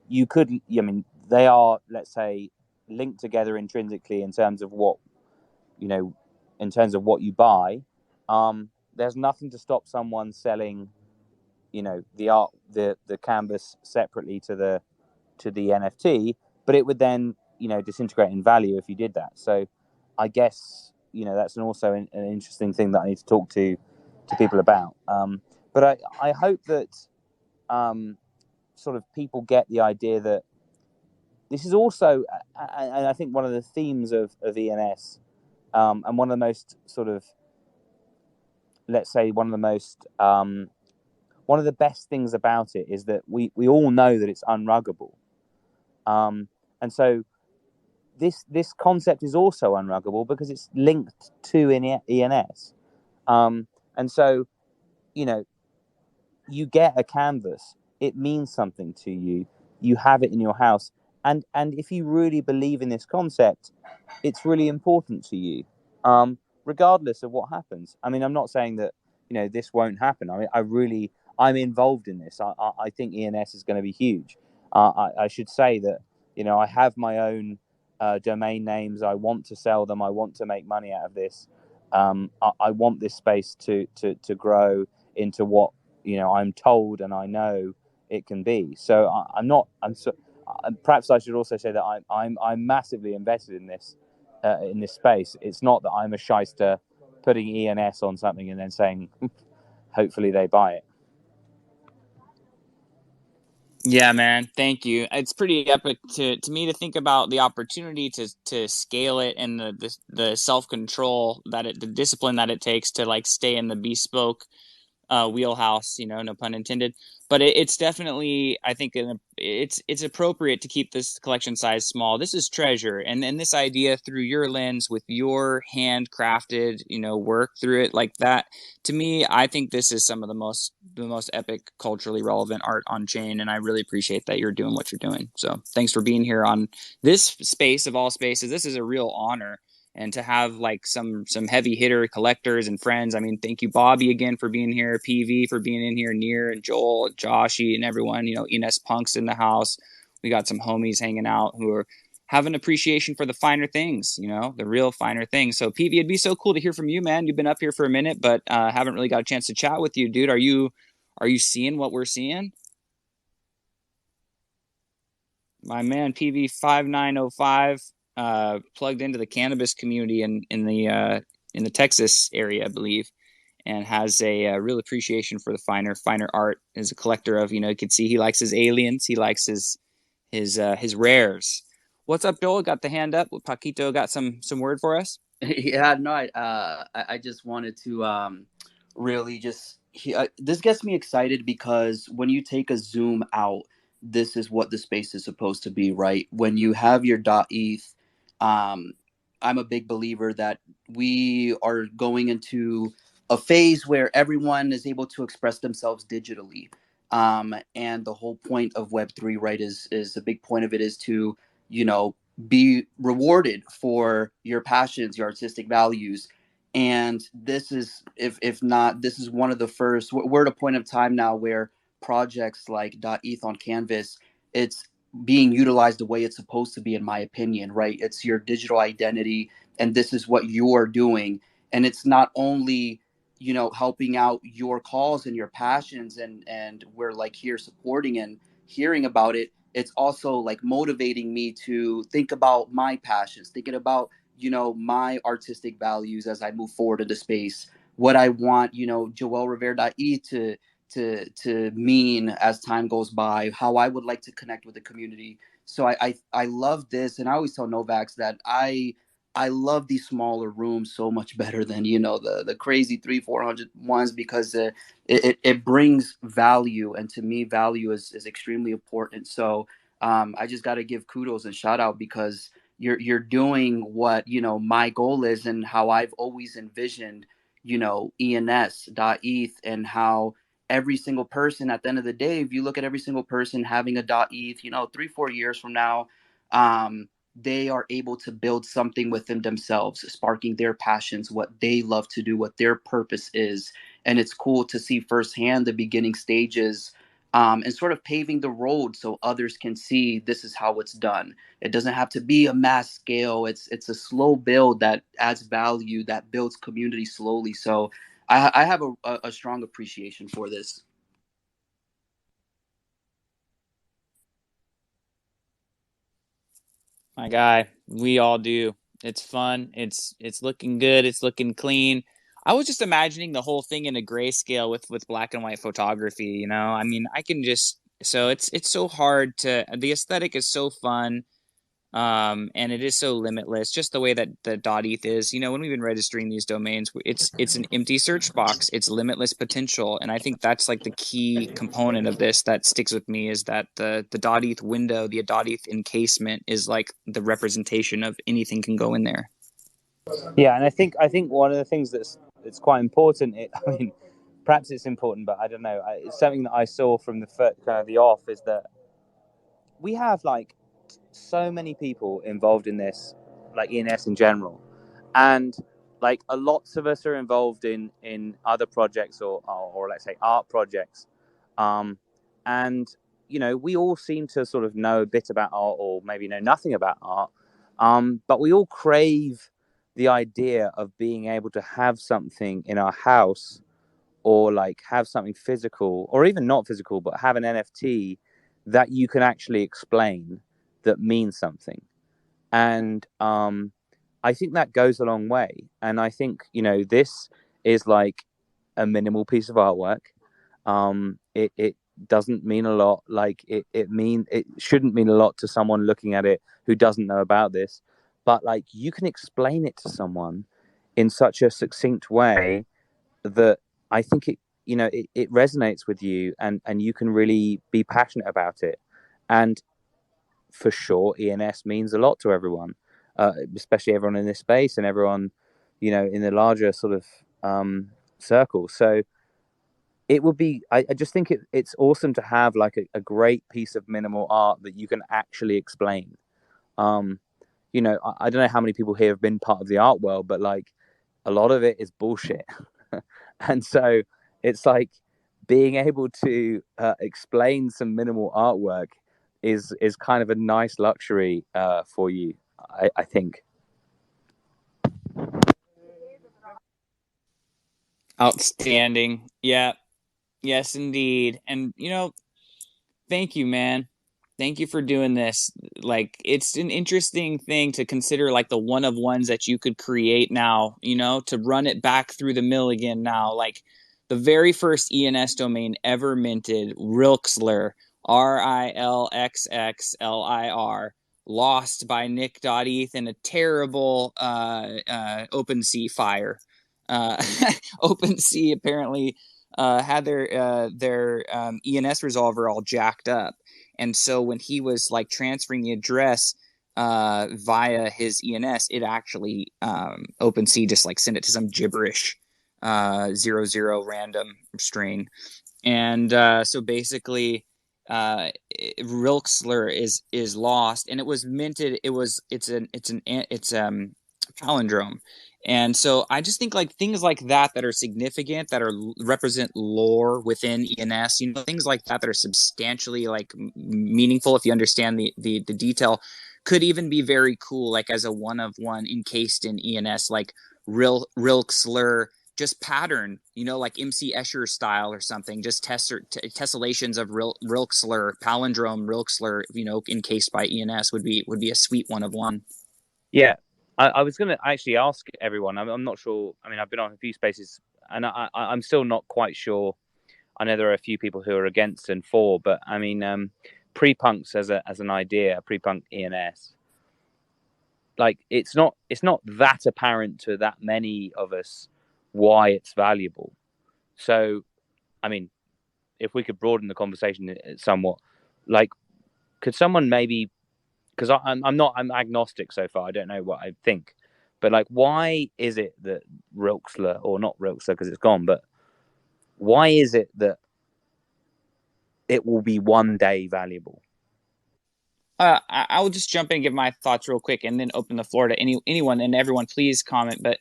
You could, I mean, they are, let's say, linked together intrinsically in terms of what you buy. There's nothing to stop someone selling, the art, the canvas separately to the NFT, but it would then, disintegrate in value if you did that. So I guess, that's also an interesting thing that I need to talk to people about. But I hope that sort of people get the idea that this is also, and I think one of the themes of ENS, and one of the most sort of, let's say, one of the best things about it is that we all know that it's unruggable. And so this concept is also unruggable because it's linked to ENS. And so, you get a canvas, it means something to you. You have it in your house. And if you really believe in this concept, it's really important to you, regardless of what happens. I mean, I'm not saying that, this won't happen. I mean, I'm involved in this. I think ENS is going to be huge. I should say that, I have my own domain names. I want to sell them. I want to make money out of this. I want this space to grow into what, I'm told and I know it can be. So perhaps I should also say that I'm massively invested in this space. It's not that I'm a shyster putting ENS on something and then saying, hopefully they buy it. Yeah, man. Thank you. It's pretty epic to me to think about the opportunity to scale it and the self-control the discipline that it takes to like stay in the bespoke wheelhouse, no pun intended. But it's definitely, I think, it's appropriate to keep this collection size small. This is treasure, and this idea through your lens with your handcrafted, work through it like that. To me, I think this is some of the most epic, culturally relevant art on chain, and I really appreciate that you're doing what you're doing. So thanks for being here on this space of all spaces. This is a real honor. And to have like some heavy hitter collectors and friends. I mean, thank you, Bobby, again for being here, PV for being in here, Near and Joel, Joshy, and everyone. Enes Punk's in the house. We got some homies hanging out who are have an appreciation for the finer things, the real finer things. So PV, it'd be so cool to hear from you, man. You've been up here for a minute, but haven't really got a chance to chat with you, dude. Are you seeing what we're seeing? My man PV 5905 plugged into the cannabis community in the Texas area, I believe, and has a real appreciation for the finer art. Is a collector of, you could see he likes his aliens, he likes his rares. What's up, Joel? Got the hand up. Paquito got some word for us. Yeah, no, I just wanted to really just this gets me excited because when you take a zoom out, this is what the space is supposed to be, right? When you have your .eth, I'm a big believer that we are going into a phase where everyone is able to express themselves digitally, and the whole point of Web3, right, is a big point of it is to be rewarded for your passions, your artistic values. And this is, if not, this is one of the first. We're at a point of time now where projects like .eth on Canvas, it's being utilized the way it's supposed to be, in my opinion, right? It's your digital identity, and this is what you're doing. And it's not only, helping out your cause and your passions, and we're like here supporting and hearing about it. It's also like motivating me to think about my passions, thinking about, my artistic values as I move forward into space, what I want, joelrivera.e to mean as time goes by, how I would like to connect with the community. So I love this. And I always tell Novax that I love these smaller rooms so much better than, the crazy 300-400 ones, because it brings value. And to me, value is extremely important. So I just got to give kudos and shout out, because you're doing what, my goal is, and how I've always envisioned, ENS.eth, and how every single person at the end of the day, if you look at every single person having a .eth, 3-4 years from now, they are able to build something within themselves, sparking their passions, what they love to do, what their purpose is. and it's cool to see firsthand the beginning stages, and sort of paving the road so others can see this is how it's done. It doesn't have to be a mass scale. It's a slow build that adds value, that builds community slowly. So I have a strong appreciation for this. My guy, we all do. It's fun. It's looking good. It's looking clean. I was just imagining the whole thing in a grayscale with black and white photography. I mean, I can just so it's so hard to. The aesthetic is so fun. And it is so limitless, just the way that the .eth is. When we've been registering these domains, it's an empty search box. It's limitless potential, and I think that's like the key component of this that sticks with me is that the .eth window, the .eth encasement, is like the representation of anything can go in there. Yeah, and I think one of the things that's quite important. I mean, perhaps it's important, but I don't know. It's something that I saw from the off is that we have like so many people involved in this, like ENS in general, and like a lots of us are involved in other projects or let's say art projects, and we all seem to sort of know a bit about art or maybe know nothing about art, but we all crave the idea of being able to have something in our house or like have something physical or even not physical but have an NFT that you can actually explain that means something. And I think that goes a long way. And I think this is like a minimal piece of artwork. It doesn't mean a lot. Like it shouldn't mean a lot to someone looking at it who doesn't know about this, but like you can explain it to someone in such a succinct way that I think it resonates with you, and you can really be passionate about it. And for sure, ENS means a lot to everyone, especially everyone in this space and everyone, in the larger sort of circle. So it would be, I just think it's awesome to have like a great piece of minimal art that you can actually explain. I don't know how many people here have been part of the art world, but like a lot of it is bullshit. And so it's like being able to explain some minimal artwork is kind of a nice luxury for you, I think. Outstanding. Yeah. Yes, indeed. And thank you, man. Thank you for doing this. Like, it's an interesting thing to consider, like the one of ones that you could create now, to run it back through the mill again now. Like, the very first ENS domain ever minted, Rilxlr, RILXXLIR, lost by Nick.eth in a terrible OpenSea fire. OpenSea apparently had their ENS resolver all jacked up. And so when he was like transferring the address via his ENS, it actually OpenSea just like sent it to some gibberish 00 random string. And so basically Rilxlr is lost, and it was minted. It's palindrome. And so I just think like things like that are significant, that are represent lore within ENS, things like that are substantially like meaningful if you understand the detail, could even be very cool, like as a one of one encased in ENS, like Rilxlr just pattern, like MC Escher style or something, just tessellations of Rilxlr, palindrome Rilxlr, encased by ENS would be a sweet one of one. Yeah, I was going to actually ask everyone. I'm not sure. I mean, I've been on a few spaces, and I'm still not quite sure. I know there are a few people who are against and for, but I mean, pre-punks as an idea, pre-punk ENS, like it's not that apparent to that many of us why it's valuable. So, I mean, if we could broaden the conversation somewhat, like, could someone maybe, because I'm agnostic so far, I don't know what I think, but like, why is it that Rilxlr, or not Rilxlr because it's gone, but why is it that it will be one day valuable? I will just jump in and give my thoughts real quick, and then open the floor to anyone and everyone. Please comment. But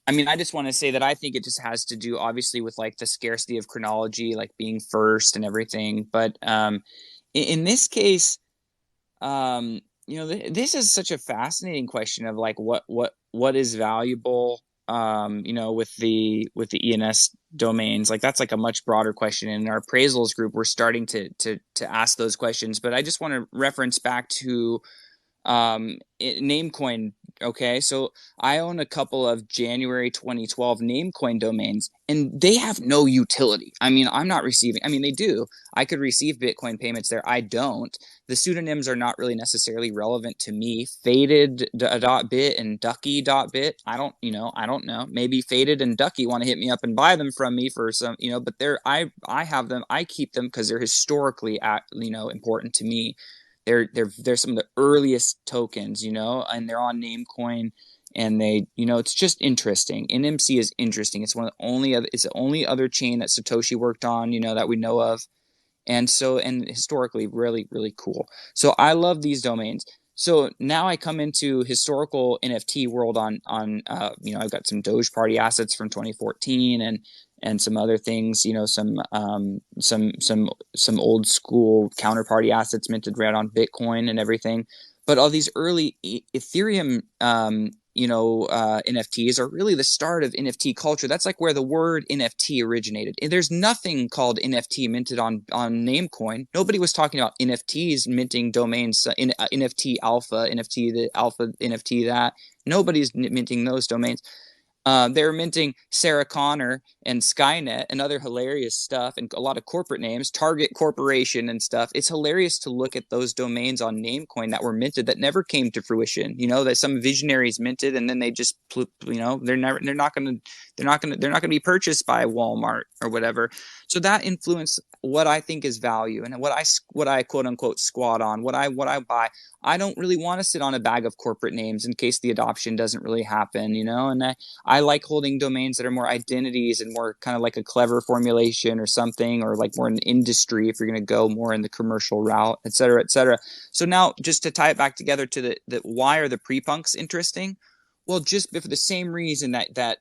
I mean, I just want to say that I think it just has to do obviously with like the scarcity of chronology, like being first and everything. But in this case, this is such a fascinating question of like what is valuable, with the ENS domains. Like that's like a much broader question. In our appraisals group, we're starting to ask those questions. But I just want to reference back to Namecoin. Okay, so I own a couple of January 2012 Namecoin domains, and they have no utility. I mean, I'm not receiving. I mean, they do. I could receive Bitcoin payments there. I don't. The pseudonyms are not really necessarily relevant to me. Faded.bit and Ducky.bit. I don't know. Maybe Faded and Ducky want to hit me up and buy them from me for some, but I have them. I keep them because they're historically important to me. They're some of the earliest tokens, and they're on Namecoin, and they, it's just interesting. NMC is interesting. It's it's the only other chain that Satoshi worked on, that we know of. And historically really, really cool. So I love these domains. So now I come into historical NFT world on I've got some Doge Party assets from 2014 and some other things, some old school counterparty assets minted right on Bitcoin and everything. But all these early Ethereum NFTs are really the start of NFT culture. That's like where the word NFT originated. And there's nothing called NFT minted on Namecoin. Nobody was talking about NFTs minting domains, NFT alpha, NFT the alpha, NFT that. Nobody's minting those domains. They were minting Sarah Connor and Skynet and other hilarious stuff, and a lot of corporate names, Target Corporation and stuff. It's hilarious to look at those domains on Namecoin that were minted that never came to fruition. That some visionaries minted, and then they just, they're not going to be purchased by Walmart or whatever. So that influenced what I think is value and what I quote unquote squat on, what I buy. I don't really want to sit on a bag of corporate names in case the adoption doesn't really happen, and I like holding domains that are more identities and more kind of like a clever formulation or something, or like more in industry if you're going to go more in the commercial route, et cetera, et cetera. So now just to tie it back together to the why are the pre-punks interesting? Well, just for the same reason that .eth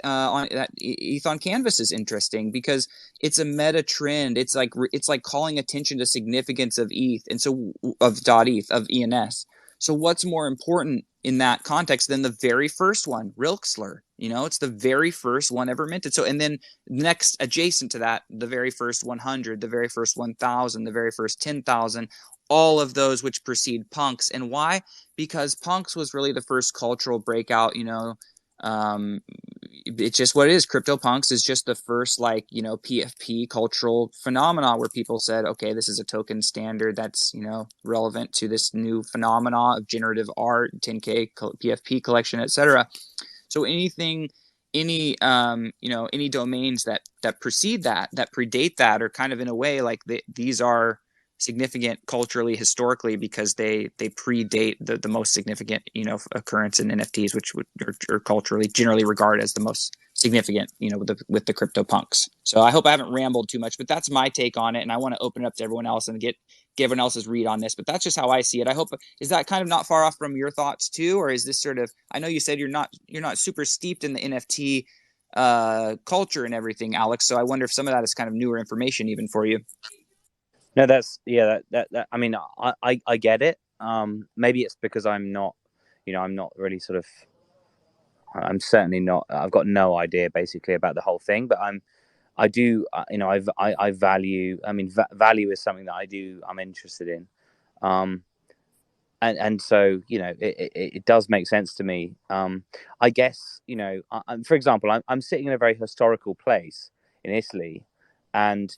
on that ETH on Canvas is interesting, because it's a meta trend. It's like calling attention to significance of ETH, and so of .eth, of ENS. So what's more important in that context than the very first one, Rilksler? It's the very first one ever minted. So, and then next adjacent to that, the very first 100, the very first 1,000, the very first 10,000, all of those which precede punks. And why? Because punks was really the first cultural breakout. It's just what it is. CryptoPunks is just the first PFP cultural phenomenon where people said, okay, this is a token standard that's relevant to this new phenomena of generative art, 10K PFP collection, etc. So any domains that precede that predate that are kind of in a way like these are significant culturally, historically, because they predate the most significant occurrence in NFTs, which are culturally generally regarded as the most significant with the CryptoPunks. So I hope I haven't rambled too much, but that's my take on it, and I want to open it up to everyone else and get everyone else's read on this. But that's just how I see it. I hope, is that kind of not far off from your thoughts too, or is this sort of, I know you said you're not super steeped in the NFT culture and everything, Alex, so I wonder if some of that is kind of newer information even for you. No, that's that I mean, I get it. Maybe it's because I'm not really sort of, I'm certainly not, I've got no idea basically about the whole thing, but I do, I value, value is something that I'm interested in. And so, it does make sense to me. I guess, for example, I'm sitting in a very historical place in Italy, and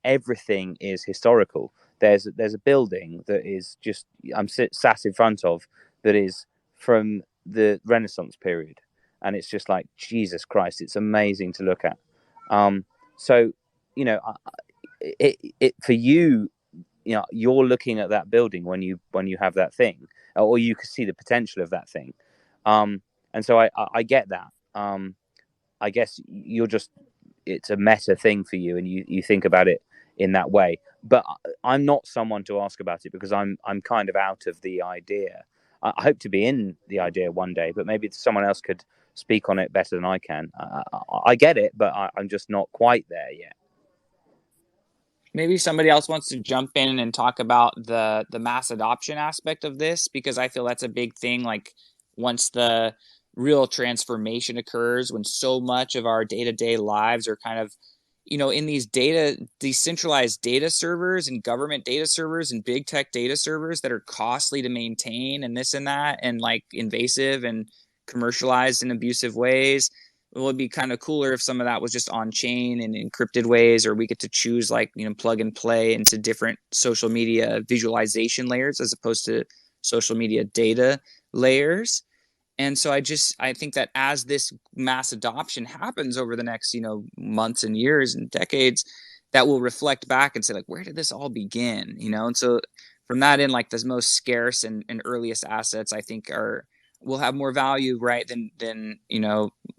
everything is historical. There's a building that is just, I'm sat in front of, that is from the Renaissance period, and it's just like, Jesus Christ, it's amazing to look at. So for you, you're looking at that building when you have that thing, or you can see the potential of that thing. And so I get that. I guess it's a meta thing for you, and you think about it in that way. But I'm not someone to ask about it, because I'm kind of out of the idea. I hope to be in the idea one day, but maybe someone else could speak on it better than I can. I get it, but I'm just not quite there yet. Maybe somebody else wants to jump in and talk about the mass adoption aspect of this, because I feel that's a big thing. Like, once the real transformation occurs, when so much of our day-to-day lives are kind of, in these decentralized data servers and government data servers and big tech data servers that are costly to maintain and this and that, and like invasive and commercialized in abusive ways. It would be kind of cooler if some of that was just on chain and encrypted ways, or we get to choose, like, plug and play into different social media visualization layers as opposed to social media data layers. And so I think that as this mass adoption happens over the next, months and years and decades, that will reflect back and say, like, where did this all begin? And so from that end, like, the most scarce and earliest assets, I think, will have more value, right? Than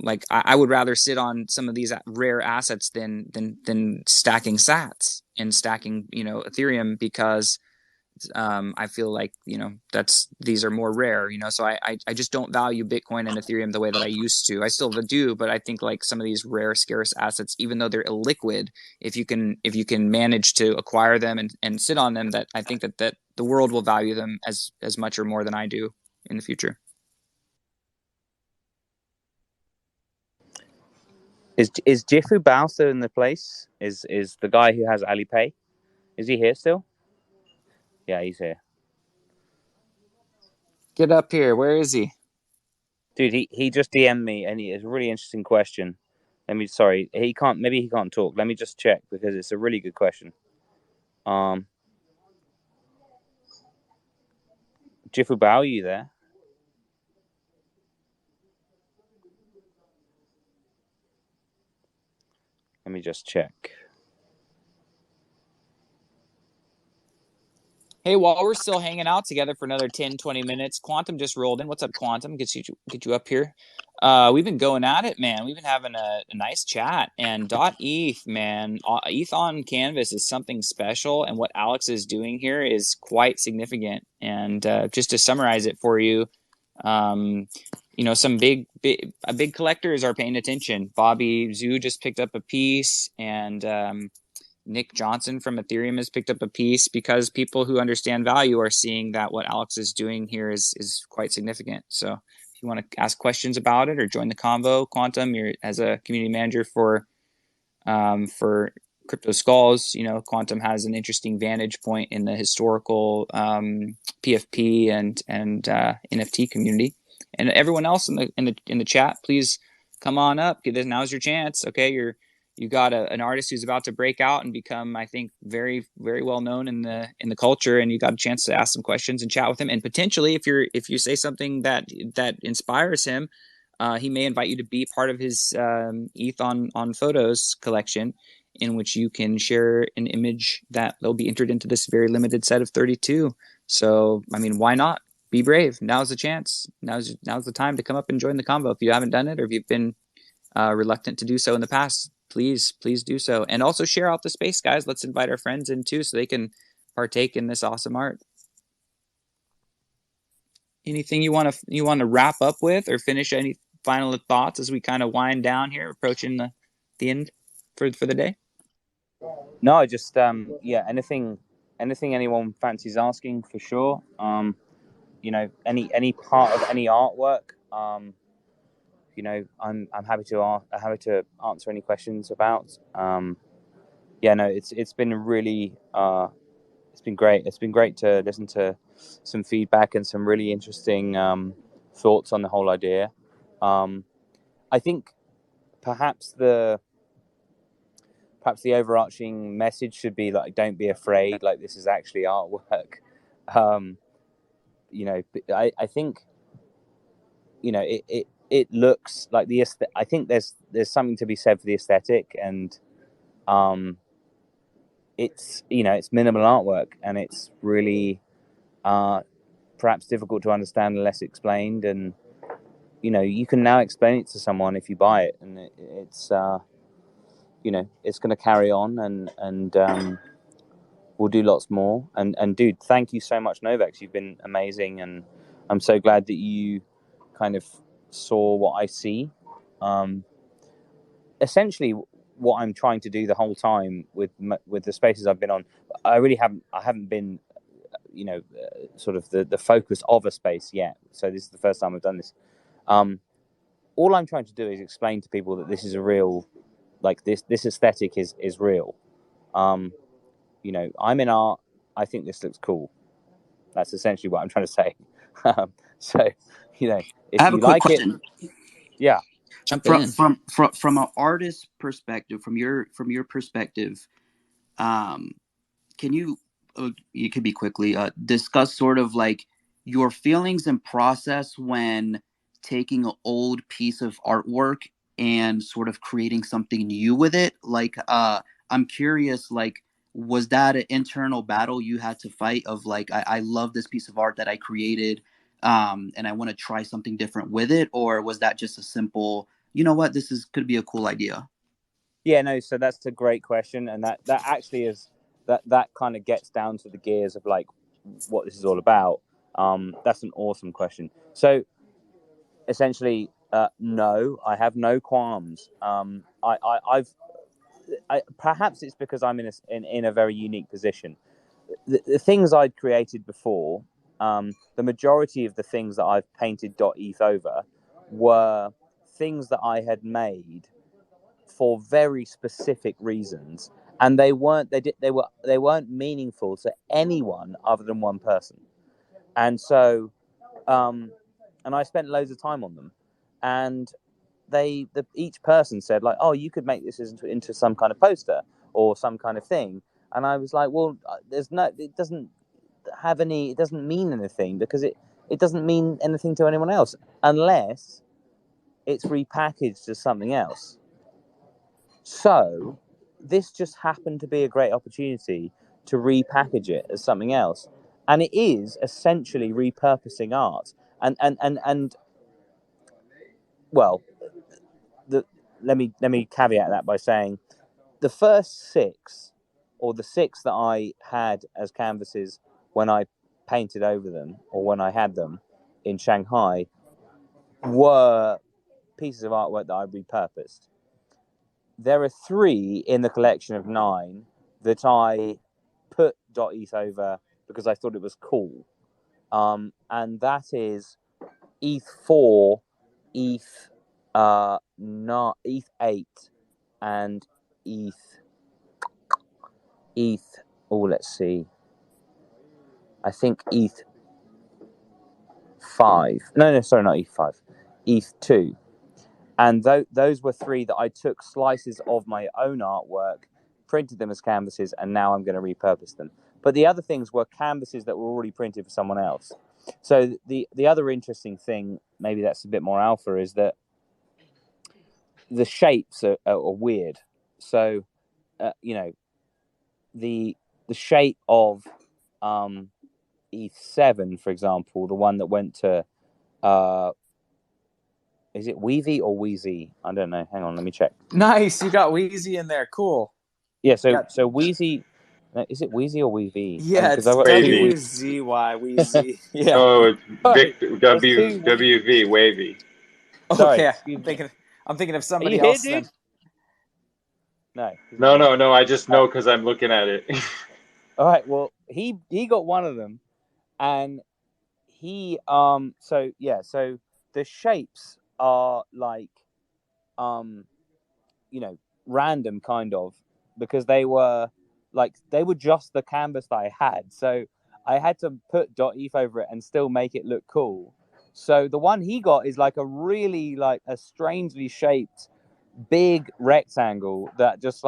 like, I would rather sit on some of these rare assets than stacking sats and stacking, Ethereum, because I feel like, these are more rare, so I just don't value Bitcoin and Ethereum the way that I used to. I still do, but I think, like, some of these rare, scarce assets, even though they're illiquid, if you can manage to acquire them and sit on them, that I think that the world will value them as much or more than I do in the future. Is Jifu Bao still in the place? Is the guy who has Alipay? Is he here still? Yeah, he's here. Get up here. Where is he? Dude, he just DM'd me, and it's a really interesting question. Sorry, he can't talk. Let me just check, because it's a really good question. Jifu Bao, are you there? Let me just check. Hey, while we're still hanging out together for another 10, 20 minutes, Quantum just rolled in. What's up, Quantum? Get you up here. We've been going at it, man. We've been having a nice chat. And .eth, man, ETH on Canvas is something special. And what Alex is doing here is quite significant. And just to summarize it for you, some big collectors are paying attention. Bobby Zhu just picked up a piece, and Nick Johnson from Ethereum has picked up a piece, because people who understand value are seeing that what Alex is doing here is quite significant. So if you want to ask questions about it or join the convo, Quantum, you're, as a community manager for CryptoSkulls, Quantum has an interesting vantage point in the historical PFP and NFT community. And everyone else in the chat, please come on up. Now's your chance. Okay, you got an artist who's about to break out and become, I think, very, very well known in the culture, and you got a chance to ask some questions and chat with him. And potentially, if you say something that inspires him, he may invite you to be part of his ETH on Photos collection, in which you can share an image that will be entered into this very limited set of 32. So, I mean, why not? Be brave. Now's the chance. Now's the time to come up and join the convo. If you haven't done it, or if you've been reluctant to do so in the past, please do so. And also share out the space, guys. Let's invite our friends in too, so they can partake in this awesome art. Anything you want to wrap up with, or finish any final thoughts as we kind of wind down here, approaching the end for the day? No, I just anything anyone fancies asking, for sure. Any part of any artwork, I'm happy to answer any questions about. It's been really it's been great. It's been great to listen to some feedback and some really interesting thoughts on the whole idea. I think perhaps the overarching message should be, like, don't be afraid. Like, this is actually artwork. I think it looks like I think there's something to be said for the aesthetic, and it's minimal artwork, and it's really perhaps difficult to understand unless explained. And you can now explain it to someone if you buy it, and it's it's going to carry on, and we'll do lots more. And dude, thank you so much, n0vax. You've been amazing, and I'm so glad that you kind of saw what I see. Essentially, what I'm trying to do the whole time with the spaces I've been on, I haven't been, sort of the focus of a space yet. So this is the first time I've done this. All I'm trying to do is explain to people that this is a real, like this aesthetic is real. I'm in art. I think this looks cool. That's essentially what I'm trying to say. So, if I have a you quick like it, question. yeah, Jump From in. from an artist perspective, from your perspective, can you you could be quickly discuss sort of like your feelings and process when taking an old piece of artwork and sort of creating something new with it? Like I'm curious, like was that an internal battle you had to fight of like I love this piece of art that I created and I want to try something different with it, or was that just a simple, you know what, this is could be a cool idea? yeah, no. So that's a great question, and that actually is that kind of gets down to the gears of like what this is all about. That's an awesome question. So essentially, no, I have no qualms. Perhaps it's because I'm in a very unique position. The things I'd created before, the majority of the things that I've painted .eth over were things that I had made for very specific reasons, and they weren't meaningful to anyone other than one person. And so, and I spent loads of time on them, and each person said like, oh, you could make this into some kind of poster or some kind of thing. And I was like, well, it doesn't mean anything, because it doesn't mean anything to anyone else unless it's repackaged as something else. So this just happened to be a great opportunity to repackage it as something else, and it is essentially repurposing art. And well, let me caveat that by saying the first six, or the six that I had as canvases when I painted over them, or when I had them in Shanghai, were pieces of artwork that I repurposed. There are 3 in the collection of 9 that I put .eth over because I thought it was cool. And that is ETH4, ETH not ETH8, and ETH. Oh, let's see. I think ETH5. No, sorry, not ETH5. ETH2. And those were 3 that I took slices of my own artwork, printed them as canvases, and now I'm going to repurpose them. But the other things were canvases that were already printed for someone else. So the other interesting thing, maybe that's a bit more alpha, is that the shapes are weird. So, the shape of ETH7, for example, the one that went to is it Weezy or Wheezy? I don't know. Hang on, let me check. Nice, you got Wheezy in there. Cool. Yeah, so Wheezy, is it Wheezy or Weezy? Yeah, Because it's I've got 2 Wavy. WZY Wheezy. Yeah. Oh, it's Sorry, there's W 2 Wheezy. WV wavy. Sorry, Okay, excuse me. I'm thinking of Are somebody you here, else dude? then. No, he's not No, here. no, no. I just know because I'm looking at it. All right, well, he got one of them, and he so the shapes are like random, kind of, because they were just the canvas that I had, so I had to put .eth over it and still make it look cool. So the one he got is like a really a strangely shaped big rectangle that just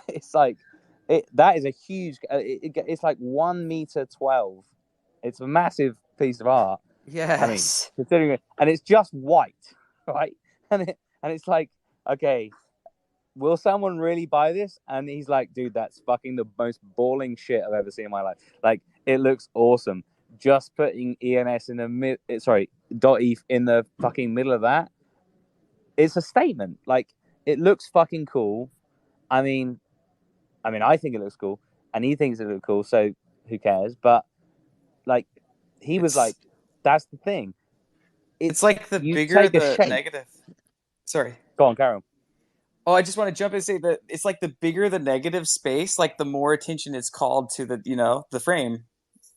it's like that is a huge it's like 1 meter 12. It's a massive piece of art. I mean, Yes. considering it, and it's just white, right? And it's like, okay, will someone really buy this? And he's like, dude, that's fucking the most balling shit I've ever seen in my life. Like, it looks awesome. Just putting ENS in the .eth in the fucking middle of that, it's a statement. Like, it looks fucking cool. I mean, I think it looks cool, and he thinks it looks cool. So who cares? But like, he was like, That's the thing. It's like the You bigger take a the shape. negative. Sorry. Go on, Carol. Oh, I just want to jump in and say that it's like the bigger the negative space, like the more attention is called to the, the frame.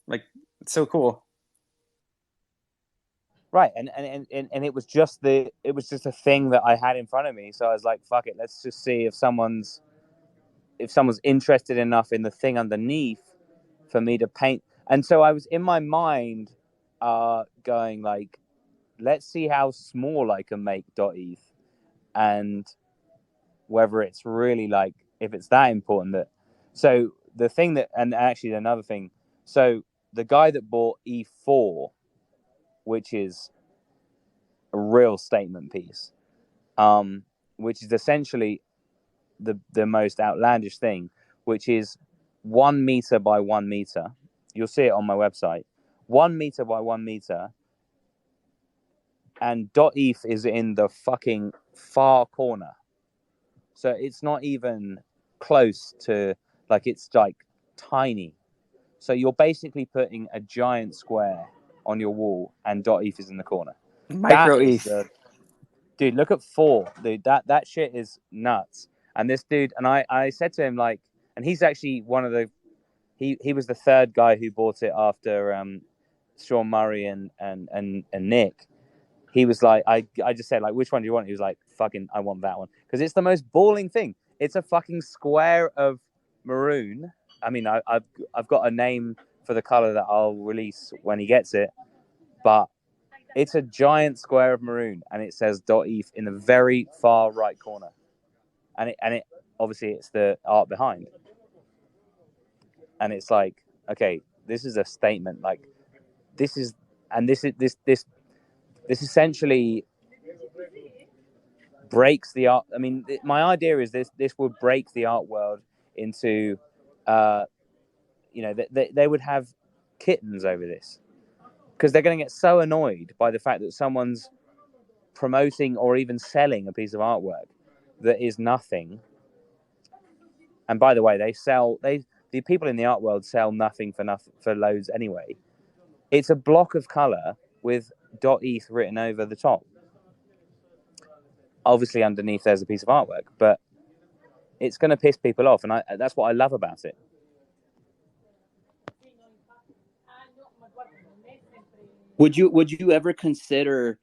Like, it's so cool. Right, and it was just a thing that I had in front of me. So I was like, fuck it, let's just see if someone's interested enough in the thing underneath for me to paint. And so I was in my mind going like, let's see how small I can make .eth, and whether it's really like, if it's that important that. So the thing that, and actually another thing, so the guy that bought E4, which is a real statement piece, which is essentially the most outlandish thing, which is 1 meter by 1 meter. You'll see it on my website. 1 meter by 1 meter, and .eth is in the fucking far corner. So it's not even close to, like, it's like tiny. So you're basically putting a giant square on your wall, and .eth is in the corner. Micro That is ETH. the dude. Look at 4, dude. That shit is nuts. And this dude, and I said to him, like, and he's actually one of the, he was the third guy who bought it after Sean Murray and Nick. He was like, I just said, like, which one do you want? He was like, fucking, I want that one, because it's the most balling thing. It's a fucking square of maroon. I mean, I've got a name for the color that I'll release when he gets it, but it's a giant square of maroon, and it says .eth in the very far right corner, and it obviously it's the art behind, and it's like, okay, this is a statement. Like, this is, and this essentially breaks the art. I mean, my idea is this would break the art world into, they would have kittens over this, because they're going to get so annoyed by the fact that someone's promoting or even selling a piece of artwork that is nothing. And by the way, the people in the art world sell nothing for loads anyway. It's a block of color with .eth written over the top. Obviously, underneath there's a piece of artwork, but it's going to piss people off, and that's what I love about it. Would you ever consider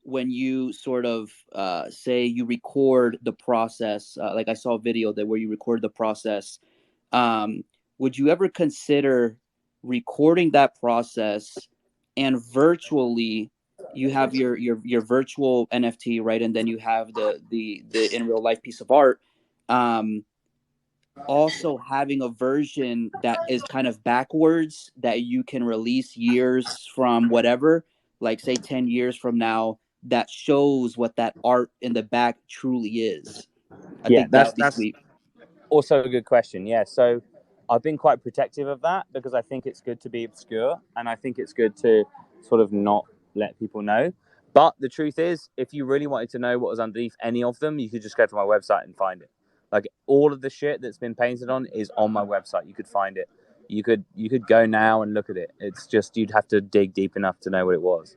when you sort of say you record the process, like I saw a video that where you record the process, would you ever consider recording that process and virtually you have your virtual NFT, right, and then you have the in real life piece of art, also having a version that is kind of backwards that you can release years from whatever, like say 10 years from now, that shows what that art in the back truly is? I think that would be sweet. Also a good question. Yeah, so I've been quite protective of that, because I think it's good to be obscure, and I think it's good to sort of not let people know. But the truth is, if you really wanted to know what was underneath any of them, you could just go to my website and find it. Like, all of the shit that's been painted on is on my website. You could find it. You could go now and look at it. It's just, you'd have to dig deep enough to know what it was.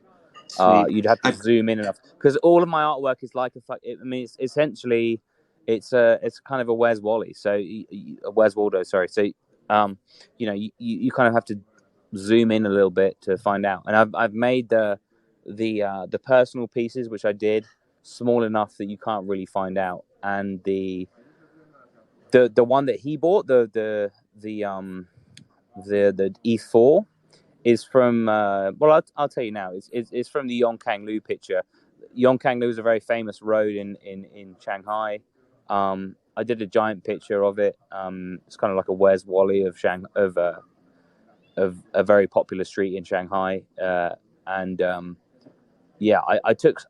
You'd have to zoom in enough, because all of my artwork is like it's essentially, it's kind of a Where's Wally, so Where's Waldo, sorry. So you kind of have to zoom in a little bit to find out. And I've made the personal pieces, which I did, small enough that you can't really find out. And the one that he bought, the E4, is from I'll tell you now. It's from the Yongkang Lu picture. Yongkang Lu is a very famous road in Shanghai. I did a giant picture of it. It's kind of like a Where's Wally of a very popular street in Shanghai. I took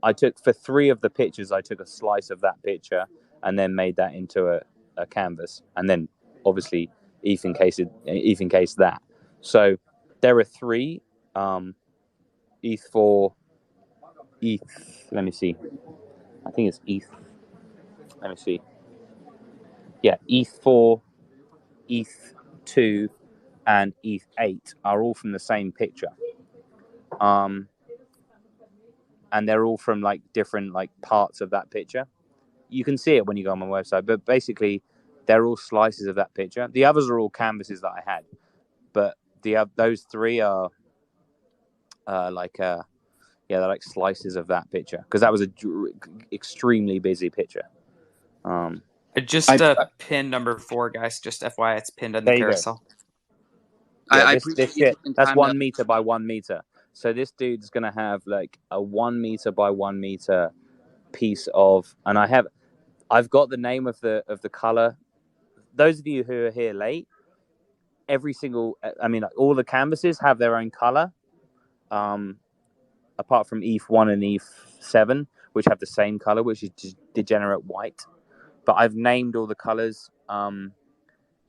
for 3 of the pictures. I took a slice of that picture and then made that into a canvas, and then obviously ETH encased that. So there are 3 ETH4, ETH. Let me see. I think it's ETH. Let me see. Yeah, ETH4, ETH2, and ETH8 are all from the same picture. and they're all from like different like parts of that picture. You can see it when you go on my website, but basically they're all slices of that picture. The others are all canvases that I had, but those three are they're like slices of that picture, because that was a extremely busy picture. I just pinned number 4, guys. Just FYI, it's pinned on the There you go. carousel. Yeah, I this appreciate you shit, taking that's time 1 meter by 1 meter. So this dude's gonna have like a 1 meter by 1 meter piece of, and I've got the name of the color. Those of you who are here late, all the canvases have their own color, apart from ETH1 and ETH7, which have the same color, which is degenerate white. But I've named all the colors in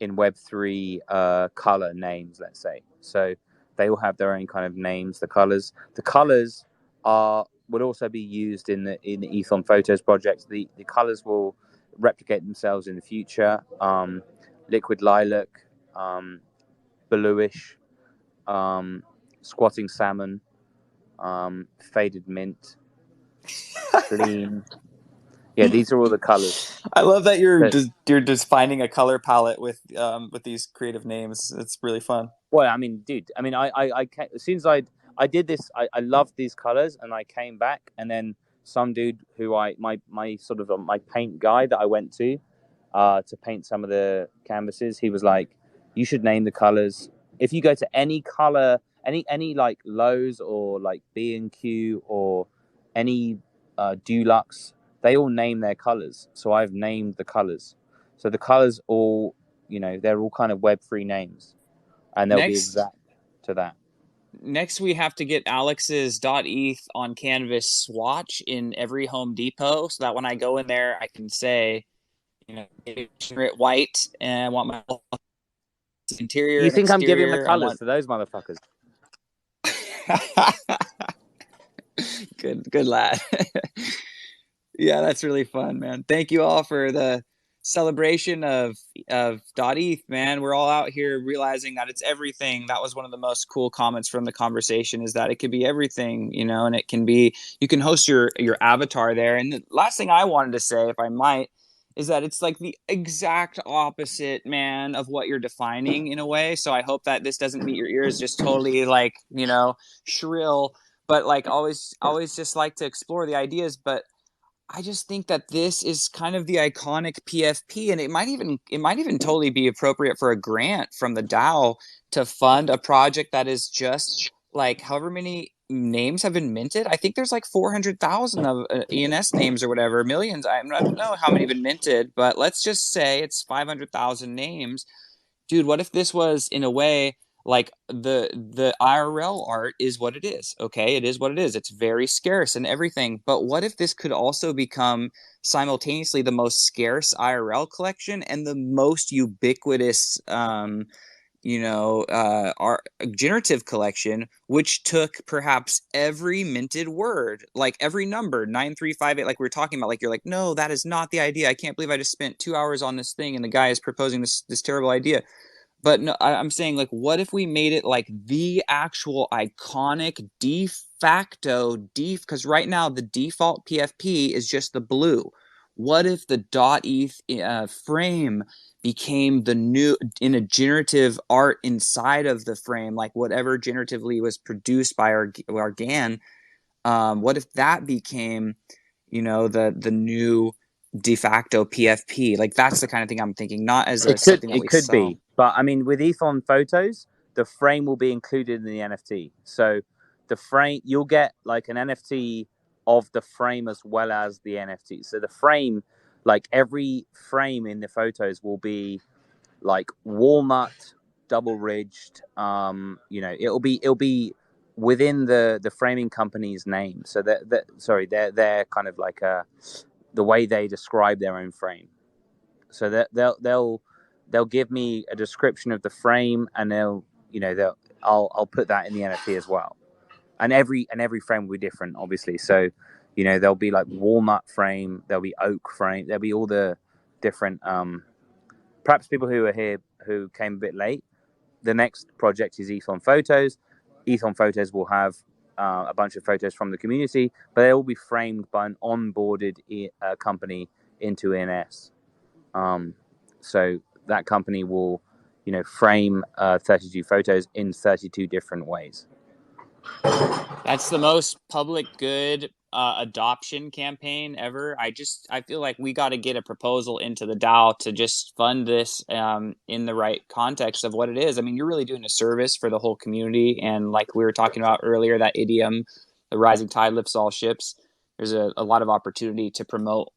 Web3 color names, let's say. So they all have their own kind of names. The colors would also be used in the ETH on Photos project. The colors will replicate themselves in the future. Liquid lilac, bluish, squatting salmon, faded mint, clean. Yeah, these are all the colors. I love that you're But, you're just finding a color palette with these creative names. It's really fun. well, I mean, dude, I mean, as soon as I did this, I loved these colors, and I came back, and then some dude who my sort of my paint guy that I went to paint some of the canvases, he was like, you should name the colors. If you go to any color, any like Lowe's or like B&Q or any Dulux, they all name their colors. So I've named the colors. So the colors all, they're all kind of Web3 names, and they'll be exact to that. Next, we have to get Alex's .eth on canvas swatch in every Home Depot, so that when I go in there, I can say, white, and I want my interior. You and think exterior. I'm giving the colors to those motherfuckers? Good lad. Yeah, that's really fun, man. Thank you all for the celebration of .eth, man. We're all out here realizing that it's everything. That was one of the most cool comments from the conversation, is that it could be everything, and it can be, you can host your avatar there. And the last thing I wanted to say, if I might, is that it's like the exact opposite, man, of what you're defining in a way. So I hope that this doesn't meet your ears just totally like, shrill, but like always just like to explore the ideas. But I just think that this is kind of the iconic PFP, and it might even totally be appropriate for a grant from the DAO to fund a project that is just like however many names have been minted. I think there's like 400,000 of ENS names or whatever, millions. I don't know how many have been minted, but let's just say it's 500,000 names. Dude, what if this was in a way like the IRL art is what it is? Okay, it is what it is. It's very scarce and everything. But what if this could also become simultaneously the most scarce IRL collection and the most ubiquitous our generative collection, which took perhaps every minted word, like every number 9358, like we were talking about, like you're like, no, that is not the idea. I can't believe I just spent 2 hours on this thing and the guy is proposing this terrible idea. But no, I'm saying, like, what if we made it like the actual iconic de facto because right now the default PFP is just the blue. What if the .eth frame became the new in a generative art inside of the frame, like whatever generatively was produced by our GAN? What if that became, the new de facto PFP? Like that's the kind of thing I'm thinking, not as something that we could sell. be, but I mean, with ETH on Photos, the frame will be included in the NFT. So the frame, you'll get like an NFT of the frame as well as the NFT. So the frame, like every frame in the photos will be like walnut, double ridged. It'll be within the framing company's name. So they're kind of like the way they describe their own frame. So that they'll give me a description of the frame, and I'll put that in the NFT as well. And every frame will be different, obviously. So, there'll be like walnut frame, there'll be oak frame, there'll be all the different. Perhaps people who are here who came a bit late. The next project is ETH on Photos. ETH on Photos will have a bunch of photos from the community, but they'll all be framed by an onboarded company into ENS. So that company will, frame 32 photos in 32 different ways. That's the most public good adoption campaign ever. I feel like we got to get a proposal into the DAO to just fund this in the right context of what it is. I mean, you're really doing a service for the whole community. And like we were talking about earlier, that idiom, the rising tide lifts all ships. There's a lot of opportunity to promote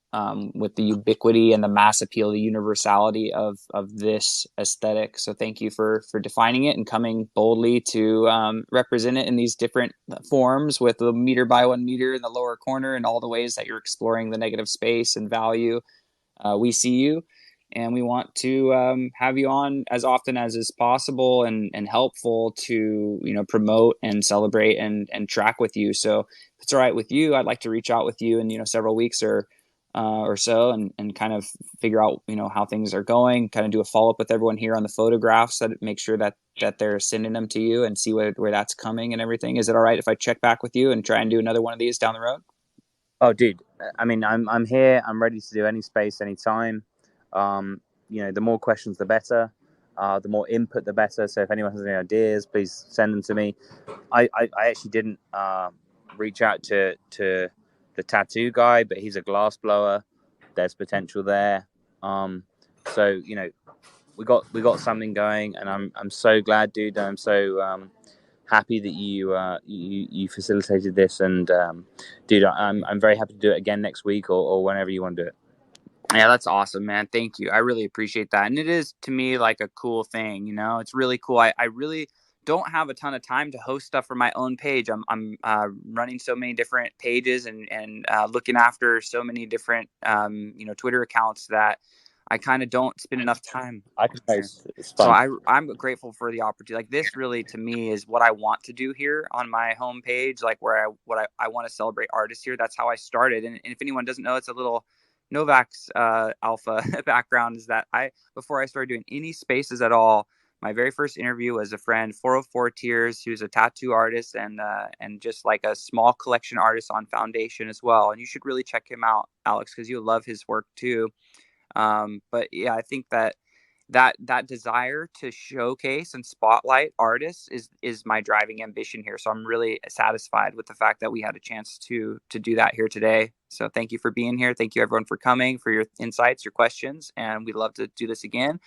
with the ubiquity and the mass appeal, the universality of this aesthetic. So thank you for defining it and coming boldly to represent it in these different forms with the meter by 1 meter in the lower corner and all the ways that you're exploring the negative space and value. We see you, and we want to have you on as often as is possible and helpful to promote and celebrate and track with you. So if it's all right with you, I'd like to reach out with you in several weeks or so and kind of figure out how things are going, kind of do a follow-up with everyone here on the photographs, that make sure that they're sending them to you and see where that's coming and everything. Is it all right if I check back with you and try and do another one of these down the road? Oh, dude, I mean, I'm here. I'm ready to do any space, anytime. The more questions, the better. The more input, the better. So if anyone has any ideas, please send them to me. I actually didn't reach out to the tattoo guy, but he's a glass blower. There's potential there. So we got something going, and I'm so glad, dude. I'm so happy that you facilitated this, and dude, I'm very happy to do it again next week or whenever you want to do it. Yeah, that's awesome, man. Thank you. I really appreciate that. And it is, to me, like a cool thing. It's really cool. I really don't have a ton of time to host stuff for my own page. I'm running so many different pages and looking after so many different Twitter accounts that I kind of don't spend enough time. I can post. It's So fun. I'm grateful for the opportunity. Like, this really, to me, is what I want to do here on my homepage. Like, where I want to celebrate artists here. That's how I started. And if anyone doesn't know, it's a little n0vax alpha background. Is that before I started doing any spaces at all, my very first interview was a friend, 404 Tears, who's a tattoo artist and just like a small collection artist on Foundation as well. And you should really check him out, Alex, because you'll love his work too. But yeah, I think that desire to showcase and spotlight artists is my driving ambition here. So I'm really satisfied with the fact that we had a chance to do that here today. So thank you for being here. Thank you everyone for coming, for your insights, your questions, and we'd love to do this again.